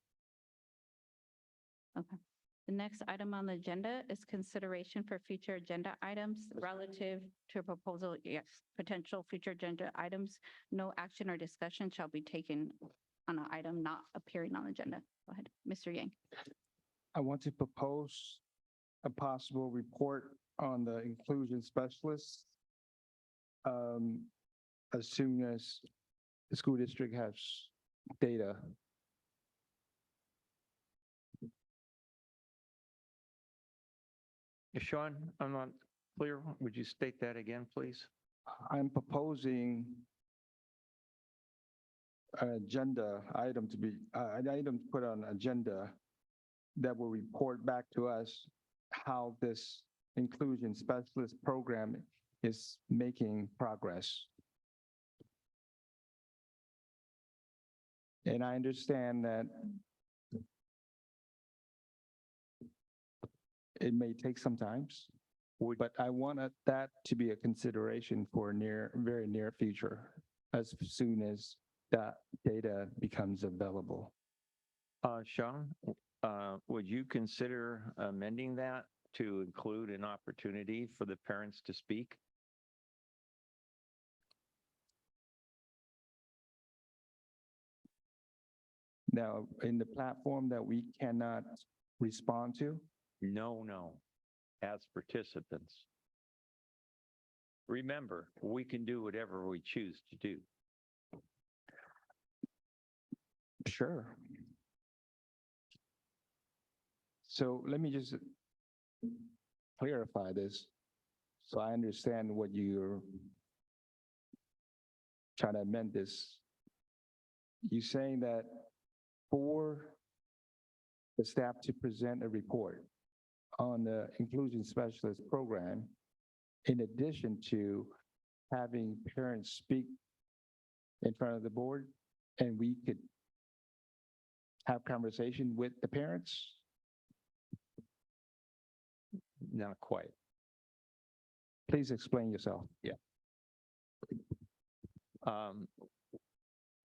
Okay. The next item on the agenda is consideration for future agenda items relative to a proposal. Yes, potential future agenda items. No action or discussion shall be taken on an item not appearing on the agenda. Go ahead, Mr. Yang. I want to propose a possible report on the inclusion specialists as soon as the school district has data. Sean, I'm not clear. Would you state that again, please? I'm proposing an agenda item to be, an item to put on agenda that will report back to us how this inclusion specialist program is making progress. And I understand that it may take some time, but I want that to be a consideration for very near future, as soon as that data becomes available. Sean, would you consider amending that to include an opportunity for the parents to speak? Now, in the platform that we cannot respond to? No, as participants. Remember, we can do whatever we choose to do. Sure. So let me just clarify this so I understand what you're trying to amend this. You're saying that for the staff to present a report on the inclusion specialist program, in addition to having parents speak in front of the board, and we could have conversation with the parents? Not quite. Please explain yourself. Yeah.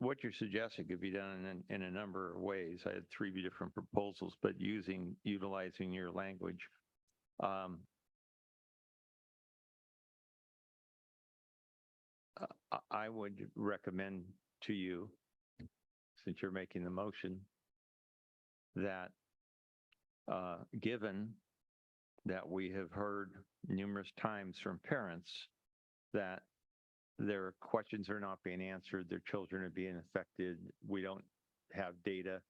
What you're suggesting could be done in a number of ways. I had 3 different proposals, but utilizing your language. I would recommend to you, since you're making the motion, that given that we have heard numerous times from parents that their questions are not being answered, their children are being affected, we don't have data.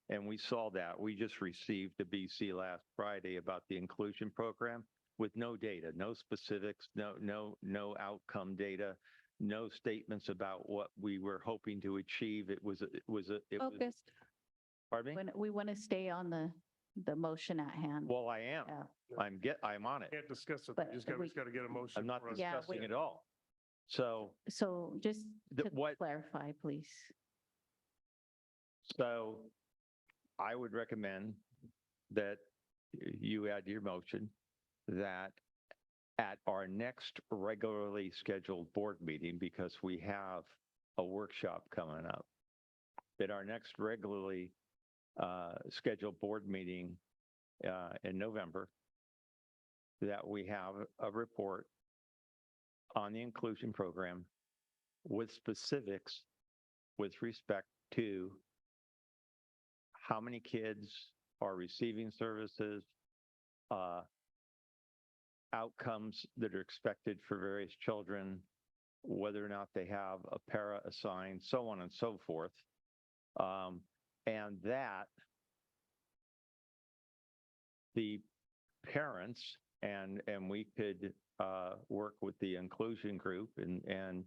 And we saw that. We just received a BC last Friday about the inclusion program with no data, no specifics, no outcome data, no statements about what we were hoping to achieve. It was Focused. Pardon me? We want to stay on the motion at hand. Well, I am. Yeah. I'm on it. Can't discuss it. But We just got to get a motion. I'm not for us. Yeah, discussing it all. So just The- to what- clarify, please. So I would recommend that you add to your motion that at our next regularly scheduled board meeting, because we have a workshop coming up, that our next regularly scheduled board meeting in November, that we have a report on the inclusion program with specifics with respect to how many kids are receiving services, outcomes that are expected for various children, whether or not they have a para assigned, so on and so forth. And that the parents and we could work with the inclusion group and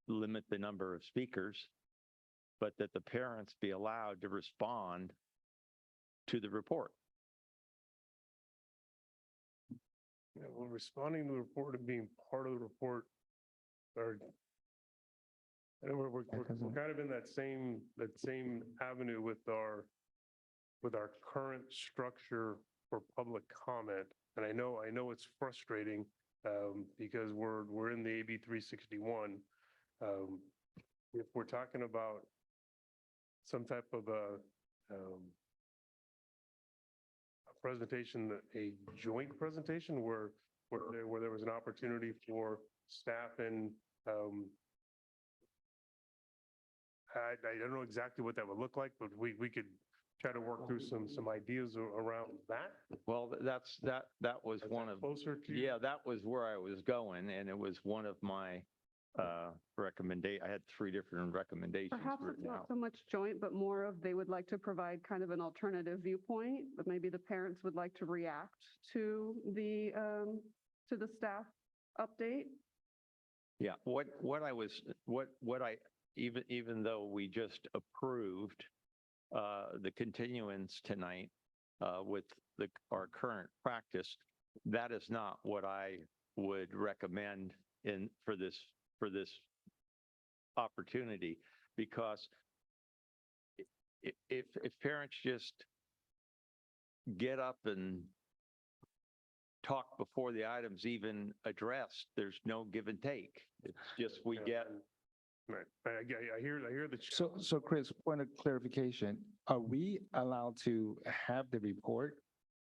limit the number of speakers, but that the parents be allowed to respond to the report. Yeah, well, responding to the report and being part of the report are, I know we're kind of in that same avenue with our current structure for public comment. And I know it's frustrating because we're in the AB 361. If we're talking about some type of a presentation, a joint presentation where there was an opportunity for staff and I don't know exactly what that would look like, but we could try to work through some ideas around that. Well, that was one of, Closer to. yeah, that was where I was going, and it was one of my I had 3 different recommendations Perhaps it's written not out. so much joint, but more of they would like to provide kind of an alternative viewpoint, but maybe the parents would like to react to the staff update. Yeah, even though we just approved the continuance tonight with our current practice, that is not what I would recommend for this opportunity, because if parents just get up and talk before the item's even addressed, there's no give and take. It's just we get. Right. I hear the. So Chris, point of clarification, are we allowed to have the report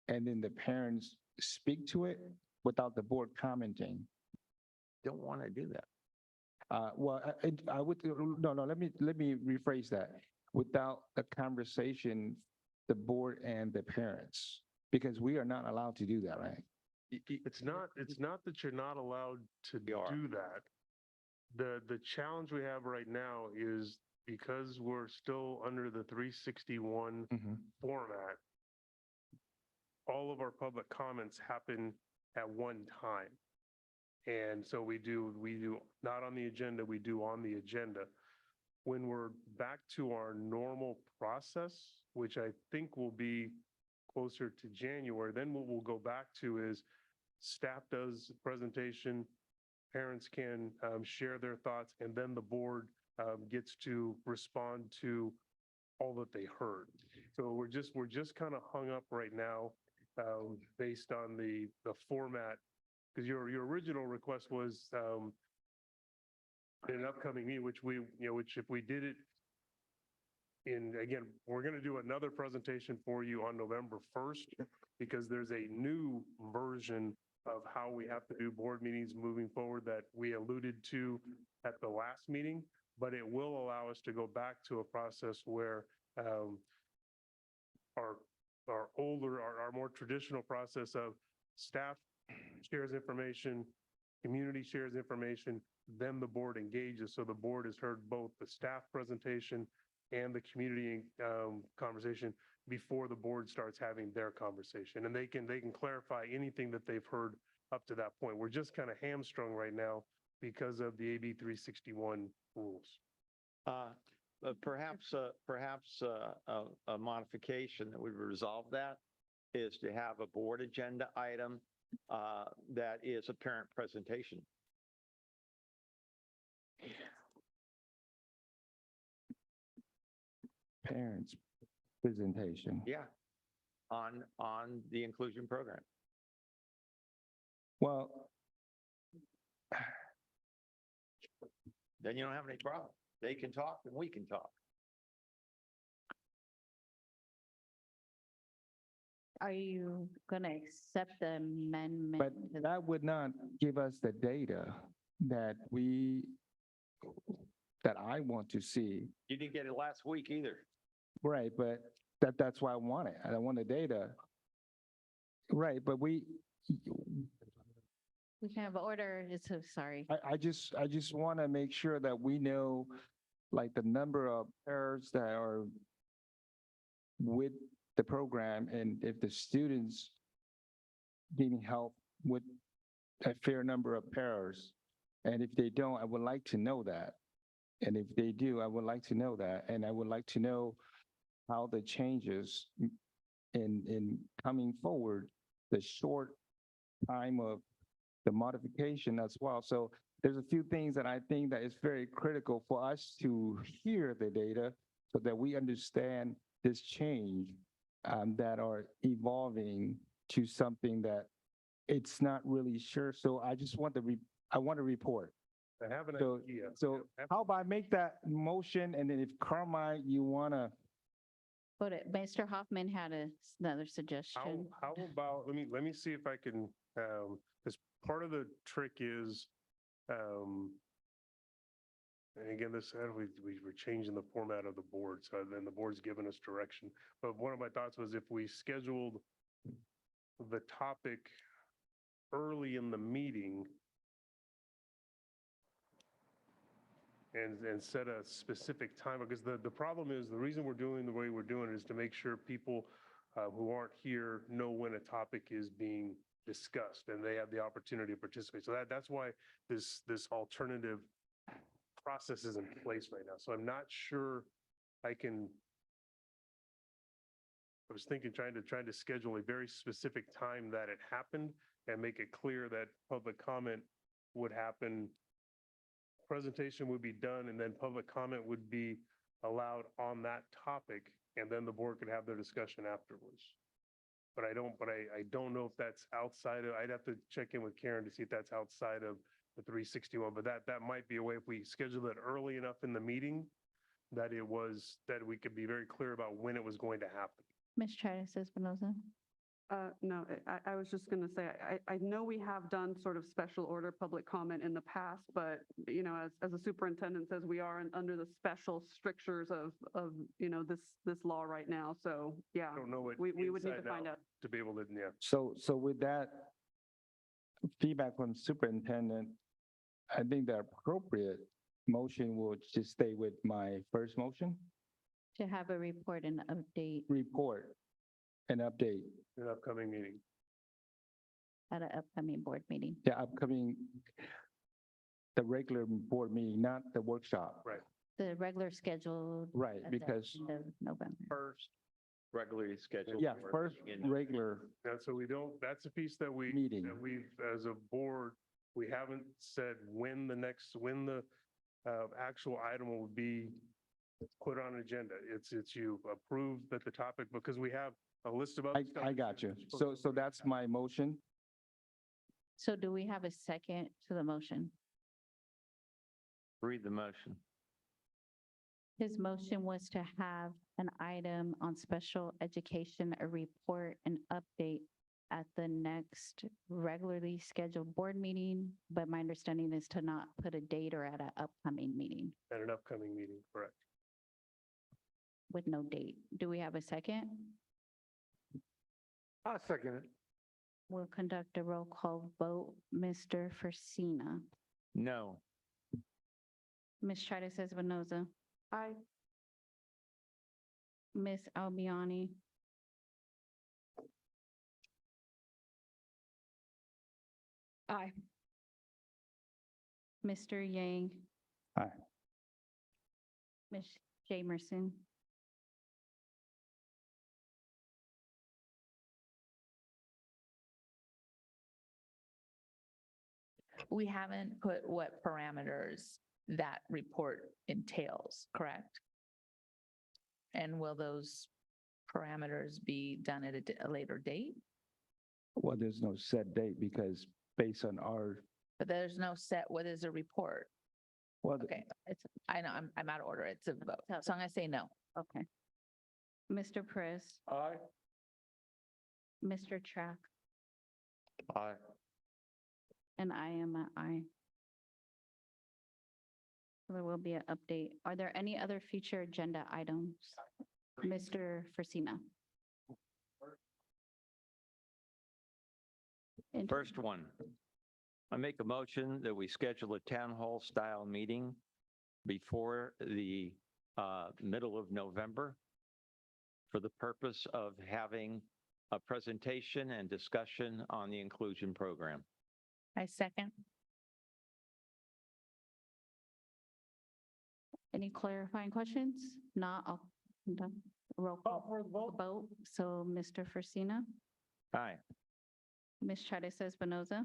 and then the parents speak to it without the board commenting? Don't want to do that. Well, I would, no, let me rephrase that. Without a conversation, the board and the parents, because we are not allowed to do that, right? It's not that you're not allowed to do that. The challenge we have right now is because we're still under the 361 format, all of our public comments happen at one time. And so we do not on the agenda, we do on the agenda. When we're back to our normal process, which I think will be closer to January, then what we'll go back to is staff does a presentation, parents can share their thoughts, and then the board gets to respond to all that they heard. So we're just kind of hung up right now based on the format, because your original request was in an upcoming meeting, which if we did it again, we're going to do another presentation for you on November 1st, because there's a new version of how we have to do board meetings moving forward that we alluded to at the last meeting, but it will allow us to go back to a process where our more traditional process of staff shares information, community shares information, then the board engages. So the board has heard both the staff presentation and the community conversation before the board starts having their conversation. And they can clarify anything that they've heard up to that point. We're just kind of hamstrung right now because of the AB 361 rules. Perhaps a modification that would resolve that is to have a board agenda item that is a parent presentation. Parents presentation. Yeah, on the inclusion program. Well, Then you don't have any problem. They can talk and we can talk. Are you going to accept the amendment? but that would not give us the data that I want to see. You didn't get it last week either. Right, but that's why I want it. I don't want the data. Right, but we can have order. Sorry. I just want to make sure that we know like the number of errors that are with the program, and if the students needing help with a fair number of errors. And if they don't, I would like to know that. And if they do, I would like to know that. And I would like to know how the changes in coming forward, the short time of the modification as well. So there's a few things that I think that is very critical for us to hear the data so that we understand this change that are evolving to something that it's not really sure. So I just want I want to report. I have an idea. So how about I make that motion, and then if Carmine, you want to. But Mr. Hoffman had another suggestion. How about, let me see if I can, because part of the trick is, and again, we're changing the format of the board, so then the board's given us direction. But one of my thoughts was if we scheduled the topic early in the meeting, and set a specific time, because the problem is, the reason we're doing the way we're doing it is to make sure people who aren't here know when a topic is being discussed and they have the opportunity to participate. So that's why this alternative process is in place right now. So I'm not sure I was thinking, trying to schedule a very specific time that it happened and make it clear that public comment would happen, presentation would be done, and then public comment would be allowed on that topic, and then the board could have their discussion afterwards. But I don't know if that's outside of, I'd have to check in with Karen to see if that's outside of the 361, but that might be a way, if we schedule it early enough in the meeting, that we could be very clear about when it was going to happen. Ms. Tritis Espinoza. No, I was just going to say, I know we have done sort of special order public comment in the past, but, you know, as the superintendent says, we are under the special strictures of, you know, this law right now. So, yeah, I don't know what we would need to inside find out. to be able to, yeah. So with that feedback from superintendent, I think the appropriate motion would just stay with my first motion, To have a report and update report and update. An upcoming meeting. at an upcoming board meeting. The upcoming, the regular board meeting, not the workshop. Right. The regular scheduled. Right, at the because, end of November. First regularly scheduled. yeah, board first meeting in regular And so that's a piece that meeting. we've, as a board, we haven't said when the actual item will be put on agenda. It's you approve that the topic, because we have a list of other stuff. I got you. So that's my motion. So do we have a second to the motion? Read the motion. His motion was to have an item on special education, a report and update at the next regularly scheduled board meeting, but my understanding is to not put a date or at an upcoming meeting At an upcoming meeting, correct. with no date. Do we have a second? I'll second it. We'll conduct a roll call vote. Mr. Forcina, No. Ms. Tritis Espinoza. Aye. Ms. Albiani. Aye. Mr. Yang. Aye. Ms. Jamerson. We haven't put what parameters that report entails, correct? And will those parameters be done at a later date? Well, there's no set date because based on our, But there's no set, what is a report? well, Okay, I know, I'm out of order. It's a vote. So I'm gonna say no. Okay. Mr. Perez, Aye. Mr. Track, Aye. and I am an aye. There will be an update. Are there any other future agenda items? Mr. Forcina. First one, I make a motion that we schedule a town hall style meeting before the middle of November for the purpose of having a presentation and discussion on the inclusion program. I second. Any clarifying questions? Not, I'll conduct a roll call vote. So Mr. Forcina, Aye. Ms. Tritis Espinoza,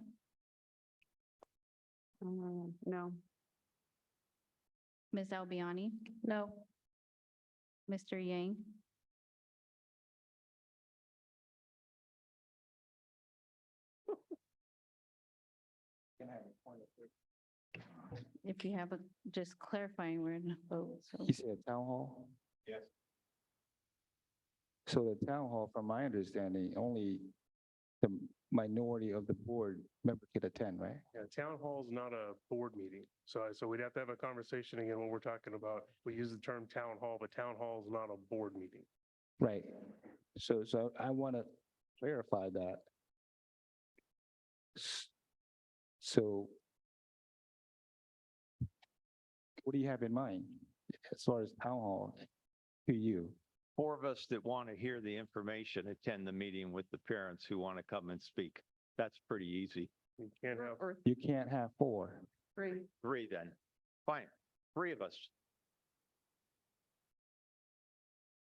No. Ms. Albiani, No. Mr. Yang, if you have a, just clarifying, we're in a vote, so. you said town hall? Yes. So the town hall, from my understanding, only the minority of the board member could attend, right? Yeah, town hall is not a board meeting. So we'd have to have a conversation again when we're talking about, we use the term town hall, but town hall is not a board meeting. Right. So I want to clarify that. So What do you have in mind as far as town hall to you? 4 of us that want to hear the information attend the meeting with the parents who want to come and speak. That's pretty easy. You can't have, Or You can't have 4. 3. 3 then. Fine. 3 of us.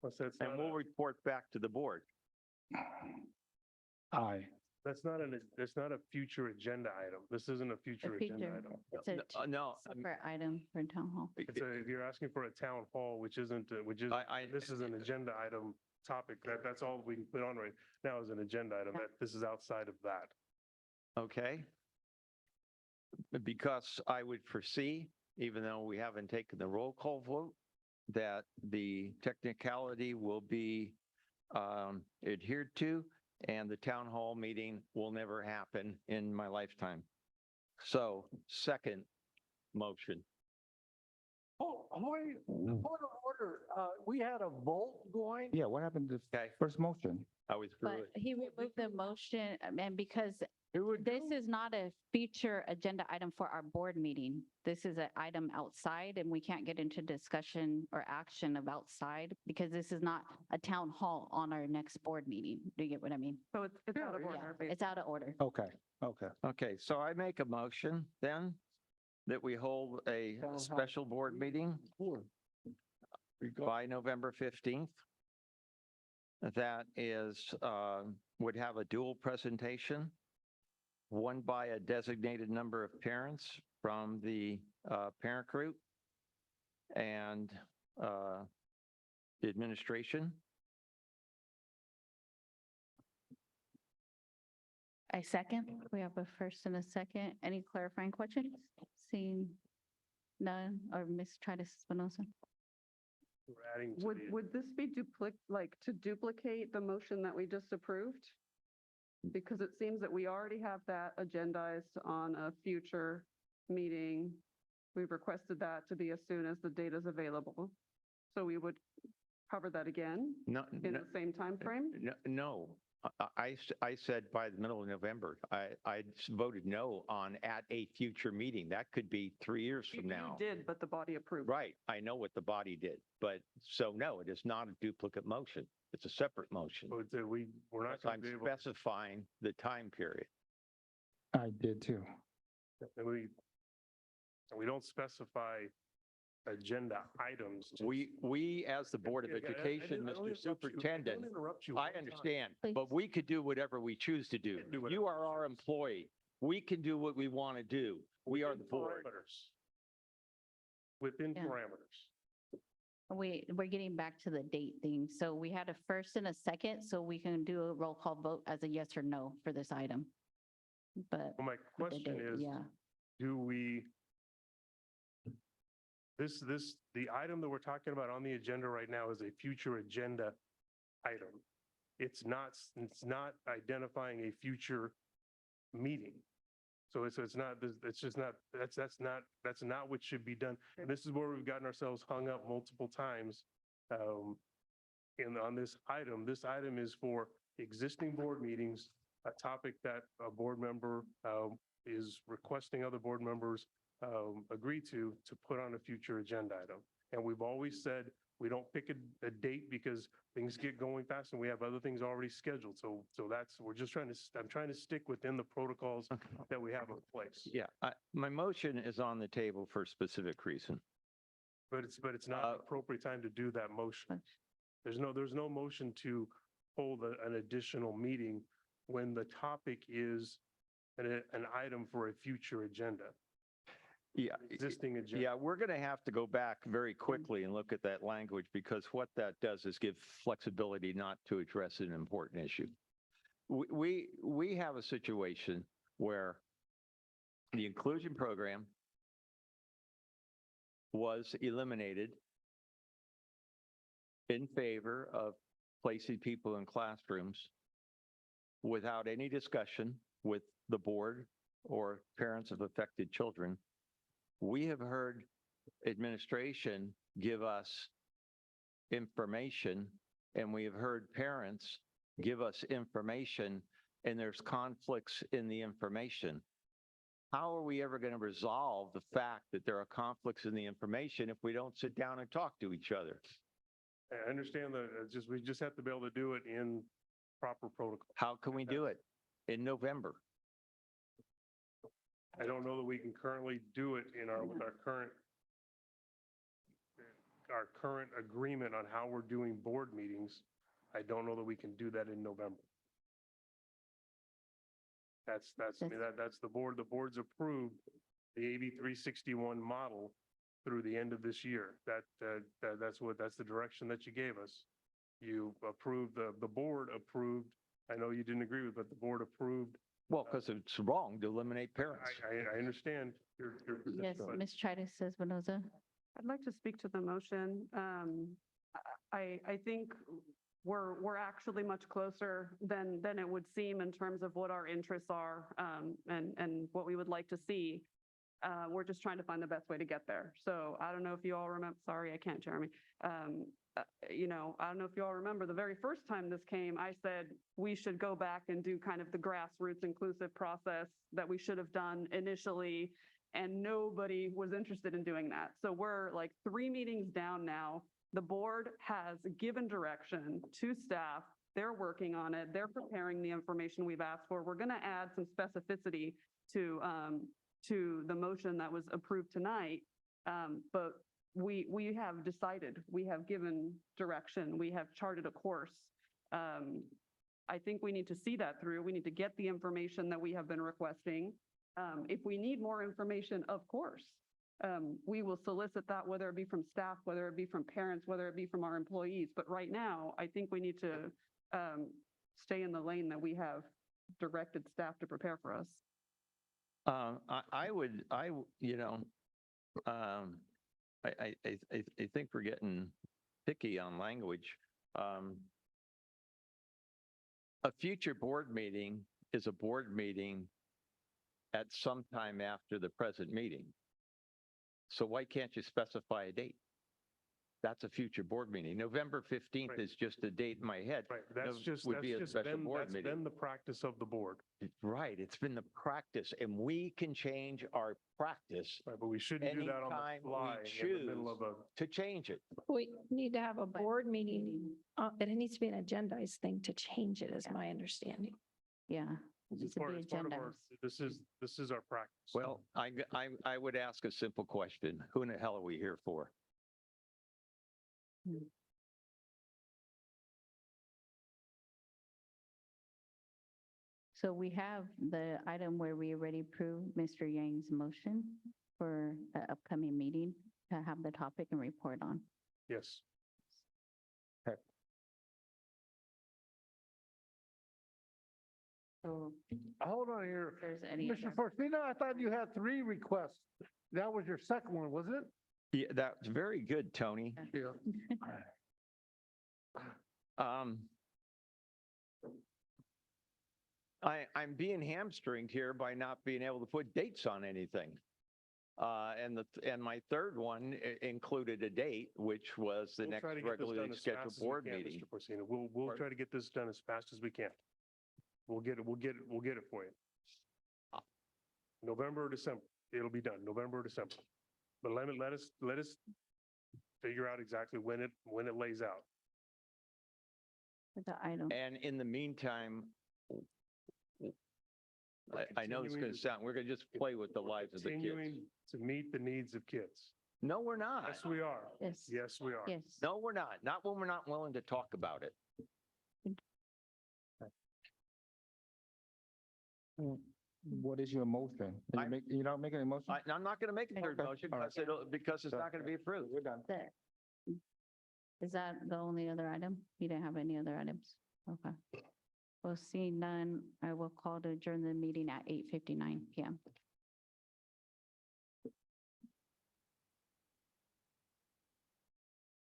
plus that's And not, we'll report back to the board. Aye. that's not a future agenda item. This isn't a future agenda item. It's a No, separate item for town hall. You're asking for a town hall, which isn't, this is an agenda item topic. That's all we can put on right now is an agenda item. This is outside of that. okay. Because I would foresee, even though we haven't taken the roll call vote, that the technicality will be adhered to, and the town hall meeting will never happen in my lifetime. So, second motion. Oh, wait, point of order. We had a vote going. Yeah, what happened to Okay. first motion? I was through But it. he removed the motion, and because this is not a future agenda item for our board meeting. This is an item outside, and we can't get into discussion or action of outside because this is not a town hall on our next board meeting. Do you get what I mean? So it's out of Yeah, order. it's out of order. Okay, okay. Okay, so I make a motion then that we hold a special board meeting by November 15th. That is, would have a dual presentation, one by a designated number of parents from the parent group and the administration. I second. We have a first and a second. Any clarifying questions? Seeing none, or Ms. Tritis Espinosa? We're adding to Would this be to duplicate the motion that we just approved? Because it seems that we already have that agendized on a future meeting. We've requested that to be as soon as the data is available. So we would cover that again No, in the same time frame. no. I said by the middle of November. I voted no on at a future meeting. That could be 3 years from now. You did, but the body approved. Right. I know what the body did, but so no, it is not a duplicate motion. It's a separate motion. But we're not going I'm to be able, specifying the time period. I did too. and we don't specify agenda items. We, as the Board of Yeah, I Education, don't Mr. interrupt you. I Superintendent, don't interrupt you I all the time. understand, Please. but we could do whatever we choose to do. can do whatever You are our employee. We can do what we want to do. We are the board. Parameters. Within Yeah. parameters. We're getting back to the date thing. So we had a first and a second, so we can do a roll call vote as a yes or no for this item. But Well, my with the question date, is, yeah. do we, the item that we're talking about on the agenda right now is a future agenda item. It's not identifying a future meeting. So it's not, it's just not, that's not what should be done. And this is where we've gotten ourselves hung up multiple times on this item. This item is for existing board meetings, a topic that a board member is requesting other board members agree to put on a future agenda item. And we've always said, we don't pick a date because things get going fast and we have other things already scheduled. So I'm trying to stick within the protocols that we have in place. Yeah, my motion is on the table for a specific reason. But it's not an appropriate time to do that motion. There's no motion to hold an additional meeting when the topic is an item for a future agenda. Yeah. Existing agenda. Yeah, we're going to have to go back very quickly and look at that language because what that does is give flexibility not to address an important issue. We have a situation where the inclusion program was eliminated in favor of placing people in classrooms without any discussion with the board or parents of affected children. We have heard administration give us information, and we have heard parents give us information, and there's conflicts in the information. how are we ever going to resolve the fact that there are conflicts in the information if we don't sit down and talk to each other? I understand that, we just have to be able to do it in proper protocol. How can we do it in November? I don't know that we can currently do it with our current agreement on how we're doing board meetings. I don't know that we can do that in November. That's the board. The board's approved the AB 361 model through the end of this year. That's the direction that you gave us. You approved, the board approved. I know you didn't agree with, but the board approved. Well, because it's wrong to eliminate parents. I understand your position. Yes, but- Ms. Tritis says Espinoza. I'd like to speak to the motion. I think we're actually much closer than it would seem in terms of what our interests are, and what we would like to see. We're just trying to find the best way to get there. So I don't know if you all remember, sorry, I can't, Jeremy. I don't know if you all remember the very first time this came, I said we should go back and do kind of the grassroots inclusive process that we should have done initially, and nobody was interested in doing that. So we're like 3 meetings down now. The board has given direction to staff. They're working on it. They're preparing the information we've asked for. We're going to add some specificity to the motion that was approved tonight. But we have decided, we have given direction, we have charted a course. I think we need to see that through. We need to get the information that we have been requesting. If we need more information, of course, we will solicit that, whether it be from staff, whether it be from parents, whether it be from our employees. But right now, I think we need to stay in the lane that we have directed staff to prepare for us. I think we're getting picky on language. A future board meeting is a board meeting at some time after the present meeting. So why can't you specify a date? That's a future board meeting. November 15th Right. is just a date in my head. Right, that's just Would be a special board meeting. been the practice of the board. Right, it's been the practice, and we can change our practice Right, but we shouldn't do that on anytime the fly we in the middle of a. to change it. We need to have a board meeting. It needs to be an agendized thing to change it, is my understanding. Yeah. it It's needs to be part of our, agendized. this is our practice. Well, I would ask a simple question. Who in the hell are we here for? So we have the item where we already approved Mr. Yang's motion for the upcoming meeting to have the topic and report on. Yes. So Hold on here. if there's any Mr. other. Fortino, I thought you had 3 requests. That was your second one, was it? Yeah, that's very good, Tony. Yeah. I'm being hamstringed here by not being able to put dates on anything. And my third one included a date, which was the We'll next try to get this done regularly as scheduled fast as we board can, meeting. Mr. Fortino. We'll try to get this done as fast as we can. We'll get it for you. November or December, it'll be done, November or December. But let us figure out exactly when it lays out. The item. And in the meantime, I know it's going to sound, we're going to just play with the lives of the kids. Continuing to meet the needs of kids. No, we're not. Yes, we are. Yes. Yes, we are. Yes. No, we're not. Not when we're not willing to talk about it. What is your motion? You're not making a motion? I'm not going to make a third Okay. motion All right. because it's not going to be approved. We're done. Is that the only other item? You didn't have any other items? Okay. Well, seeing none, I will call to adjourn the meeting at 8:59 PM.